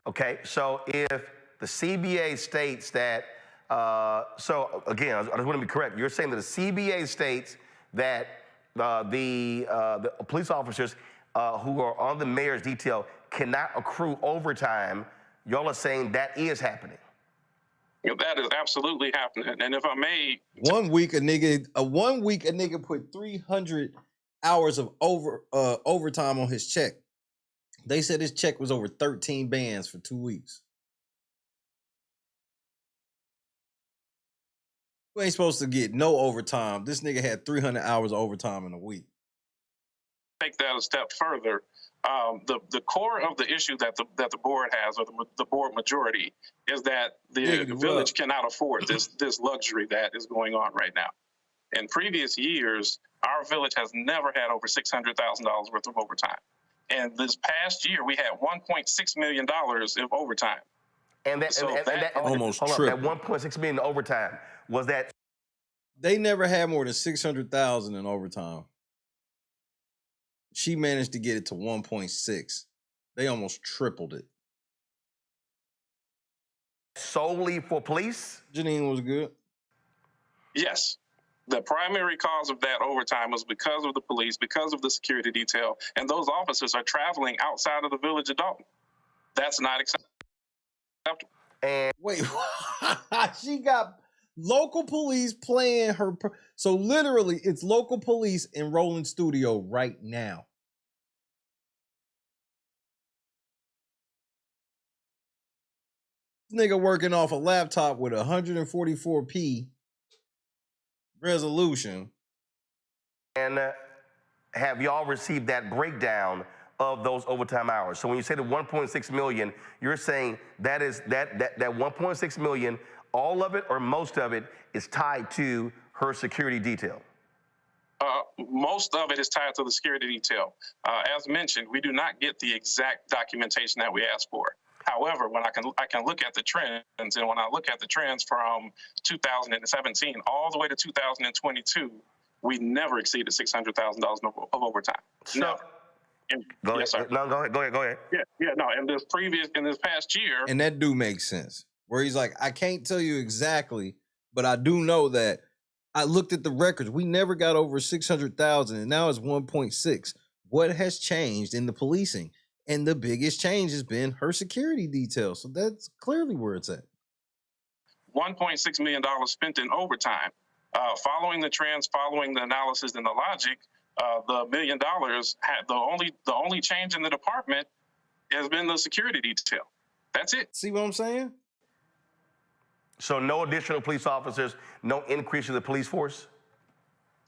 Okay, so if the CBA states that, so again, I just want to be correct. You're saying that the CBA states that the police officers who are on the mayor's detail cannot accrue overtime. Y'all are saying that is happening. That is absolutely happening. And if I may, 1 week a nigga put 300 hours of overtime on his check. They said his check was over 13 bands for 2 weeks. You ain't supposed to get no overtime. This nigga had 300 hours of overtime in a week. Take that a step further. The core of the issue that the board has, or the board majority, is that the village cannot afford this luxury that is going on right now. In previous years, our village has never had over $600,000 worth of overtime. And this past year, we had $1.6 million of overtime. And that almost hold tripled. That 1.6 million overtime, was that? They never had more than 600,000 in overtime. She managed to get it to 1.6. They almost tripled it. Solely for police? Janine was good. Yes. The primary cause of that overtime was because of the police, because of the security detail, and those officers are traveling outside of the village of Dalton. That's not acceptable. And wait, she got local police playing her. So literally, it's local police in Roland studio right now. This nigga working off a laptop with 144p resolution. And have y'all received that breakdown of those overtime hours? So when you say the 1.6 million, you're saying that 1.6 million, all of it or most of it is tied to her security detail? Most of it is tied to the security detail. As mentioned, we do not get the exact documentation that we asked for. However, when I can look at the trends, and when I look at the trends from 2017 all the way to 2022, we never exceeded $600,000 of overtime. So, go yes, ahead. sir. No, go ahead. No. In this past year, And that do make sense. Where he's like, I can't tell you exactly, but I do know that I looked at the records. We never got over 600,000, and now it's 1.6. What has changed in the policing? And the biggest change has been her security detail. So that's clearly where it's at. $1.6 million spent in overtime. Following the trends, following the analysis and the logic, the $1 million had the only change in the department has been the security detail. That's it. See what I'm saying? So no additional police officers, no increase in the police force?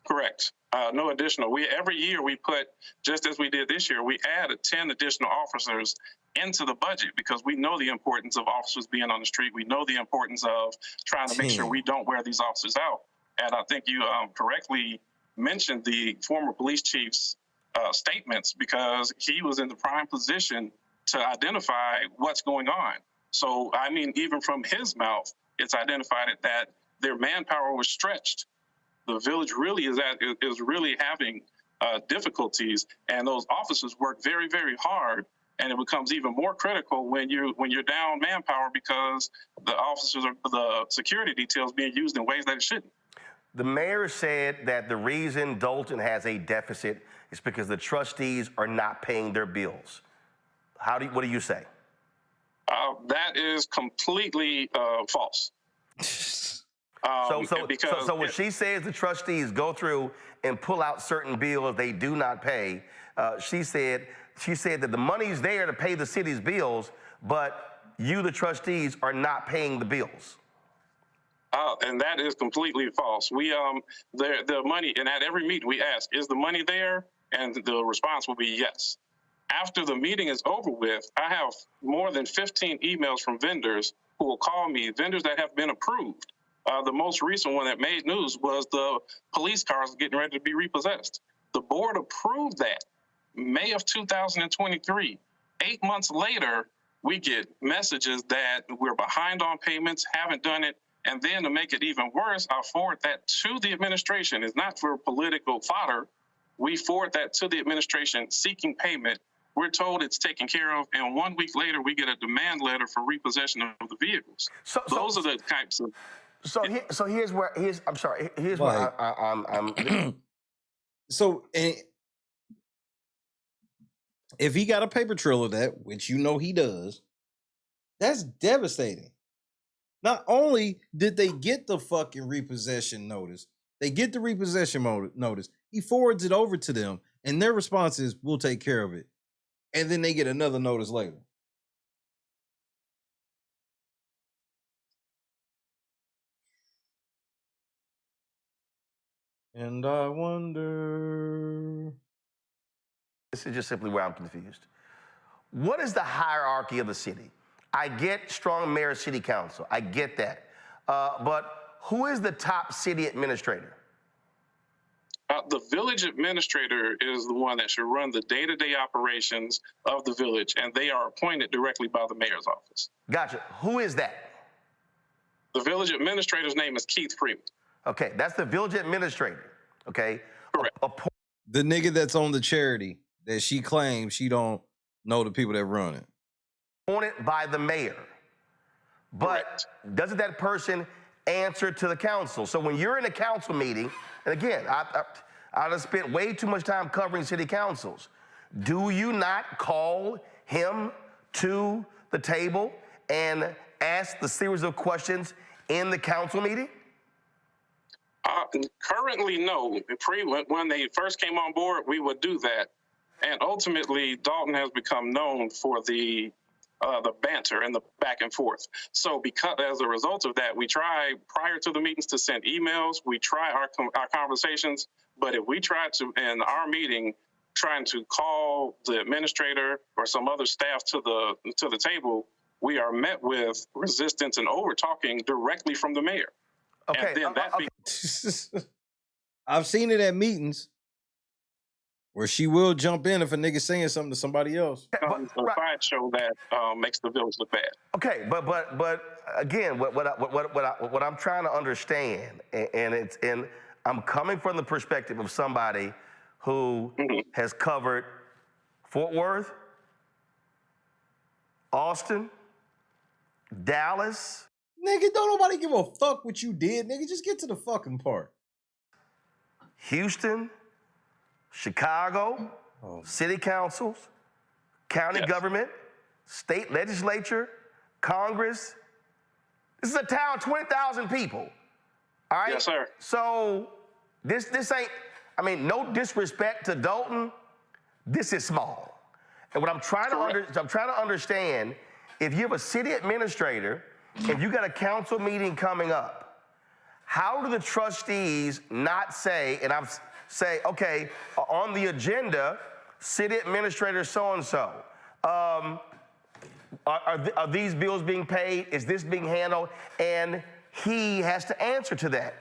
Correct. No additional. Every year we put, just as we did this year, we added 10 additional officers into the budget because we know the importance of officers being on the street. We know the importance of trying to make sure we don't wear these officers out. And I think you correctly mentioned the former police chief's statements because he was in the prime position to identify what's going on. So, I mean, even from his mouth, it's identified that their manpower was stretched. The village really is really having difficulties, and those officers work very, very hard. And it becomes even more critical when you're down manpower because the security details being used in ways that it shouldn't. The mayor said that the reason Dolton has a deficit is because the trustees are not paying their bills. What do you say? That is completely false. So when she says the trustees go through and pull out certain bills they do not pay, she said that the money's there to pay the city's bills, but you, the trustees, are not paying the bills. And that is completely false. The money, and at every meeting we ask, is the money there? And the response will be yes. After the meeting is over with, I have more than 15 emails from vendors who will call me, vendors that have been approved. The most recent one that made news was the police cars getting ready to be repossessed. The board approved that May of 2023. 8 months later, we get messages that we're behind on payments, haven't done it. And then to make it even worse, I'll forward that to the administration. It's not for political fodder. We forward that to the administration seeking payment. We're told it's taken care of. And 1 week later, we get a demand letter for repossession of the vehicles. Those are the types of... Here's where I'm So if he got a paper trail of that, which you know he does, that's devastating. Not only did they get the fucking repossession notice, they get the repossession notice. He forwards it over to them, and their response is, "We'll take care of it." And then they get another notice later. And I wonder... This is just simply where I'm confused. What is the hierarchy of the city? I get strong mayor, city council. I get that. But who is the top city administrator? The village administrator is the one that should run the day-to-day operations of the village, and they are appointed directly by the mayor's office. Gotcha. Who is that? The village administrator's name is Keith Freeman. Okay, that's the village administrator, okay? Correct. The nigga that's on the charity that she claims she don't know the people that run it. Appointed by the mayor. But doesn't that person answer to the council. So when you're in a council meeting, and again, I've spent way too much time covering city councils. Do you not call him to the table and ask the series of questions in the council meeting? Currently, no. When they first came on board, we would do that. And ultimately, Dalton has become known for the banter and the back and forth. So because as a result of that, we try prior to the meetings to send emails. We try our conversations. But if we try to, in our meeting, trying to call the administrator or some other staff to the table, we are met with resistance and over talking directly from the mayor. Okay. And then that I've seen it at meetings where she will jump in if a nigga saying something to somebody else. becomes a sideshow that makes the village look bad. Okay, but again, what I'm trying to understand, and I'm coming from the perspective of somebody who has covered Fort Worth, Austin, Dallas. Nigga, don't nobody give a fuck what you did, nigga. Just get to the fucking part. Houston, Chicago, city councils, county government, state legislature, Congress. This is a town of 20,000 people. All right? Yes, sir. So this ain't, I mean, no disrespect to Dolton, this is small. And what I'm trying to understand, if you have a city administrator, if you got a council meeting coming up, how do the trustees not say, and I'm say, okay, on the agenda, city administrator so-and-so, are these bills being paid? Is this being handled? And he has to answer to that.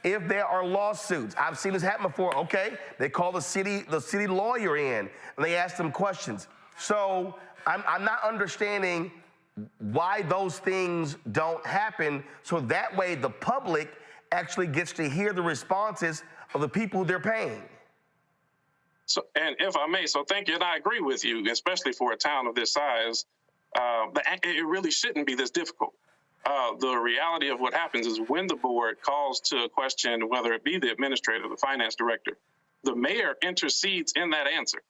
If there are lawsuits, I've seen this happen before, okay, they call the city lawyer in, and they ask them questions. So I'm not understanding why those things don't happen, so that way the public actually gets to hear the responses of the people who they're paying. So, and if I may, so thank you, and I agree with you, especially for a town of this size, it really shouldn't be this difficult. The reality of what happens is when the board calls to a question, whether it be the administrator, the finance director, the mayor intercedes in that answer.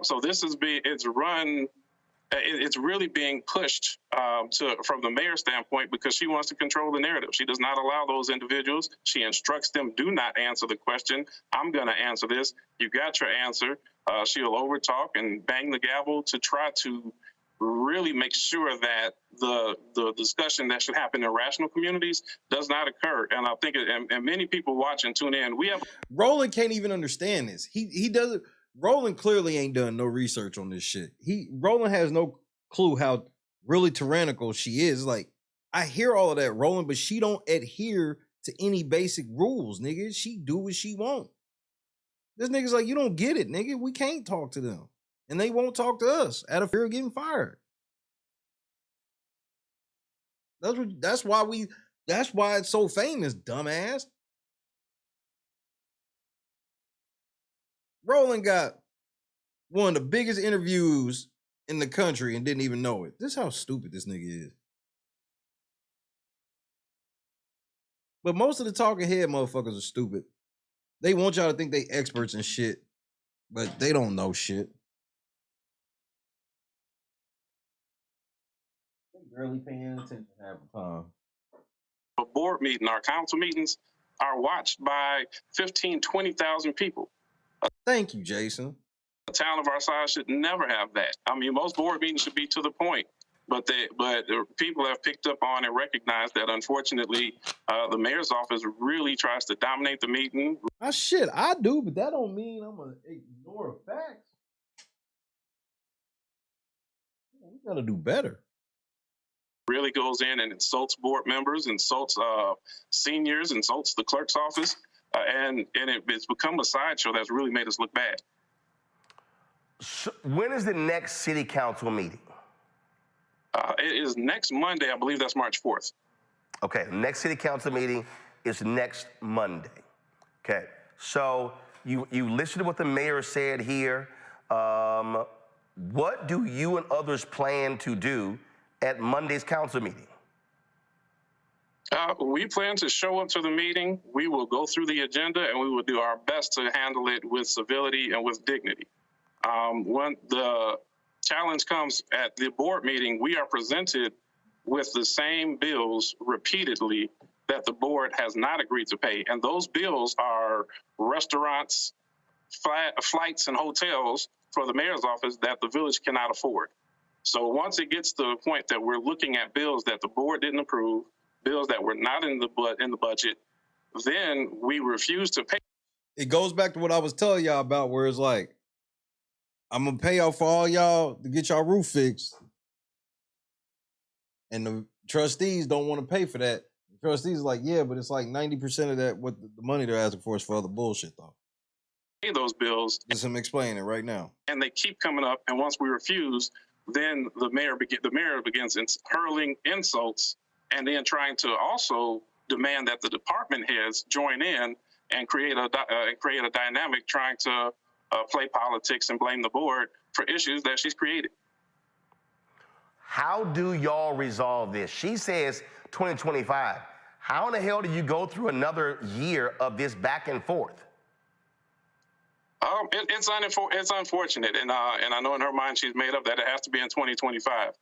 So this is it's really being pushed from the mayor's standpoint because she wants to control the narrative. She does not allow those individuals. She instructs them, do not answer the question. I'm going to answer this. You got your answer. She'll overtalk and bang the gavel to try to really make sure that the discussion that should happen in rational communities does not occur. And I think, and many people watch and tune in, Roland can't even understand this. He doesn't. Roland clearly ain't done no research on this shit. Roland has no clue how really tyrannical she is. Like, I hear all of that, Roland, but she don't adhere to any basic rules, nigga. She do what she want. This nigga's like, you don't get it, nigga. We can't talk to them. And they won't talk to us out of fear of getting fired. That's why it's so famous, dumbass. Roland got one of the biggest interviews in the country and didn't even know it. This is how stupid this nigga is. But most of the talking head motherfuckers are stupid. They want y'all to think they experts in shit, but they don't know shit. They barely paying attention half the time. a board meeting, our council meetings are watched by 15, 20,000 people. Thank you, Jason. A town of our size should never have that. I mean, most board meetings should be to the point, but the people have picked up on and recognized that, unfortunately, the mayor's office really tries to dominate the meeting. Shit, I do, but that don't mean I'm gonna ignore facts. We gotta do better. Really goes in and insults board members, insults seniors, insults the clerk's office, and it's become a sideshow that's really made us look bad. So when is the next city council meeting? It is next Monday. I believe that's March 4th. Okay, the next city council meeting is next Monday. Okay, so you listened to what the mayor said here. What do you and others plan to do at Monday's council meeting? It is next Monday. I believe that's March 4th. Okay, so you listened to what the mayor said here. What do you and others plan to do at Monday's council meeting? What do you and others plan to do at Monday's council meeting? We plan to show up to the meeting. We will go through the agenda and we will do our best to handle it with civility and with dignity. When the challenge comes at the board meeting, we are presented with the same bills repeatedly that the board has not agreed to pay. And those bills are restaurants, flights, and hotels for the mayor's office that the village cannot afford. So once it gets to the point that we're looking at bills that the board didn't approve, bills that were not in the budget, then we refuse to pay. It goes back to what I was telling y'all about, where it's like, I'm gonna pay out for all y'all to get y'all roof fixed, and the trustees don't want to pay for that. The trustees are like, yeah, but it's like 90% of that, what the money they're asking for is for other bullshit, though. Pay those bills. Just him explaining it right now. And they keep coming up, and once we refuse, then the mayor begins hurling insults, and then trying to also demand that the department heads join in and create a dynamic, trying to play politics and blame the board for issues that she's created. How do y'all resolve this? She says 2025. How in the hell do you go through another year of this back and forth? It's unfortunate, and I know in her mind she's made up that it has to be in 2025.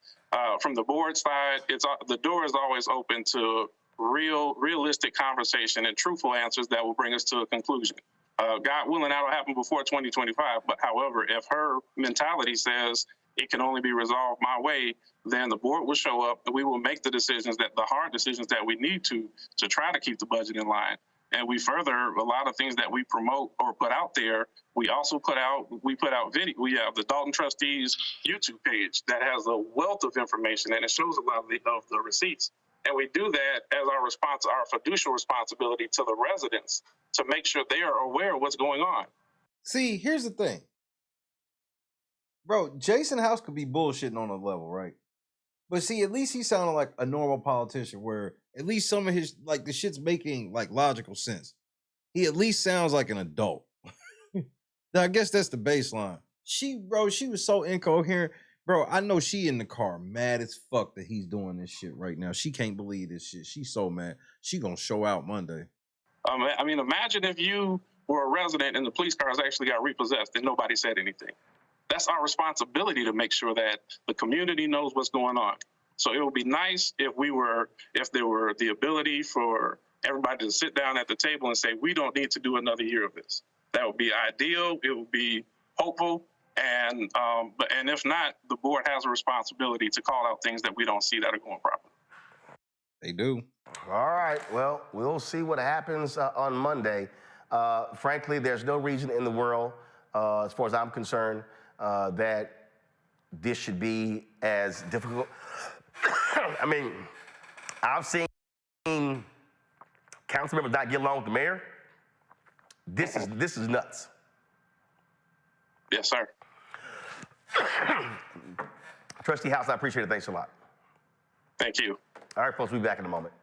From the board side, the door is always open to realistic conversation and truthful answers that will bring us to a conclusion. God willing, that'll happen before 2025. But however, if her mentality says it can only be resolved my way, then the board will show up and we will make the hard decisions that we need to try to keep the budget in line. And we further a lot of things that we promote or put out there. We also put out video. We have the Dolton Trustees YouTube page that has a wealth of information, and it shows a lot of the receipts. And we do that as our fiducial responsibility to the residents to make sure they are aware of what's going on. See, here's the thing. Bro, Jason House could be bullshitting on a level, right? But see, at least he sounded like a normal politician, where at least some of his, like, the shit's making, like, logical sense. He at least sounds like an adult. I guess that's the baseline. She was so incoherent. Bro, I know she in the car mad as fuck that he's doing this shit right now. She can't believe this shit. She's so mad. She gonna show out Monday. I mean, imagine if you were a resident and the police cars actually got repossessed and nobody said anything. That's our responsibility to make sure that the community knows what's going on. So it would be nice if there were the ability for everybody to sit down at the table and say, we don't need to do another year of this. That would be ideal. It would be hopeful. And if not, the board has a responsibility to call out things that we don't see that are going properly. They do. All right. Well, we'll see what happens on Monday. Frankly, there's no reason in the world, as far as I'm concerned, that this should be as difficult. I mean, I've seen council members not get along with the mayor. This is nuts. Yes, sir. Trustee House, I appreciate it. Thanks a lot. Thank you. All right, folks, we'll be back in a moment.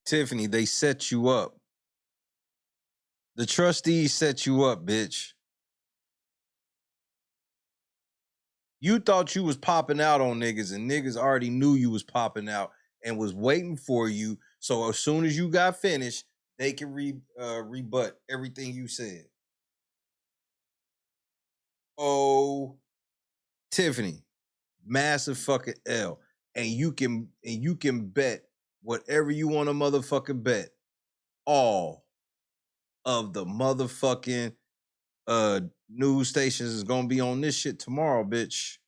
Tiffany, they set you up. The trustees set you up, bitch. You thought you was popping out on niggas, and niggas already knew you was popping out and was waiting for you. So as soon as you got finished, they can rebut everything you said. Oh, Tiffany, massive fucking L. And you can bet whatever you want to motherfucking bet. All of the motherfucking news stations is gonna be on this shit tomorrow, bitch.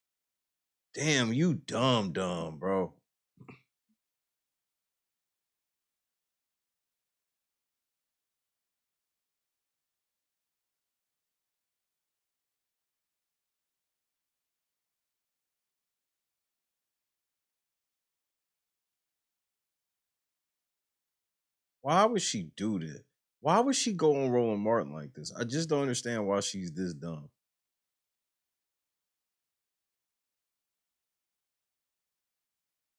Damn, you dumb, bro. Why would she do that? Why would she go on Roland Martin like this? I just don't understand why she's this dumb.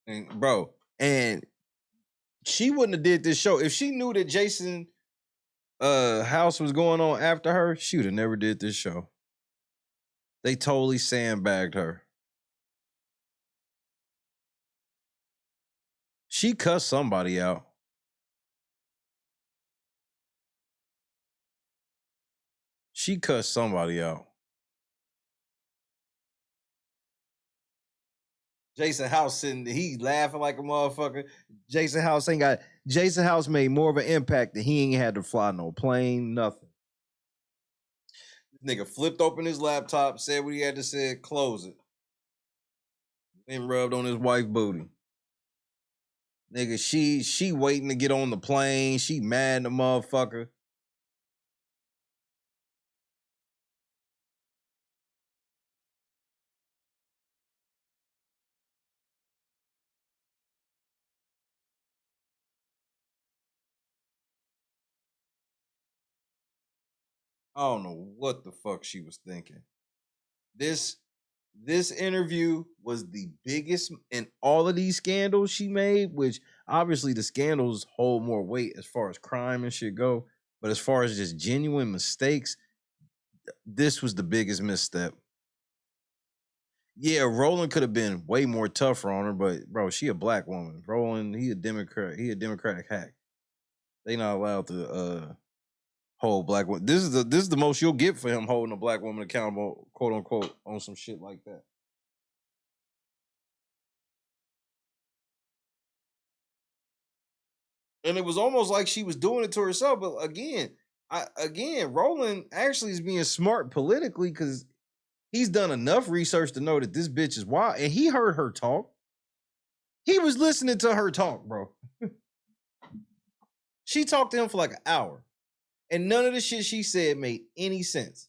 And bro, and she wouldn't have did this show if she knew that Jason house was going on after her, she would have never did this show. They totally sandbagged her. She cussed somebody out. She cussed somebody out. Jason House sitting, he laughing like a motherfucker. Jason House made more of an impact than he ain't had to fly no plane, nothing. Nigga flipped open his laptop, said what he had to say, close it. And rubbed on his wife's booty. Nigga, she waiting to get on the plane. She mad the motherfucker. I don't know what the fuck she was thinking. This interview was the biggest in all of these scandals she made, which obviously the scandals hold more weight as far as crime and shit go. But as far as just genuine mistakes, this was the biggest misstep. Yeah, Roland could have been way more tougher on her, but bro, she a black woman. Roland, he a Democrat. He a Democratic hack. They not allowed to hold black women. This is the most you'll get for him holding a black woman accountable, quote unquote, on some shit like that. And it was almost like she was doing it to herself. But again, Roland actually is being smart politically because he's done enough research to know that this bitch is wild. And he heard her talk. He was listening to her talk, bro. She talked to him for like an hour. And none of the shit she said made any sense.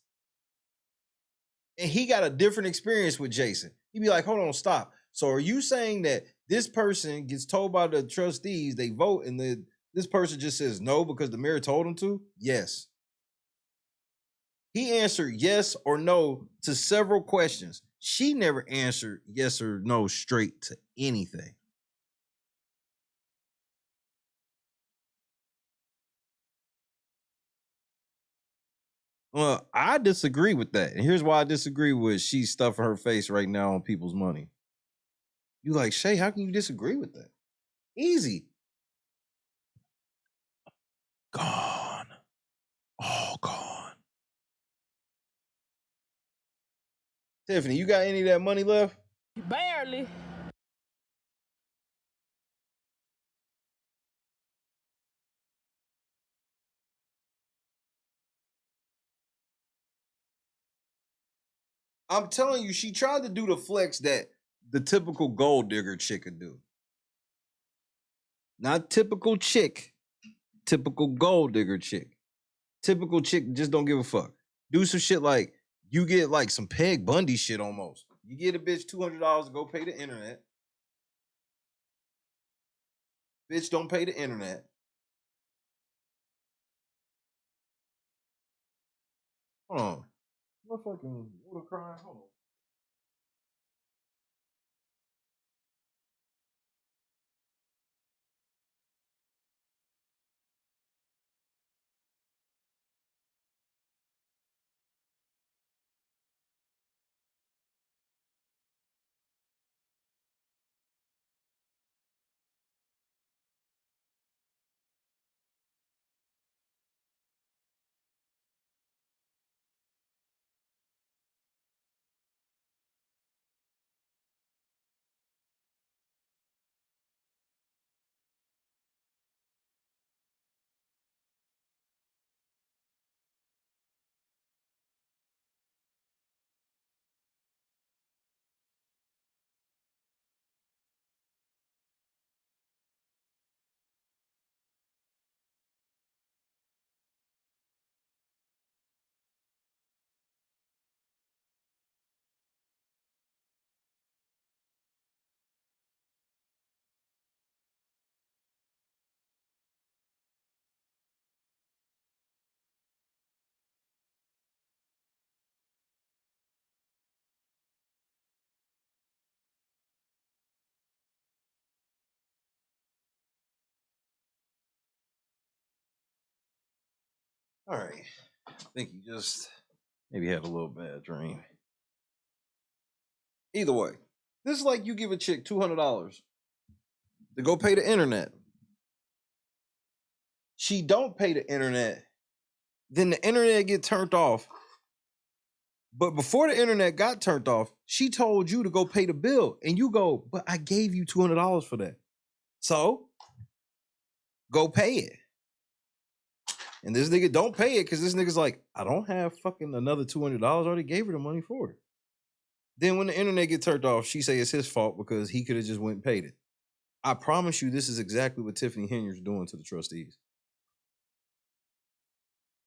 And he got a different experience with Jason. He'd be like, hold on, stop. So are you saying that this person gets told by the trustees, they vote, and this person just says no because the mayor told him to? Yes. He answered yes or no to several questions. She never answered yes or no straight to anything. Well, I disagree with that. And here's why I disagree with she's stuffing her face right now on people's money. You like, Shay, how can you disagree with that? Easy. Gone. All gone. Tiffany, you got any of that money left? Barely. I'm telling you, she tried to do the flex that the typical gold digger chick could do. Not typical chick, typical gold digger chick. Typical chick just don't give a fuck. Do some shit like you get like some Peg Bundy shit almost. You get a bitch $200 to go pay the internet. Bitch don't pay the internet. Hold on. Motherfucking water crying. Hold on. All right. I think he just maybe had a little bad dream. Either way, this is like you give a chick $200 to go pay the internet. She don't pay the internet, then the internet get turned off. But before the internet got turned off, she told you to go pay the bill. And you go, but I gave you $200 for that. So go pay it. And this nigga don't pay it because this nigga's like, I don't have fucking another $200. I already gave her the money for it. Then when the internet get turned off, she say it's his fault because he could have just went and paid it. I promise you this is exactly what TIffany Henyard's doing to the trustees.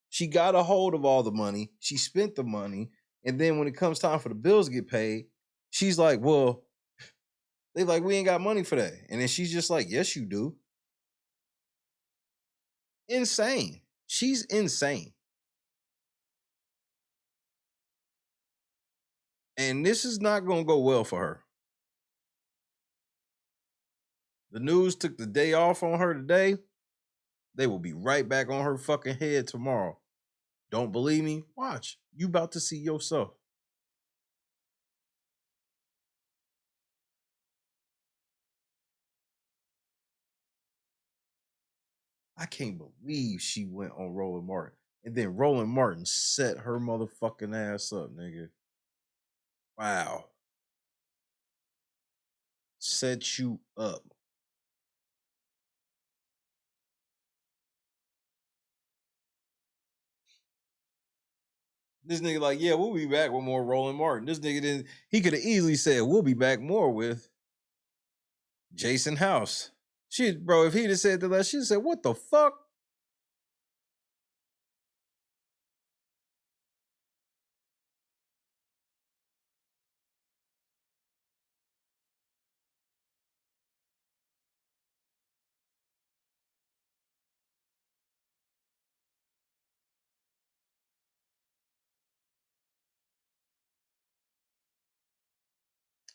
She got a hold of all the money. She spent the money. And then when it comes time for the bills to get paid, she's like, well, they like, we ain't got money for that. And then she's just like, yes, you do. Insane. She's insane. And this is not going to go well for her. The news took the day off on her today. They will be right back on her fucking head tomorrow. Don't believe me? Watch. You about to see yourself. I can't believe she went on Roland Martin. And then Roland Martin set her motherfucking ass up, nigga. Wow. Set you up. This nigga like, yeah, we'll be back with more Roland Martin. This nigga didn't, he could have easily said, we'll be back more with Jason House. Shit, bro, if he'd have said that, she'd have said, what the fuck?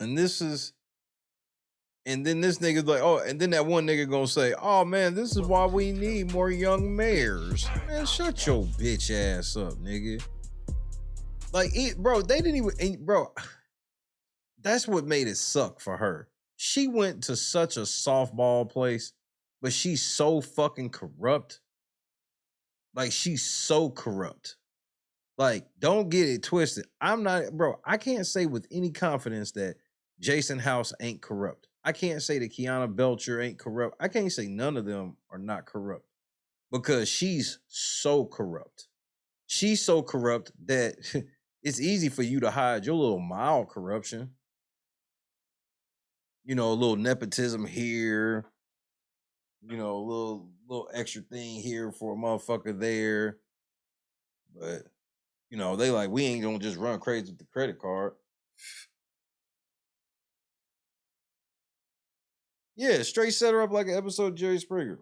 And this is, and then this nigga's like, oh, and then that one nigga gonna say, oh man, this is why we need more young mayors. Man, shut your bitch ass up, nigga. Like, bro, they didn't even, bro, that's what made it suck for her. She went to such a softball place, but she's so fucking corrupt. Like, she's so corrupt. Like, don't get it twisted. I'm not, bro, I can't say with any confidence that Jason House ain't corrupt. I can't say that Kiana Belcher ain't corrupt. I can't say none of them are not corrupt because she's so corrupt. She's so corrupt that it's easy for you to hide your little mild corruption. You know, a little nepotism here. You know, a little extra thing here for a motherfucker there. But, you know, they like, we ain't gonna just run crazy with the credit card. Yeah, straight set her up like an episode of Jerry Springer.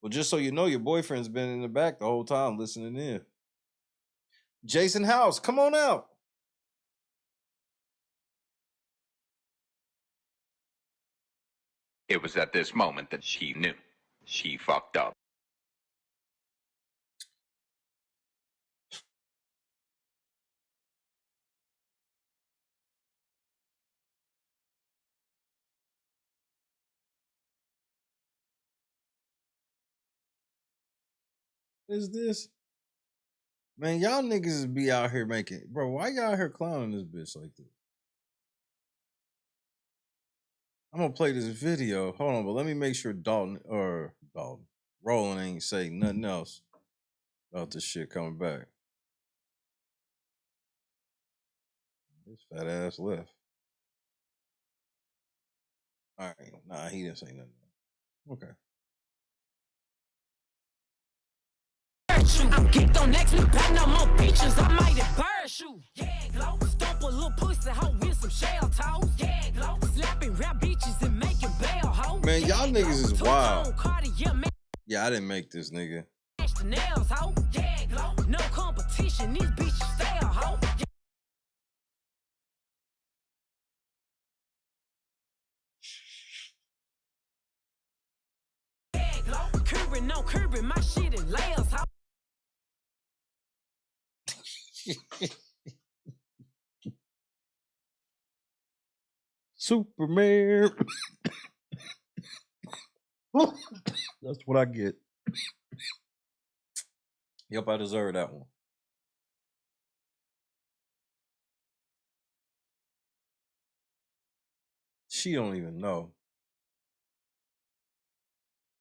Well, just so you know, your boyfriend's been in the back the whole time listening in. Jason House, come on out. It was at this moment that she knew. She fucked up. What is this? Man, y'all niggas be out here making, bro, why y'all out here clowning this bitch like this? I'm gonna play this video. Hold on, but let me make sure Roland ain't saying nothing else about this shit coming back. This fat ass left. All right, nah, he didn't say nothing. Okay. I'm geeked on next week, pack no more bitches. I might embarrass you. Yeah, glow. Stomp a little pussy, hoe with some shell toes. Yeah, glow. Slapping rap bitches and making bail, hoe. Man, y'all niggas is wild. Yeah, I didn't make this, nigga. Nails, hoe. Yeah, glow. No competition, these bitches stale, hoe. Yeah, glow. Curbing, no curbing, my shit in layers, hoe. Superman. That's what I get. Yep, I deserve that one. She don't even know.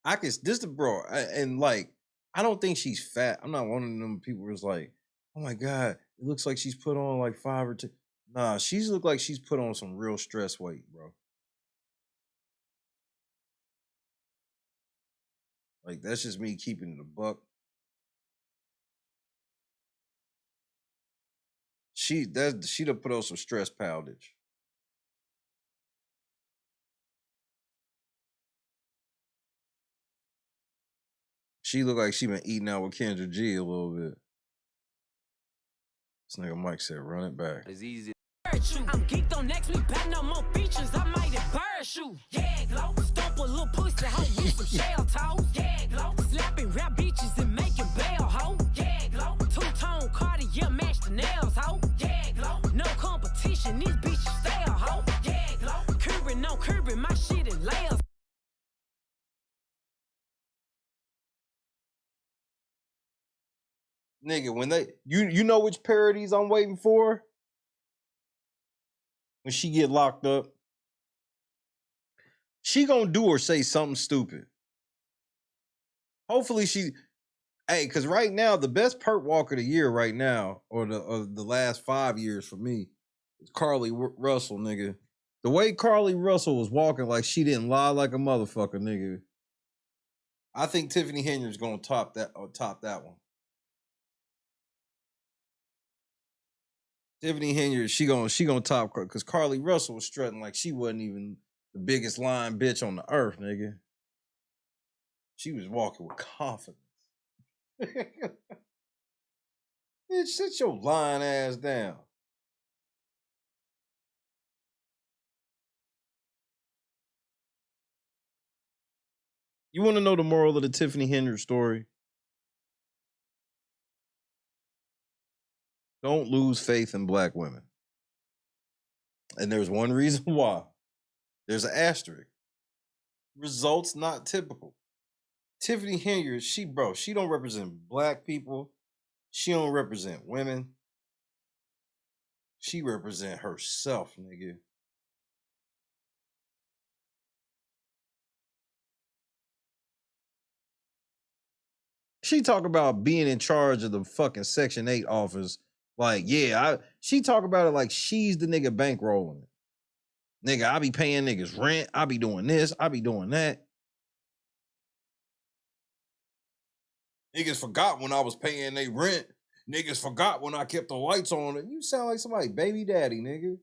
And like, I don't think she's fat. I'm not one of them people who's like, oh my God, it looks like she's put on like 5 or 10. Nah, she's look like she's put on some real stress weight, bro. Like, that's just me keeping it a buck. She done put on some stress poundage. She look like she been eating out with Kendra G a little bit. This nigga Mike said, run it back. It's easy. I'm geeked on next week, back no more features. I might embarrass you. Yeah, glow. Stomp a little pussy, hoe with some shell toes. Yeah, glow. Slapping rap beaches and making bail, hoe. Yeah, glow. Two-tone Cartier match the nails, hoe. Yeah, glow. No competition, these bitches stale, hoe. Yeah, glow. Curbing, no curbing, my shit in layers. Nigga, when you know which parodies I'm waiting for? When she get locked up, she gonna do or say something stupid. Hopefully cause right now, the best perp walk of the year right now, or the last 5 years for me, is Carly Russell, nigga. The way Carly Russell was walking like she didn't lie like a motherfucker, nigga. I think TIffany Henyard's gonna top that one. TIffany Henyard, she gonna top her because Carly Russell was strutting like she wasn't even the biggest lying bitch on the earth, nigga. She was walking with confidence. Bitch, sit your lying ass down. You want to know the moral of the TIffany Henyard story? Don't lose faith in black women. And there's one reason why. There's an asterisk. Results not typical. TIffany Henyard, she don't represent black people. She don't represent women. She represent herself, nigga. She talk about being in charge of the fucking Section 8 office. Like, yeah, she talk about it like she's the nigga bankrolling it. Nigga, I be paying niggas rent. I be doing this. I be doing that. Niggas forgot when I was paying their rent. Niggas forgot when I kept the lights on. You sound like somebody baby daddy, nigga.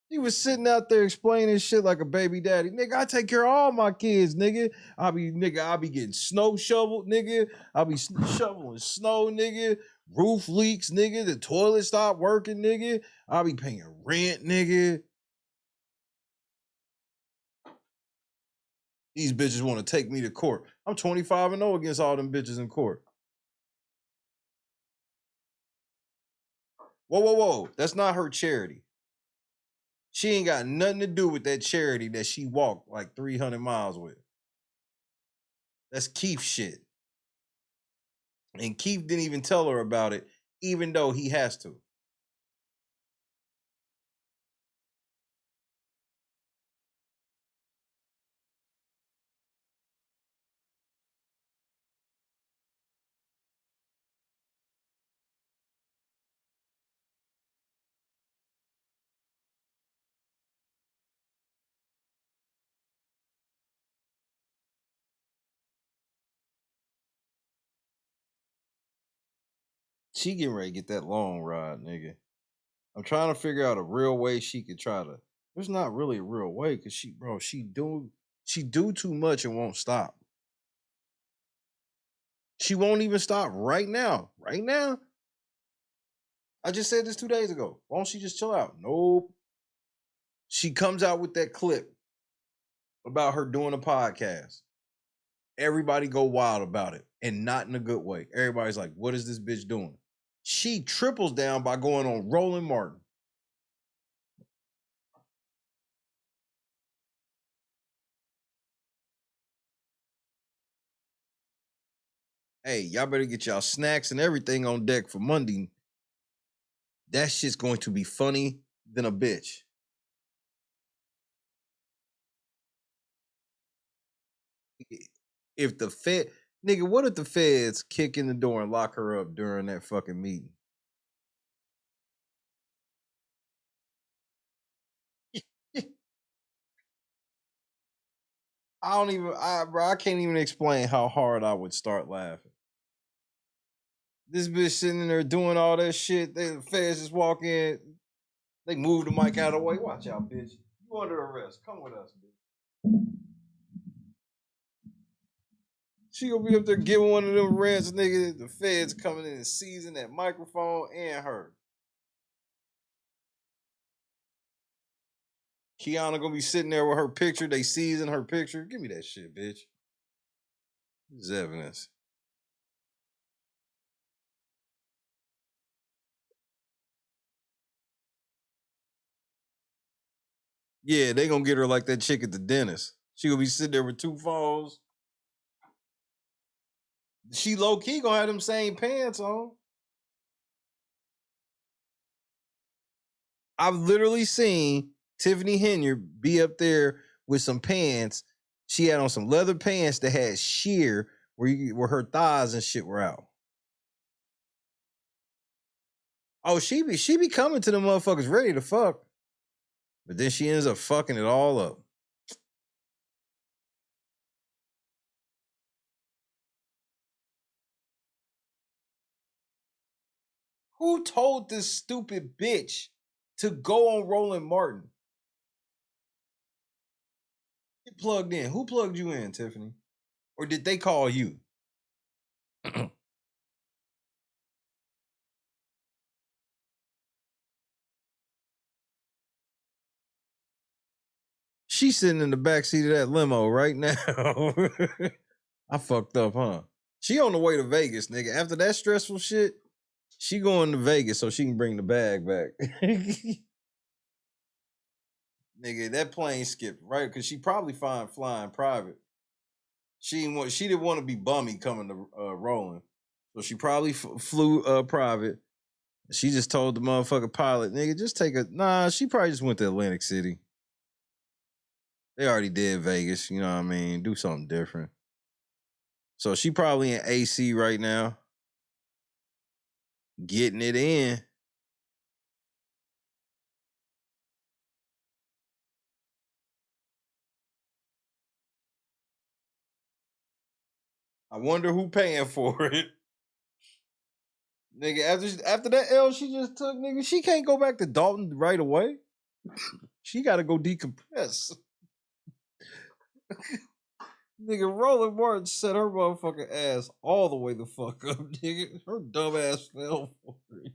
He was sitting out there explaining shit like a baby daddy. Nigga, I take care of all my kids, nigga. I be getting snow shoveled, nigga. I be shoveling snow, nigga. Roof leaks, nigga. The toilet stopped working, nigga. I be paying rent, nigga. These bitches want to take me to court. I'm 25-0 against all them bitches in court. Whoa. That's not her charity. She ain't got nothing to do with that charity that she walked like 300 miles with. That's Keith shit. And Keith didn't even tell her about it, even though he has to. She getting ready to get that long ride, nigga. I'm trying to figure out a real way she could try to. There's not really a real way because she do too much and won't stop. She won't even stop right now. Right now. I just said this 2 days ago. Why don't she just chill out? Nope. She comes out with that clip about her doing a podcast. everybody go wild about it, and not in a good way. Everybody's like, what is this bitch doing? She triples down by going on Roland Martin. Hey, y'all better get y'all snacks and everything on deck for Monday. That shit's going to be funny than a bitch. If the Fed, nigga, what if the feds kick in the door and lock her up during that fucking meeting? I can't even explain how hard I would start laughing. This bitch sitting in there doing all that shit. The feds just walk in. They move the mic out of the way. Watch out, bitch. You under arrest. Come with us, bitch. She gonna be up there giving one of them rants, nigga. The feds coming in and seizing that microphone and her. Kiana gonna be sitting there with her picture. They seizing her picture. Give me that shit, bitch. This is evidence. Yeah, they gonna get her like that chick at the dentist. She gonna be sitting there with two phones. She low key gonna have them same pants on. I've literally seen TIffany Henyard be up there with some pants. She had on some leather pants that had sheer where her thighs and shit were out. Oh, she be coming to the motherfuckers ready to fuck. But then she ends up fucking it all up. Who told this stupid bitch to go on Roland Martin? Get plugged in. Who plugged you in, Tiffany? Or did they call you? She's sitting in the backseat of that limo right now. I fucked up, huh? She on the way to Vegas, nigga. After that stressful shit, she going to Vegas so she can bring the bag back. Nigga, that plane skipped, right? Because she probably flying private. She didn't want to be bummy coming to Roland. So she probably flew private. She just told the motherfucking pilot, nigga, just take a... Nah, she probably just went to Atlantic City. They already did Vegas, you know what I mean? Do something different. So she probably in AC right now. Getting it in. I wonder who paying for it. Nigga, after that L she just took, nigga, she can't go back to Dalton right away. She got to go decompress. Nigga, Roland Martin set her motherfucking ass all the way the fuck up, nigga. Her dumb ass fell for it.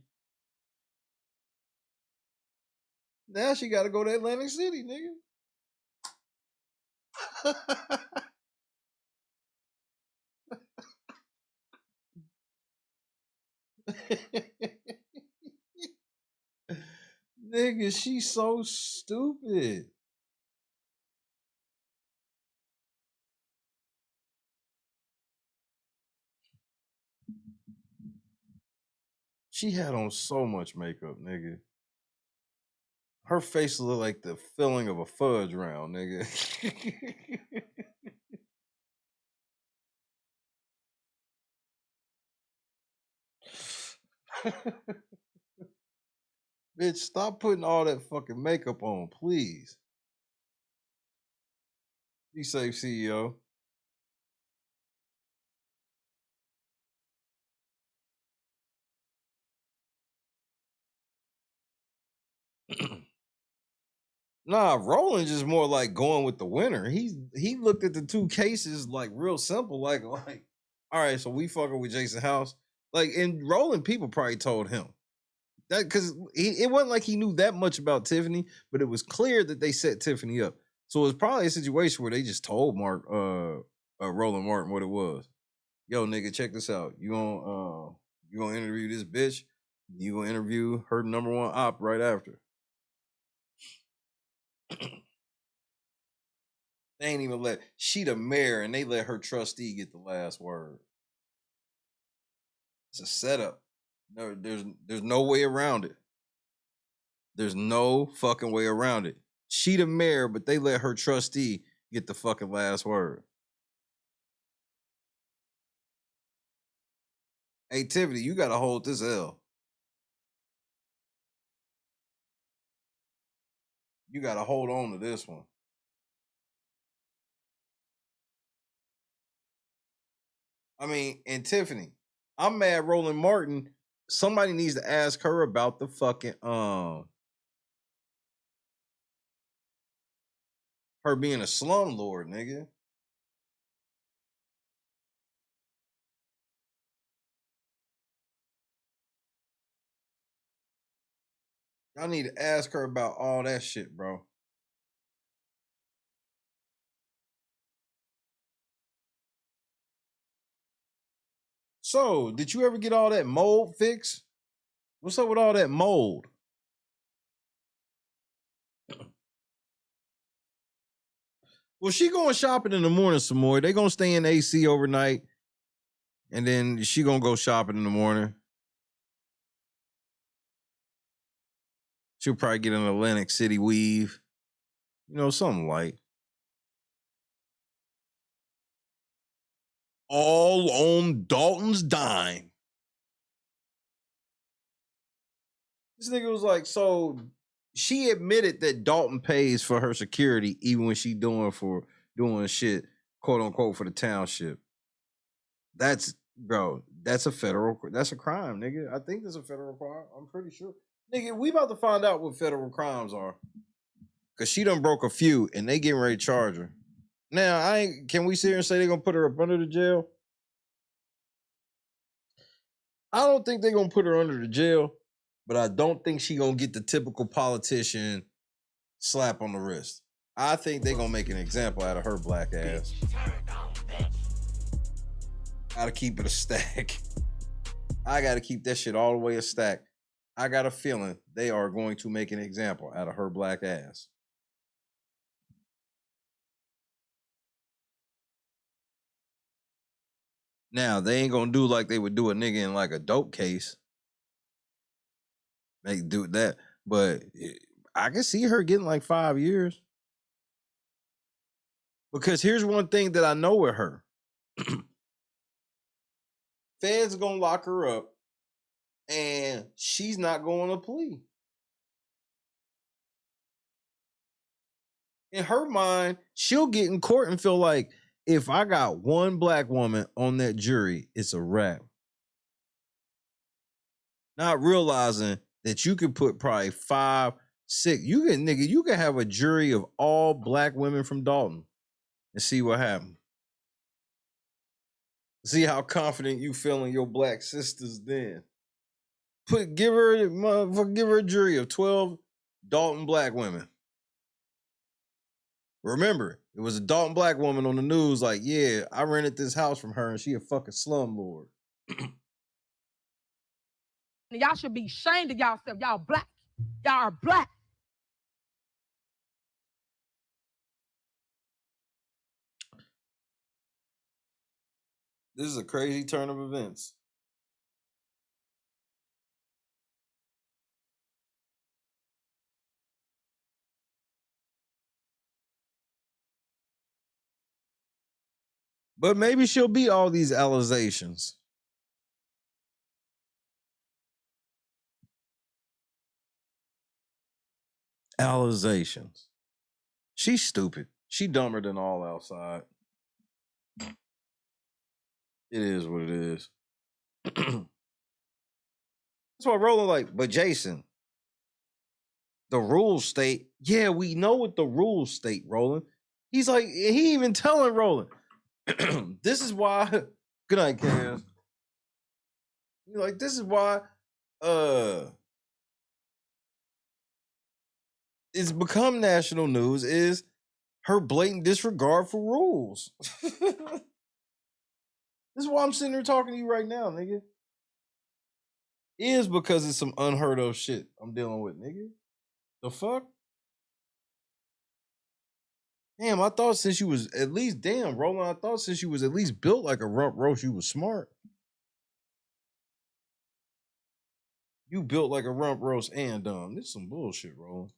Now she got to go to Atlantic City, nigga. Nigga, she's so stupid. She had on so much makeup, nigga. Her face looked like the filling of a fudge round, nigga. Bitch, stop putting all that fucking makeup on, please. Be safe, CEO. Nah, Roland just more like going with the winner. He looked at the two cases like real simple, like all right, so we fucking with Jason House. Like, and Roland people probably told him that because it wasn't like he knew that much about Tiffany, but it was clear that they set Tiffany up. So it was probably a situation where they just told Roland Martin what it was. Yo, nigga, check this out. You gonna interview this bitch. You gonna interview her number one op right after. They ain't even let she the mayor, and they let her trustee get the last word. It's a setup. No, there's no way around it. There's no fucking way around it. She the mayor, but they let her trustee get the fucking last word. Hey, Tiffany, you gotta hold this L. You gotta hold on to this one. I mean, and Tiffany, I'm mad Roland Martin. Somebody needs to ask her about the fucking her being a slumlord, nigga. Y'all need to ask her about all that shit, bro. So, did you ever get all that mold fixed? What's up with all that mold? Well, she going shopping in the morning some more. They gonna stay in AC overnight, and then she gonna go shopping in the morning. She'll probably get an Atlantic City weave. You know, something light. All on Dalton's dime. This nigga was like, so she admitted that Dalton pays for her security even when she doing shit, quote unquote, for the township. That's that's a crime, nigga. I think that's a federal crime. I'm pretty sure. Nigga, we about to find out what federal crimes are. Cause she done broke a few and they getting ready to charge her. Now, can we sit here and say they're gonna put her up under the jail? I don't think they're gonna put her under the jail, but I don't think she gonna get the typical politician slap on the wrist. I think they're gonna make an example out of her black ass. Gotta keep it a stack. I gotta keep that shit all the way a stack. I got a feeling they are going to make an example out of her black ass. Now, they ain't gonna do like they would do a nigga in like a dope case. They do that, but I can see her getting like 5 years. Because here's one thing that I know with her. Feds gonna lock her up and she's not going to plea. In her mind, she'll get in court and feel like, if I got one black woman on that jury, it's a wrap. Not realizing that you could put probably 5, 6. You can have a jury of all black women from Dalton and see what happens. See how confident you feel in your black sisters then. Give her a jury of 12 Dalton black women. Remember, it was a Dalton black woman on the news like, yeah, I rented this house from her and she a fucking slumlord. Y'all should be ashamed of y'allself. Y'all black. Y'all are black. This is a crazy turn of events. But maybe she'll be all these allegations. Allegations. She's stupid. She dumber than all outside. It is what it is. That's why Roland like, but Jason, the rules state, yeah, we know what the rules state, Roland. He's like, he even telling Roland, this is why, good night, Kaz. He's like, this is why it's become national news is her blatant disregard for rules. This is why I'm sitting here talking to you right now, nigga. Is because it's some unheard of shit I'm dealing with, nigga. The fuck? Damn, I thought since you was at least, damn, Roland, I thought since you was at least built like a rump roast, you was smart. You built like a rump roast and dumb. This is some bullshit, Roland.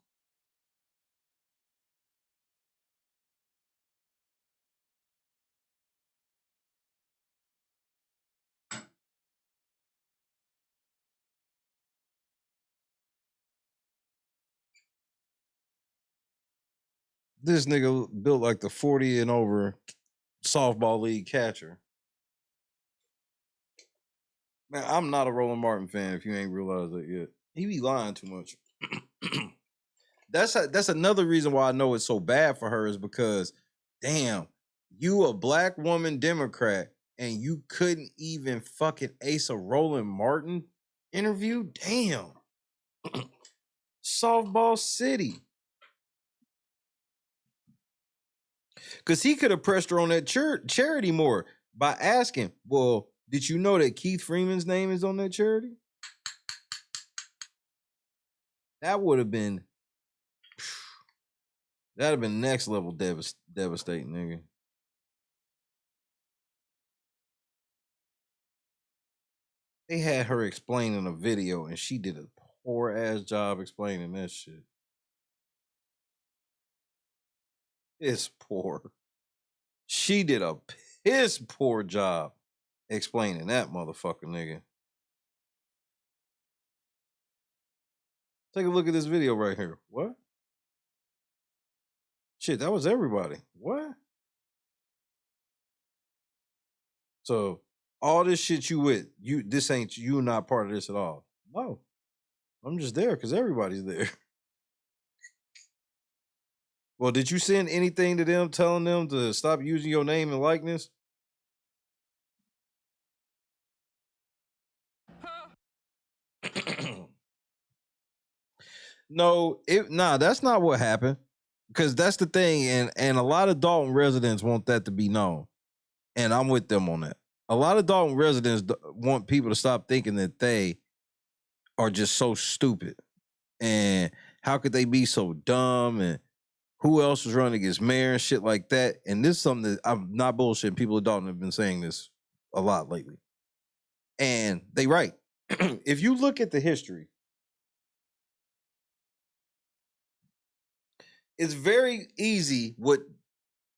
This nigga built like the 40 and over softball league catcher. Man, I'm not a Roland Martin fan if you ain't realized that yet. He be lying too much. That's another reason why I know it's so bad for her is because, damn, you a black woman Democrat and you couldn't even fucking ace a Roland Martin interview? Damn. Softball City. Because he could have pressed her on that charity more by asking, well, did you know that Keith Freeman's name is on that charity? That would have been, that'd have been next level devastating, nigga. They had her explaining a video and she did a poor ass job explaining that shit. It's poor. She did a piss poor job explaining that motherfucker, nigga. Take a look at this video right here. What? Shit, that was everybody. What? So all this shit you with, this ain't you not part of this at all. No. I'm just there because everybody's there. Well, did you send anything to them telling them to stop using your name and likeness? No, that's not what happened. Because that's the thing, and a lot of Dalton residents want that to be known. And I'm with them on that. A lot of Dalton residents want people to stop thinking that they are just so stupid. And how could they be so dumb? And who else was running against mayor and shit like that? And this is something that I'm not bullshitting. People at Dalton have been saying this a lot lately. And they right. If you look at the history, it's very easy what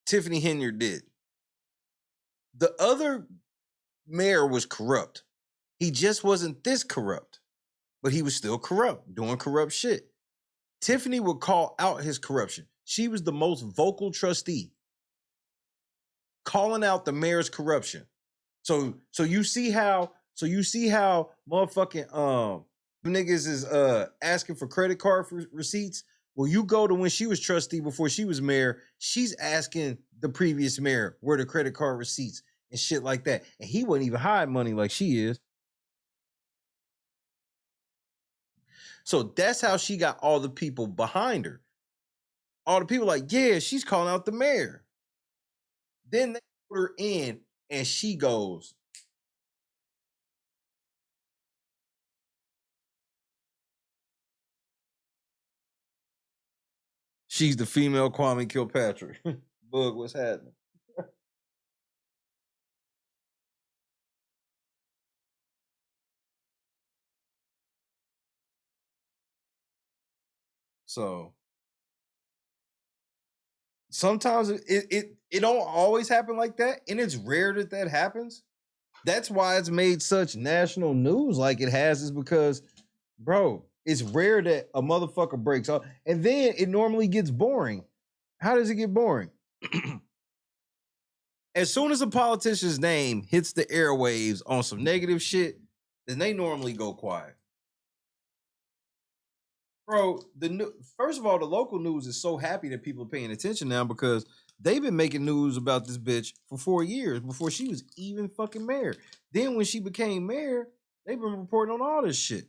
TIffany Henyard did. The other mayor was corrupt. He just wasn't this corrupt, but he was still corrupt, doing corrupt shit. TIffany would call out his corruption. She was the most vocal trustee, calling out the mayor's corruption. So you see how motherfucking niggas is asking for credit card receipts. Well, you go to when she was trustee before she was mayor, she's asking the previous mayor where the credit card receipts and shit like that. And he wasn't even hiding money like she is. So that's how she got all the people behind her. All the people like, yeah, she's calling out the mayor. Then they put her in and she goes, she's the female Kwame Kilpatrick. Bug, what's happening? So sometimes it don't always happen like that, and it's rare that happens. That's why it's made such national news like it has, is because, bro, it's rare that a motherfucker breaks out, and then it normally gets boring. How does it get boring? As soon as a politician's name hits the airwaves on some negative shit, then they normally go quiet. Bro, first of all, the local news is so happy that people are paying attention now because they've been making news about this bitch for 4 years before she was even fucking mayor. Then when she became mayor, they've been reporting on all this shit.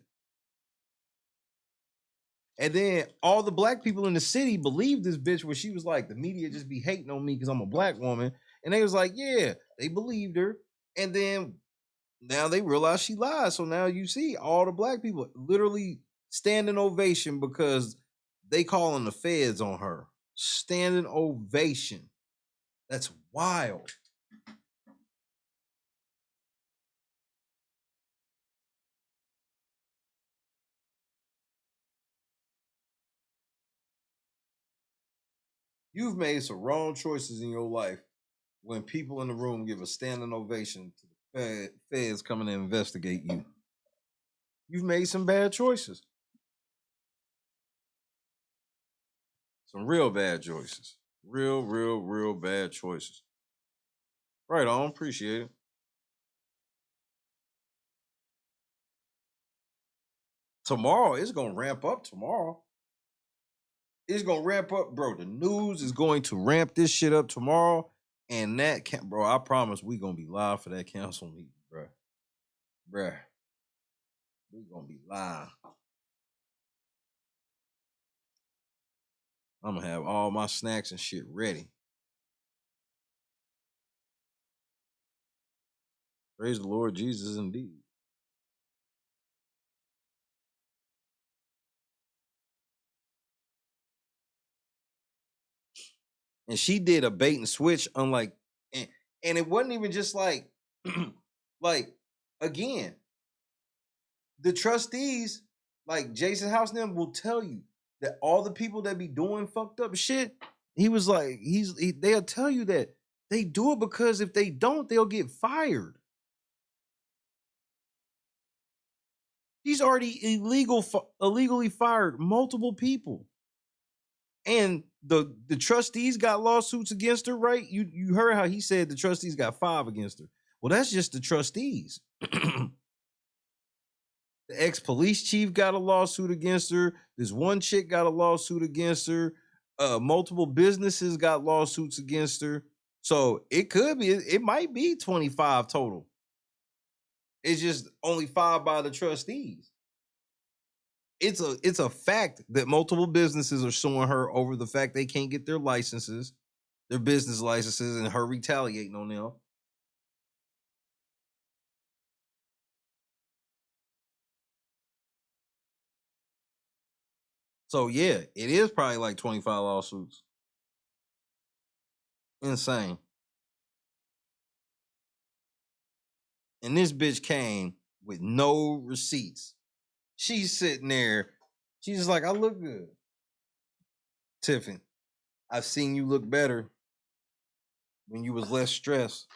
And then all the black people in the city believed this bitch where she was like, the media just be hating on me because I'm a black woman. And they was like, yeah, they believed her. And then now they realize she lied. So now you see all the black people literally standing ovation because they calling the feds on her. Standing ovation. That's wild. You've made some wrong choices in your life when people in the room give a standing ovation to the feds coming to investigate you. You've made some bad choices. Some real bad choices. Real bad choices. Right on. Appreciate it. Tomorrow, it's going to ramp up tomorrow. It's going to ramp up, bro. The news is going to ramp this shit up tomorrow. And that can't, bro, I promise we going to be live for that council meeting, bro. Bruh. We going to be live. I'm going to have all my snacks and shit ready. Praise the Lord Jesus indeed. And she did a bait and switch, unlike, and it wasn't even just like, like, again, the trustees, like Jason House and them, will tell you that all the people that be doing fucked up shit, he was like, they'll tell you that they do it because if they don't, they'll get fired. He's already illegally fired multiple people. And the trustees got lawsuits against her, right? You heard how he said the trustees got 5 against her. Well, that's just the trustees. The ex-police chief got a lawsuit against her. This one chick got a lawsuit against her. Multiple businesses got lawsuits against her. So it might be 25 total. It's just only 5 by the trustees. It's a fact that multiple businesses are suing her over the fact they can't get their licenses, their business licenses, and her retaliating on them. So yeah, it is probably like 25 lawsuits. Insane. And this bitch came with no receipts. She's sitting there. She's just like, I look good. Tiffany, I've seen you look better when you was less stressed.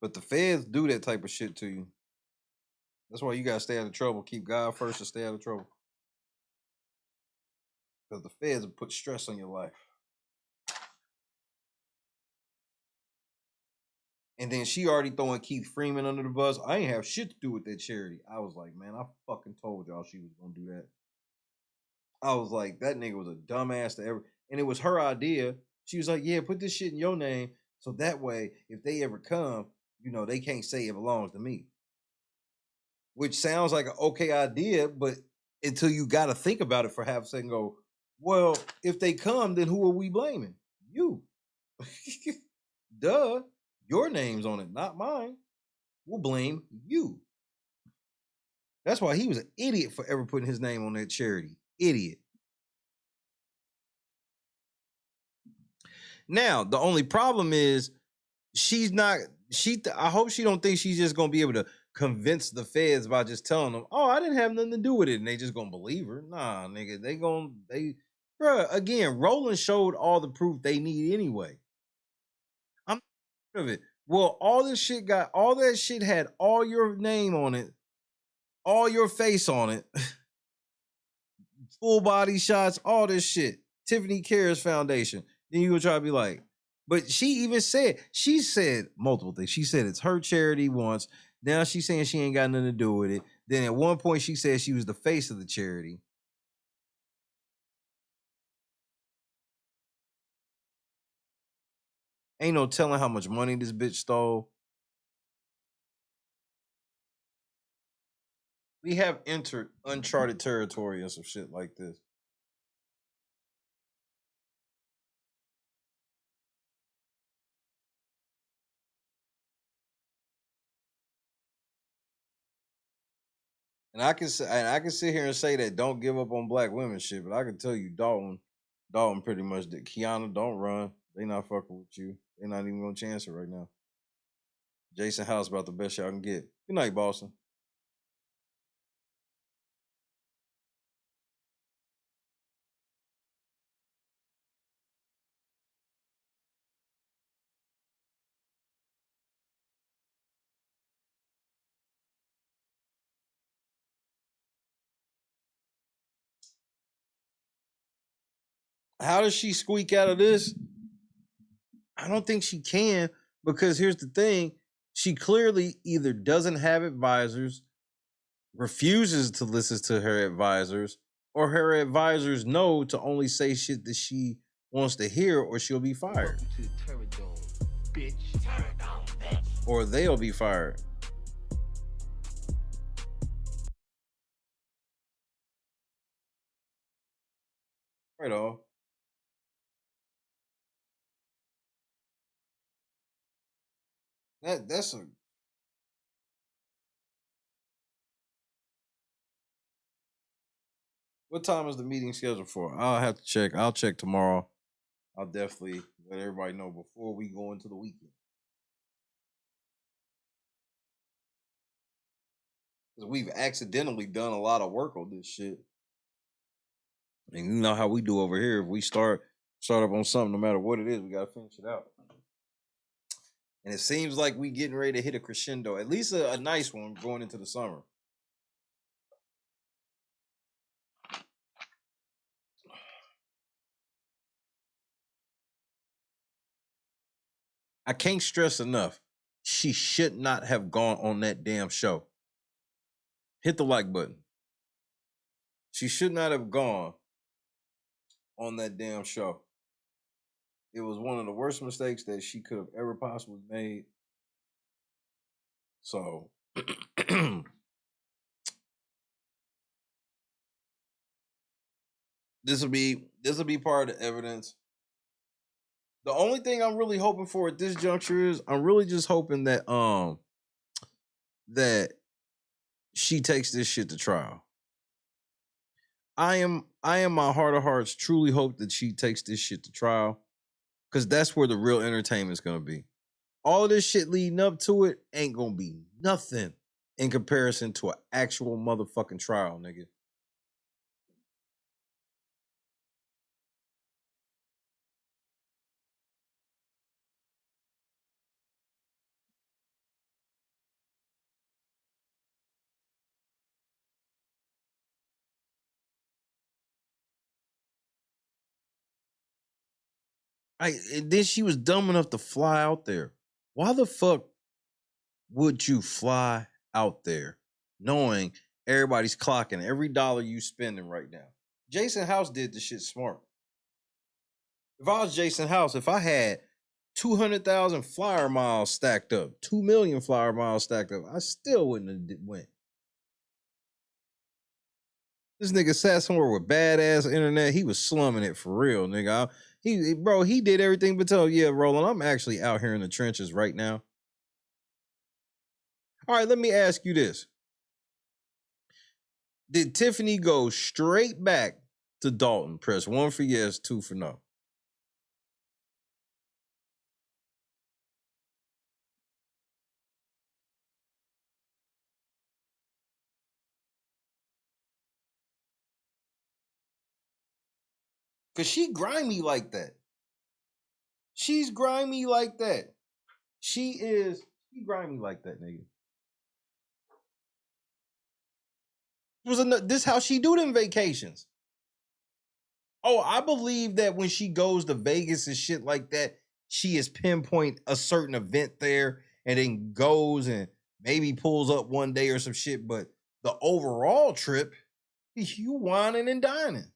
But the feds do that type of shit to you. That's why you gotta stay out of trouble. Keep God first and stay out of trouble. Because the feds will put stress on your life. And then she already throwing Keith Freeman under the bus. I ain't have shit to do with that charity. I was like, man, I fucking told y'all she was gonna do that. I was like, that nigga was a dumbass to ever. And it was her idea. She was like, yeah, put this shit in your name. So that way, if they ever come, you know, they can't say it belongs to me. Which sounds like an okay idea, but until you got to think about it for half a second, go, well, if they come, then who are we blaming? You. Duh. Your name's on it, not mine. We'll blame you. That's why he was an idiot for ever putting his name on that charity. Idiot. Now, the only problem is I hope she don't think she's just going to be able to convince the feds by just telling them, oh, I didn't have nothing to do with it. And they just going to believe her. Nah, nigga, bruh, again, Roland showed all the proof they need anyway. I'm of it. Well, all that shit had all your name on it, all your face on it, full body shots, all this shit. Tiffany Cares Foundation. Then you would try to be like, but she said multiple things. She said it's her charity once. Now she's saying she ain't got nothing to do with it. Then at one point she said she was the face of the charity. Ain't no telling how much money this bitch stole. We have entered uncharted territory and some shit like this. And I can sit here and say that don't give up on black women shit, but I can tell you Dalton pretty much did. Kiana, don't run. They not fucking with you. They not even gonna chance it right now. Jason House about the best y'all can get. Good night, Boston. How does she squeak out of this? I don't think she can, because here's the thing. She clearly either doesn't have advisors, refuses to listen to her advisors, or her advisors know to only say shit that she wants to hear, or she'll be fired. To the Terradome, bitch. Or they'll be fired. Right on. That's a What time is the meeting scheduled for? I'll have to check. I'll check tomorrow. I'll definitely let everybody know before we go into the weekend. Because we've accidentally done a lot of work on this shit. And you know how we do over here. If we start up on something, no matter what it is, we gotta finish it out. And it seems like we getting ready to hit a crescendo, at least a nice one going into the summer. I can't stress enough. She should not have gone on that damn show. Hit the like button. She should not have gone on that damn show. It was one of the worst mistakes that she could have ever possibly made. So this will be part of the evidence. The only thing I'm really hoping for at this juncture is I'm really just hoping that that she takes this shit to trial. I am my heart of hearts truly hope that she takes this shit to trial, because that's where the real entertainment is gonna be. All of this shit leading up to it ain't gonna be nothing in comparison to an actual motherfucking trial, nigga. And then she was dumb enough to fly out there. Why the fuck would you fly out there knowing everybody's clocking every dollar you spending right now? Jason House did the shit smart. If I was Jason House, if I had 200,000 flyer miles stacked up, 2 million flyer miles stacked up, I still wouldn't have went. This nigga sat somewhere with badass internet. He was slumming it for real, nigga. He did everything but tell, yeah, Roland, I'm actually out here in the trenches right now. All right, let me ask you this. Did Tiffany go straight back to Dalton? Press 1 for yes, 2 for no. Because she grimy like that. She's grimy like that. She grimy like that, nigga. This how she do them vacations. Oh, I believe that when she goes to Vegas and shit like that, she is pinpoint a certain event there and then goes and maybe pulls up one day or some shit. But the overall trip, you whining and dining.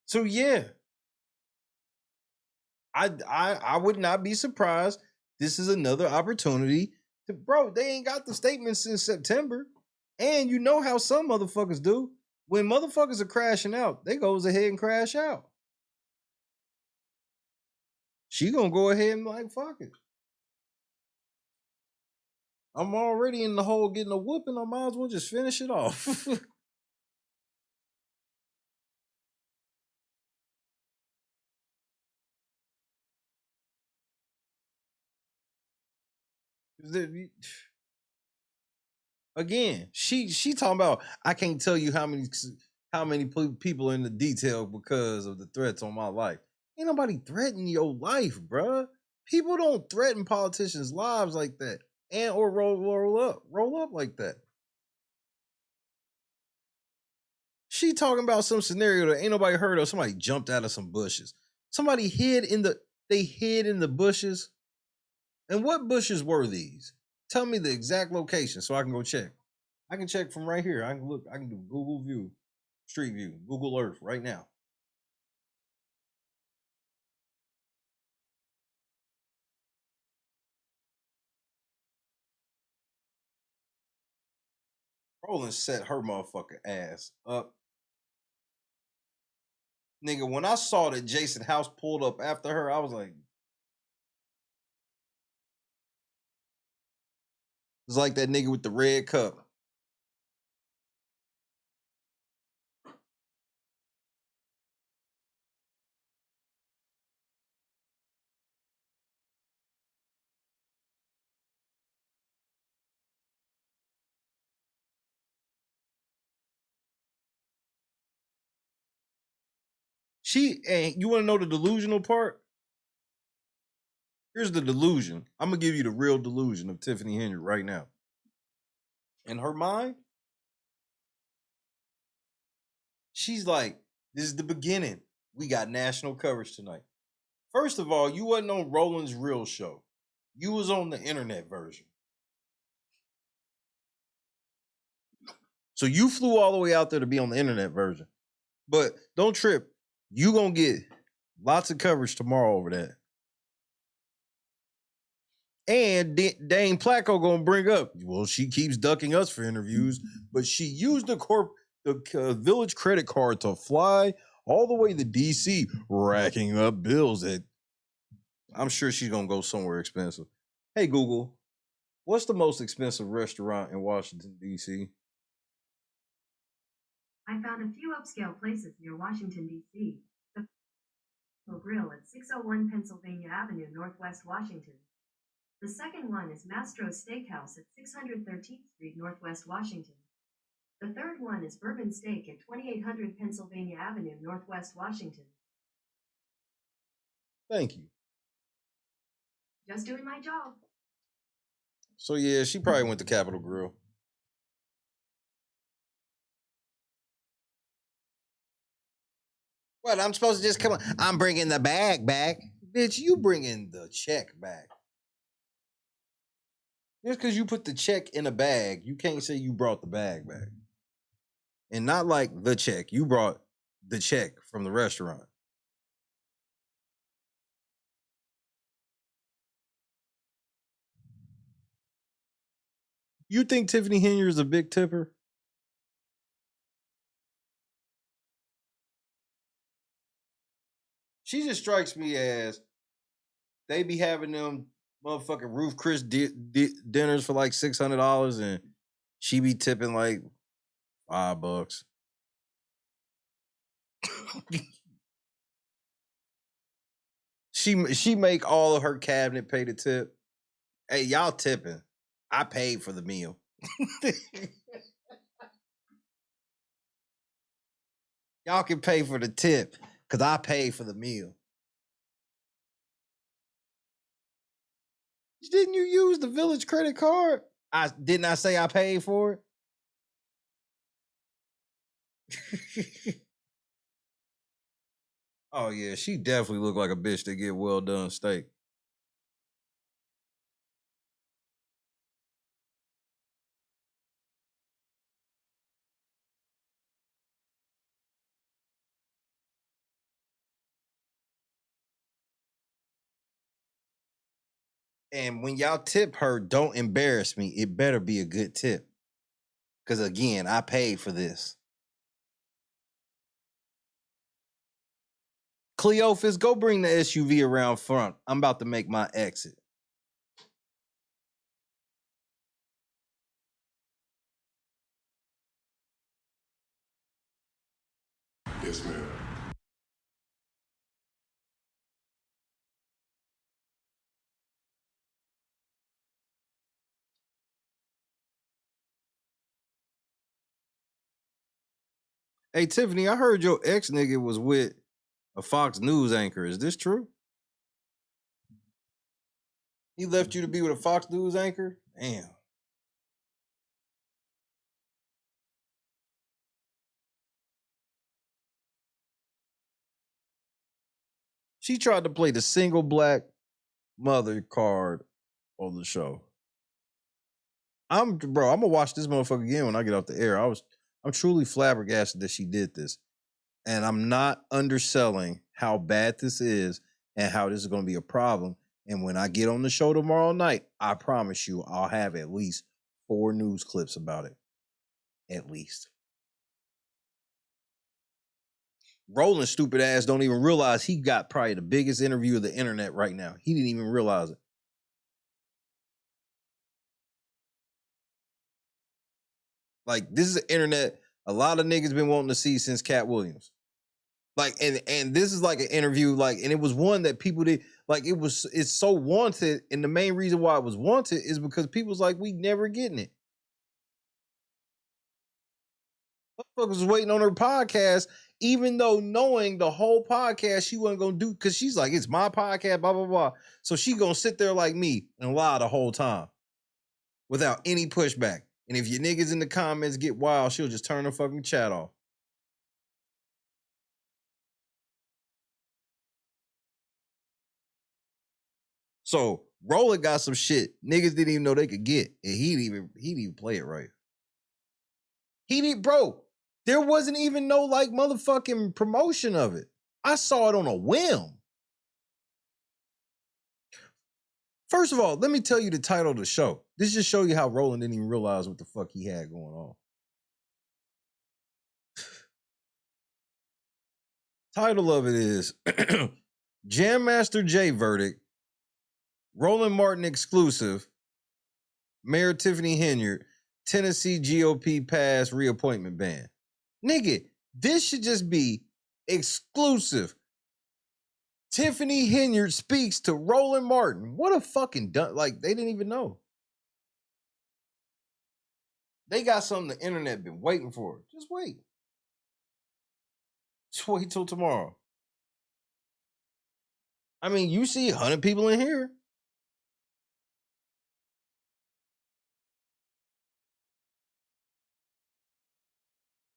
So yeah, I would not be surprised. This is another opportunity to, bro, they ain't got the statements since September. And you know how some motherfuckers do. When motherfuckers are crashing out, they goes ahead and crash out. She gonna go ahead and like, fuck it. I'm already in the hole getting a whooping. I might as well just finish it off. Again, she talking about I can't tell you how many people in the detail because of the threats on my life. Ain't nobody threatening your life, bruh. People don't threaten politicians' lives like that, and or roll up like that. She talking about some scenario that ain't nobody heard of. Somebody jumped out of some bushes. Somebody hid in the bushes. And what bushes were these? Tell me the exact location so I can go check. I can check from right here. I can look. I can do Google View, Street View, Google Earth right now. Roland set her motherfucking ass up. Nigga, when I saw that Jason House pulled up after her, I was like, it's like that nigga with the red cup. And you want to know the delusional part? Here's the delusion. I'm gonna give you the real delusion of TIffany Henyard right now. In her mind, she's like, this is the beginning. We got national coverage tonight. First of all, you wasn't on Roland's real show. You was on the internet version. So you flew all the way out there to be on the internet version. But don't trip. You gonna get lots of coverage tomorrow over that. And Dane Placco gonna bring up, well, she keeps ducking us for interviews, but she used the Village credit card to fly all the way to DC, racking up bills that I'm sure she's gonna go somewhere expensive. Hey Google, what's the most expensive restaurant in Washington, DC? I found a few upscale places near Washington, D.C. The Grill at 601 Pennsylvania Avenue, Northwest Washington. The second one is Mastro's Steakhouse at 613th Street, Northwest Washington. The third one is Bourbon Steak at 2800 Pennsylvania Avenue, Northwest Washington. Thank you. Just doing my job. So yeah, she probably went to Capitol Grill. What, I'm supposed to just come on? I'm bringing the bag back. Bitch, you bringing the check back. Just because you put the check in a bag, you can't say you brought the bag back. And not like the check. You brought the check from the restaurant. You think TIffany Henyard is a big tipper? She just strikes me as they be having them motherfucking Ruth Chris dinners for like $600 and she be tipping like $5. She make all of her cabinet pay the tip. Hey, y'all tipping. I paid for the meal. Y'all can pay for the tip because I paid for the meal. Didn't you use the Village credit card? Didn't I say I paid for it? Oh yeah, she definitely looked like a bitch that get well done steak. And when y'all tip her, don't embarrass me. It better be a good tip. Because again, I paid for this. Cleophas, go bring the SUV around front. I'm about to make my exit. Yes, ma'am. Hey, Tiffany, I heard your ex nigga was with a Fox News anchor. Is this true? He left you to be with a Fox News anchor? Damn. She tried to play the single black mother card on the show. I'm gonna watch this motherfucker again when I get off the air. I'm truly flabbergasted that she did this. And I'm not underselling how bad this is and how this is gonna be a problem. And when I get on the show tomorrow night, I promise you I'll have at least 4 news clips about it. At least. Roland stupid ass don't even realize he got probably the biggest interview of the internet right now. He didn't even realize it. Like, this is an internet a lot of niggas been wanting to see since Cat Williams. Like, and this is like an interview, like, and it was one that people did, like, it's so wanted, and the main reason why it was wanted is because people's like, we never getting it. Motherfuckers was waiting on her podcast, even though knowing the whole podcast she wasn't gonna do, because she's like, it's my podcast, blah, blah, blah. So she gonna sit there like me and lie the whole time without any pushback. And if your niggas in the comments get wild, she'll just turn her fucking chat off. So Roland got some shit niggas didn't even know they could get, and he didn't even play it right. Bro, there wasn't even no like motherfucking promotion of it. I saw it on a whim. First of all, let me tell you the title of the show. This just show you how Roland didn't even realize what the fuck he had going on. Title of it is Jam Master J verdict, Roland Martin exclusive, Mayor TIffany Henyard, Tennessee GOP pass reappointment ban. Nigga, this should just be exclusive. TIffany Henyard speaks to Roland Martin. What a fucking like, they didn't even know. They got something the internet been waiting for. Just wait. Just wait till tomorrow. I mean, you see 100 people in here.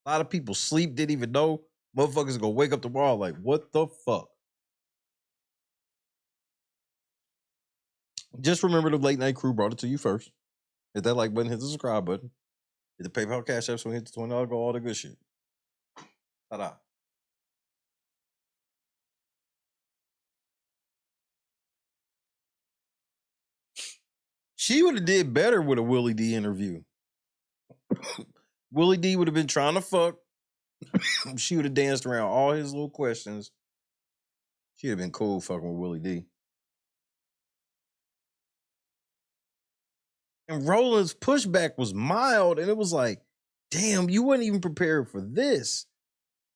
A lot of people sleep, didn't even know. Motherfuckers gonna wake up tomorrow like, what the fuck? Just remember the late night crew brought it to you first. Hit that like button, hit the subscribe button. Hit the PayPal Cash App, so hit the $20 go, all the good shit. Ta-da. She would have did better with a Willie D interview. Willie D would have been trying to fuck. She would have danced around all his little questions. She'd have been cool fucking with Willie D. And Roland's pushback was mild, and it was like, damn, you weren't even prepared for this.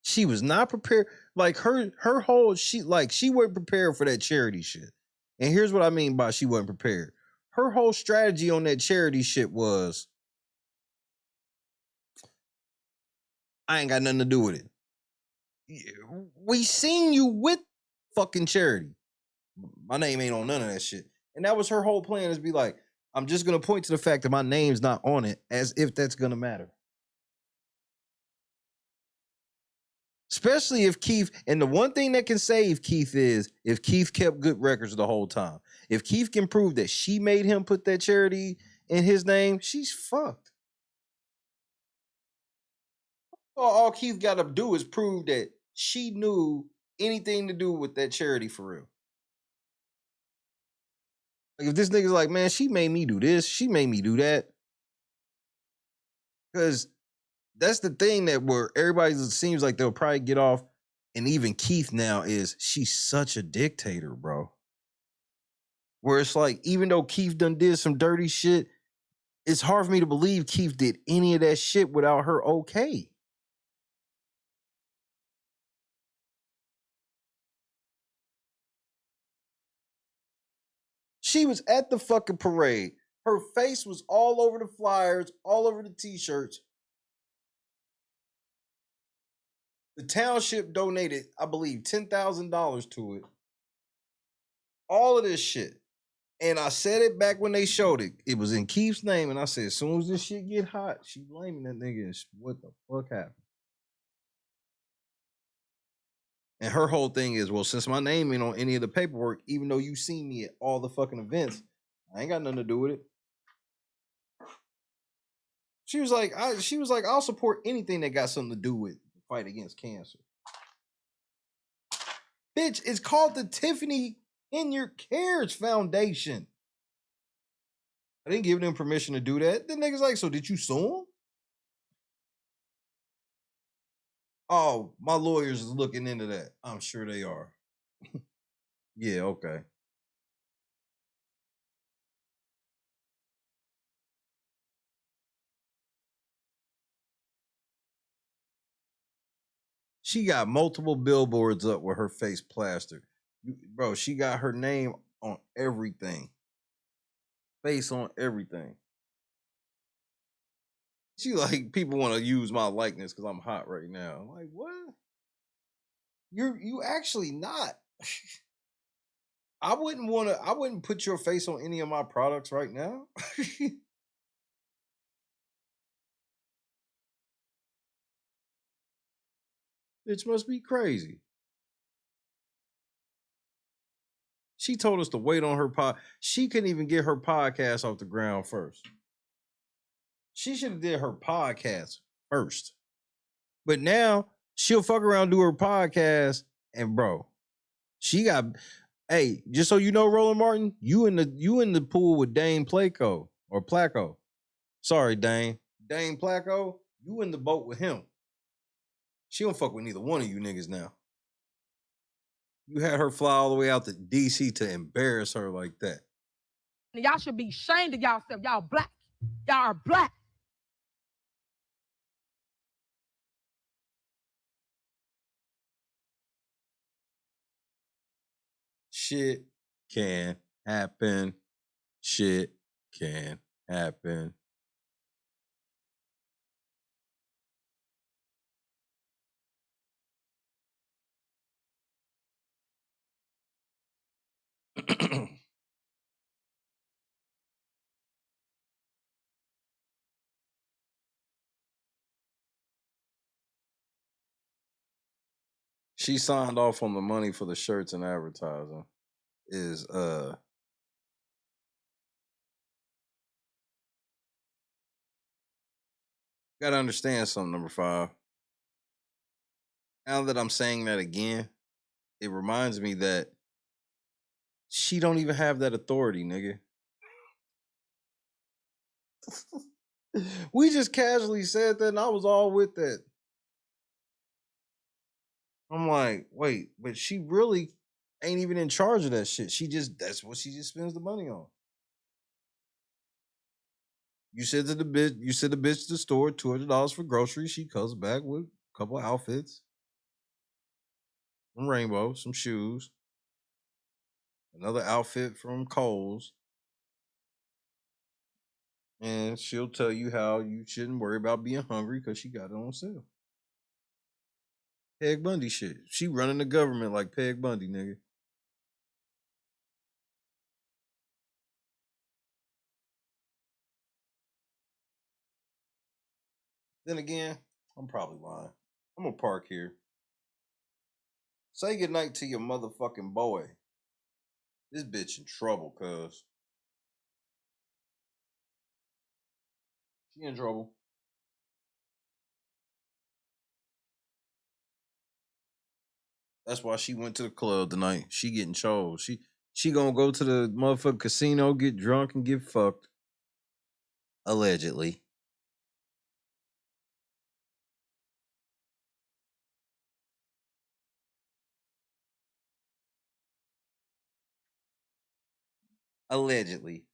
She was not prepared. Like her whole, she wasn't prepared for that charity shit. And here's what I mean by she wasn't prepared. Her whole strategy on that charity shit was, I ain't got nothing to do with it. We seen you with fucking charity. My name ain't on none of that shit. And that was her whole plan, is be like, I'm just going to point to the fact that my name's not on it, as if that's going to matter. Especially if Keith, and the one thing that can save Keith is if Keith kept good records the whole time. If Keith can prove that she made him put that charity in his name, she's fucked. All Keith got to do is prove that she knew anything to do with that charity for real. Like if this nigga's like, man, she made me do this, she made me do that. Because that's the thing that where everybody seems like they'll probably get off, and even Keith now, is she's such a dictator, bro. Where it's like, even though Keith done did some dirty shit, it's hard for me to believe Keith did any of that shit without her okay. She was at the fucking parade. Her face was all over the flyers, all over the t-shirts. The township donated, I believe, $10,000 to it. All of this shit. And I said it back when they showed it. It was in Keith's name. And I said, as soon as this shit get hot, she blaming that nigga. And what the fuck happened? And her whole thing is, well, since my name ain't on any of the paperwork, even though you see me at all the fucking events, I ain't got nothing to do with it. She was like, I'll support anything that got something to do with the fight against cancer. Bitch, it's called the TIffany Henyard Cares Foundation. I didn't give them permission to do that. The nigga's like, so did you sue him? Oh, my lawyers is looking into that. I'm sure they are. Yeah, okay. She got multiple billboards up with her face plastered. Bro, she got her name on everything. Face on everything. She like, people want to use my likeness because I'm hot right now. I'm like, what? You actually not. I wouldn't put your face on any of my products right now. Bitch must be crazy. She told us to wait on her pod. She couldn't even get her podcast off the ground first. She should have did her podcast first. But now she'll fuck around, do her podcast, and bro, she got. Hey, just so you know, Roland Martin, you in the pool with Dane Placo or Placo. Sorry, Dane Placo. You in the boat with him. She don't fuck with neither one of you niggas now. You had her fly all the way out to DC to embarrass her like that. Y'all should be ashamed of yourself. Y'all black. Y'all are black. Shit can happen. Shit can happen. She signed off on the money for the shirts and advertising. Gotta understand something, number 5. Now that I'm saying that again, it reminds me that she don't even have that authority, nigga. We just casually said that and I was all with that. I'm like, wait, but she really ain't even in charge of that shit. That's what she just spends the money on. You said the bitch to the store, $200 for groceries. She comes back with a couple of outfits. Some rainbow, some shoes. Another outfit from Kohl's. And she'll tell you how you shouldn't worry about being hungry because she got it on sale. Peg Bundy shit. She running the government like Peg Bundy, nigga. Then again, I'm probably lying. I'm gonna park here. Say goodnight to your motherfucking boy. This bitch in trouble, cuz. She in trouble. That's why she went to the club tonight. She getting chose. She gonna go to the motherfucking casino, get drunk, and get fucked. Allegedly. Allegedly.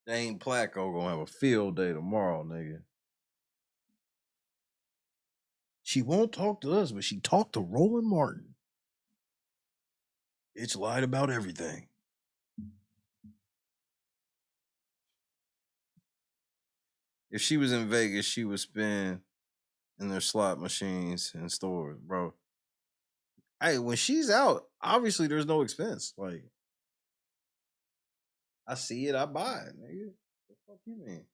Dane Placo gonna have a field day tomorrow, nigga. She won't talk to us, but she talked to Roland Martin. It's lied about everything. If she was in Vegas, she would spend in their slot machines and stores, bro. Hey, when she's out, obviously there's no expense. Like, I see it, I buy it, nigga. What the fuck you mean?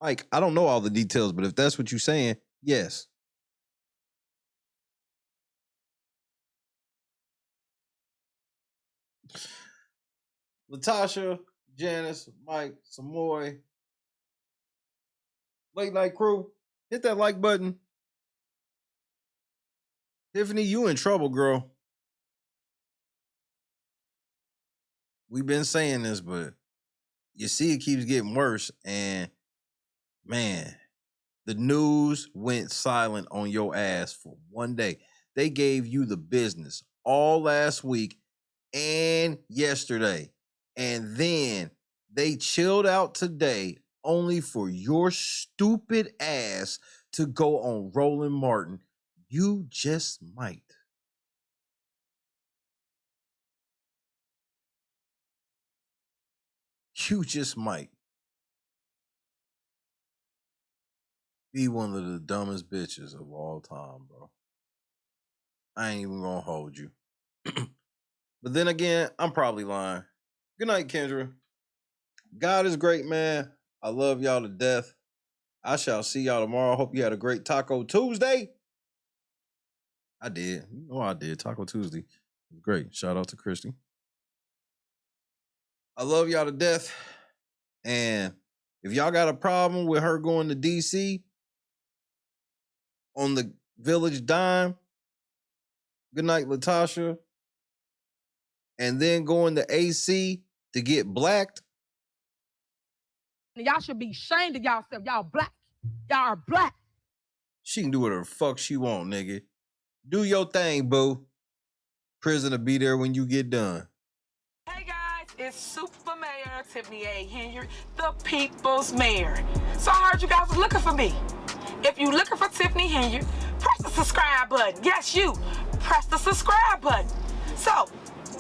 Like, I don't know all the details, but if that's what you're saying, yes. Latasha, Janice, Mike, Samoy, Late Night Crew, hit that like button. Tiffany, you in trouble, girl. We've been saying this, but you see it keeps getting worse. And man, the news went silent on your ass for one day. They gave you the business all last week and yesterday. And then they chilled out today only for your stupid ass to go on Roland Martin. You just might. You just might be one of the dumbest bitches of all time, bro. I ain't even gonna hold you. But then again, I'm probably lying. Good night, Kendra. God is great, man. I love y'all to death. I shall see y'all tomorrow. Hope you had a great Taco Tuesday. I did. You know I did. Taco Tuesday. It was great. Shout out to Christy. I love y'all to death. And if y'all got a problem with her going to DC on the Village dime, good night, Latasha, and then going to AC to get blacked. Y'all should be ashamed of yourself. Y'all black. Y'all are black. She can do whatever the fuck she want, nigga. Do your thing, boo. Prison will be there when you get done. Hey guys, it's Super Mayor Tiffany Henyard, the people's mayor. So I heard you guys were looking for me. If you're looking for Tiffany Henyard, press the subscribe button. Yes, you. Press the subscribe button. So,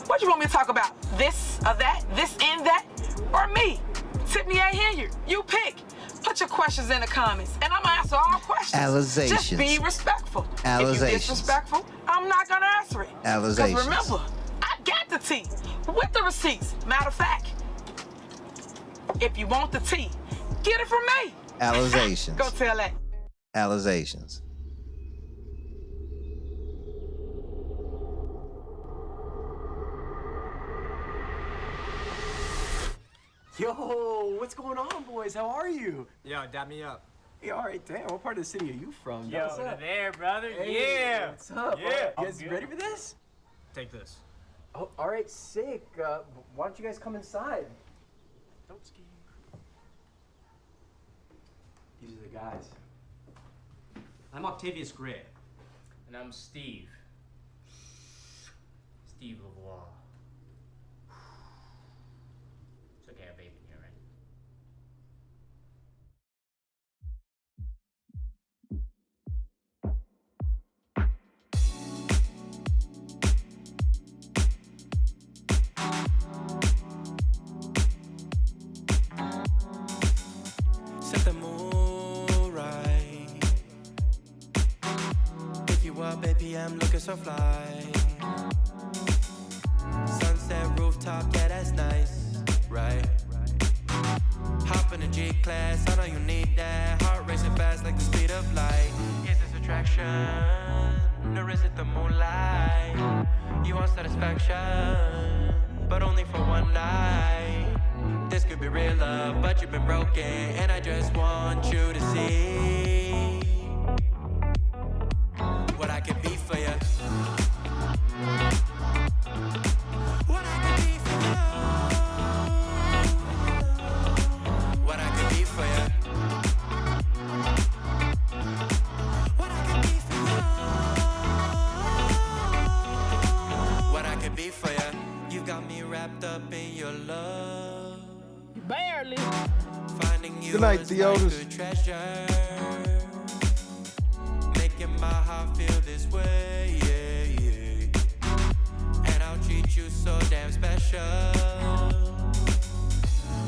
what you want me to talk about? This or that? This and that? Or me? Tiffany Henyard. You pick. Put your questions in the comments, and I'm gonna answer all questions. Alizations. Just be respectful. Alizations. If you're disrespectful, I'm not gonna answer it. Alizations. Because remember, I got the tea with the receipts. Matter of fact, if you want the tea, get it from me. Alizations. Go tell that. Alizations. Yo, what's going on, boys? How are you? Yo, dap me up. Hey, all right, damn. What part of the city are you from? Yo, What's up? there, brother. Hey, yeah. What's up? Yeah. You guys ready for this? Take this. Oh, all right, sick. Why don't you guys come inside? Don't ski. These are the guys. I'm Octavius Gray. And I'm Steve. Steve LeVois. It's okay, I have vape in here, right? Set the mood right. Pick you up, baby, I'm looking so fly. Sunset rooftop, yeah, that's nice, right? Hop in the G-Class, I know you need that. Heart racing fast like the speed of light. Is this attraction, or is it the moonlight? You want satisfaction, but only for one night. This could be real love, but you've been broken, and I just want you to see what I can be for you. What I can be for you. What I can be for you. What I can be for you. What I can be for you. You got me wrapped up in your love. Barely. Good night, Theodis. Making my heart feel this way, yeah, yeah. And I'll treat you so damn special.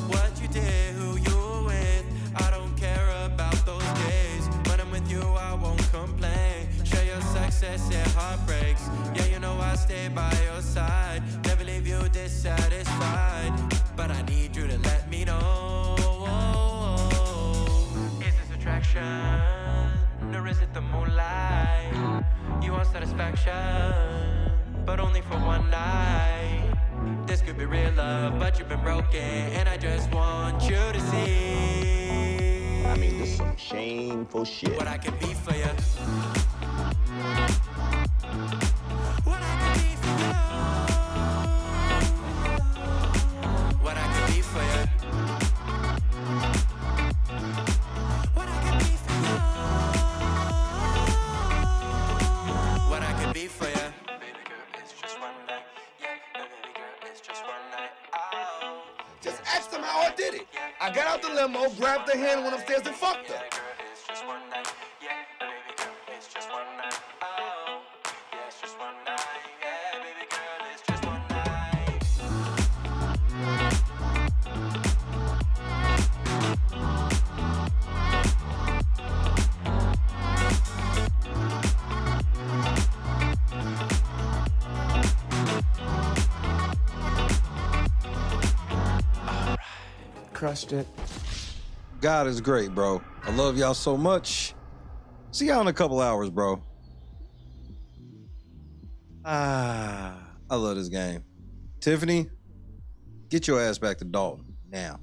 What you did, who you were with, I don't care about those days. When I'm with you, I won't complain. Share your success and heartbreaks. Yeah, you know I stay by your side. Never leave you dissatisfied. But I need you to let me know. Is this attraction? Or is it the moonlight? You want satisfaction, but only for one night. This could be real love, but you've been broken, and I just want you to see. I mean, this is some shameful shit. What I can be for you. What I can be for you. What I can be for you. What I can be for you. Baby girl, it's just one night. Yeah, baby girl, it's just one night. Oh. Just ask them how I did it. I got out the limo, grabbed the hand, went upstairs and fucked her. It's just one night. Yeah, baby girl, it's just one night. Oh. Yeah, it's just one night. Yeah, baby girl, it's just one night. Crushed it. God is great, bro. I love y'all so much. See y'all in a couple hours, bro. I love this game. Tiffany, get your ass back to Dalton now.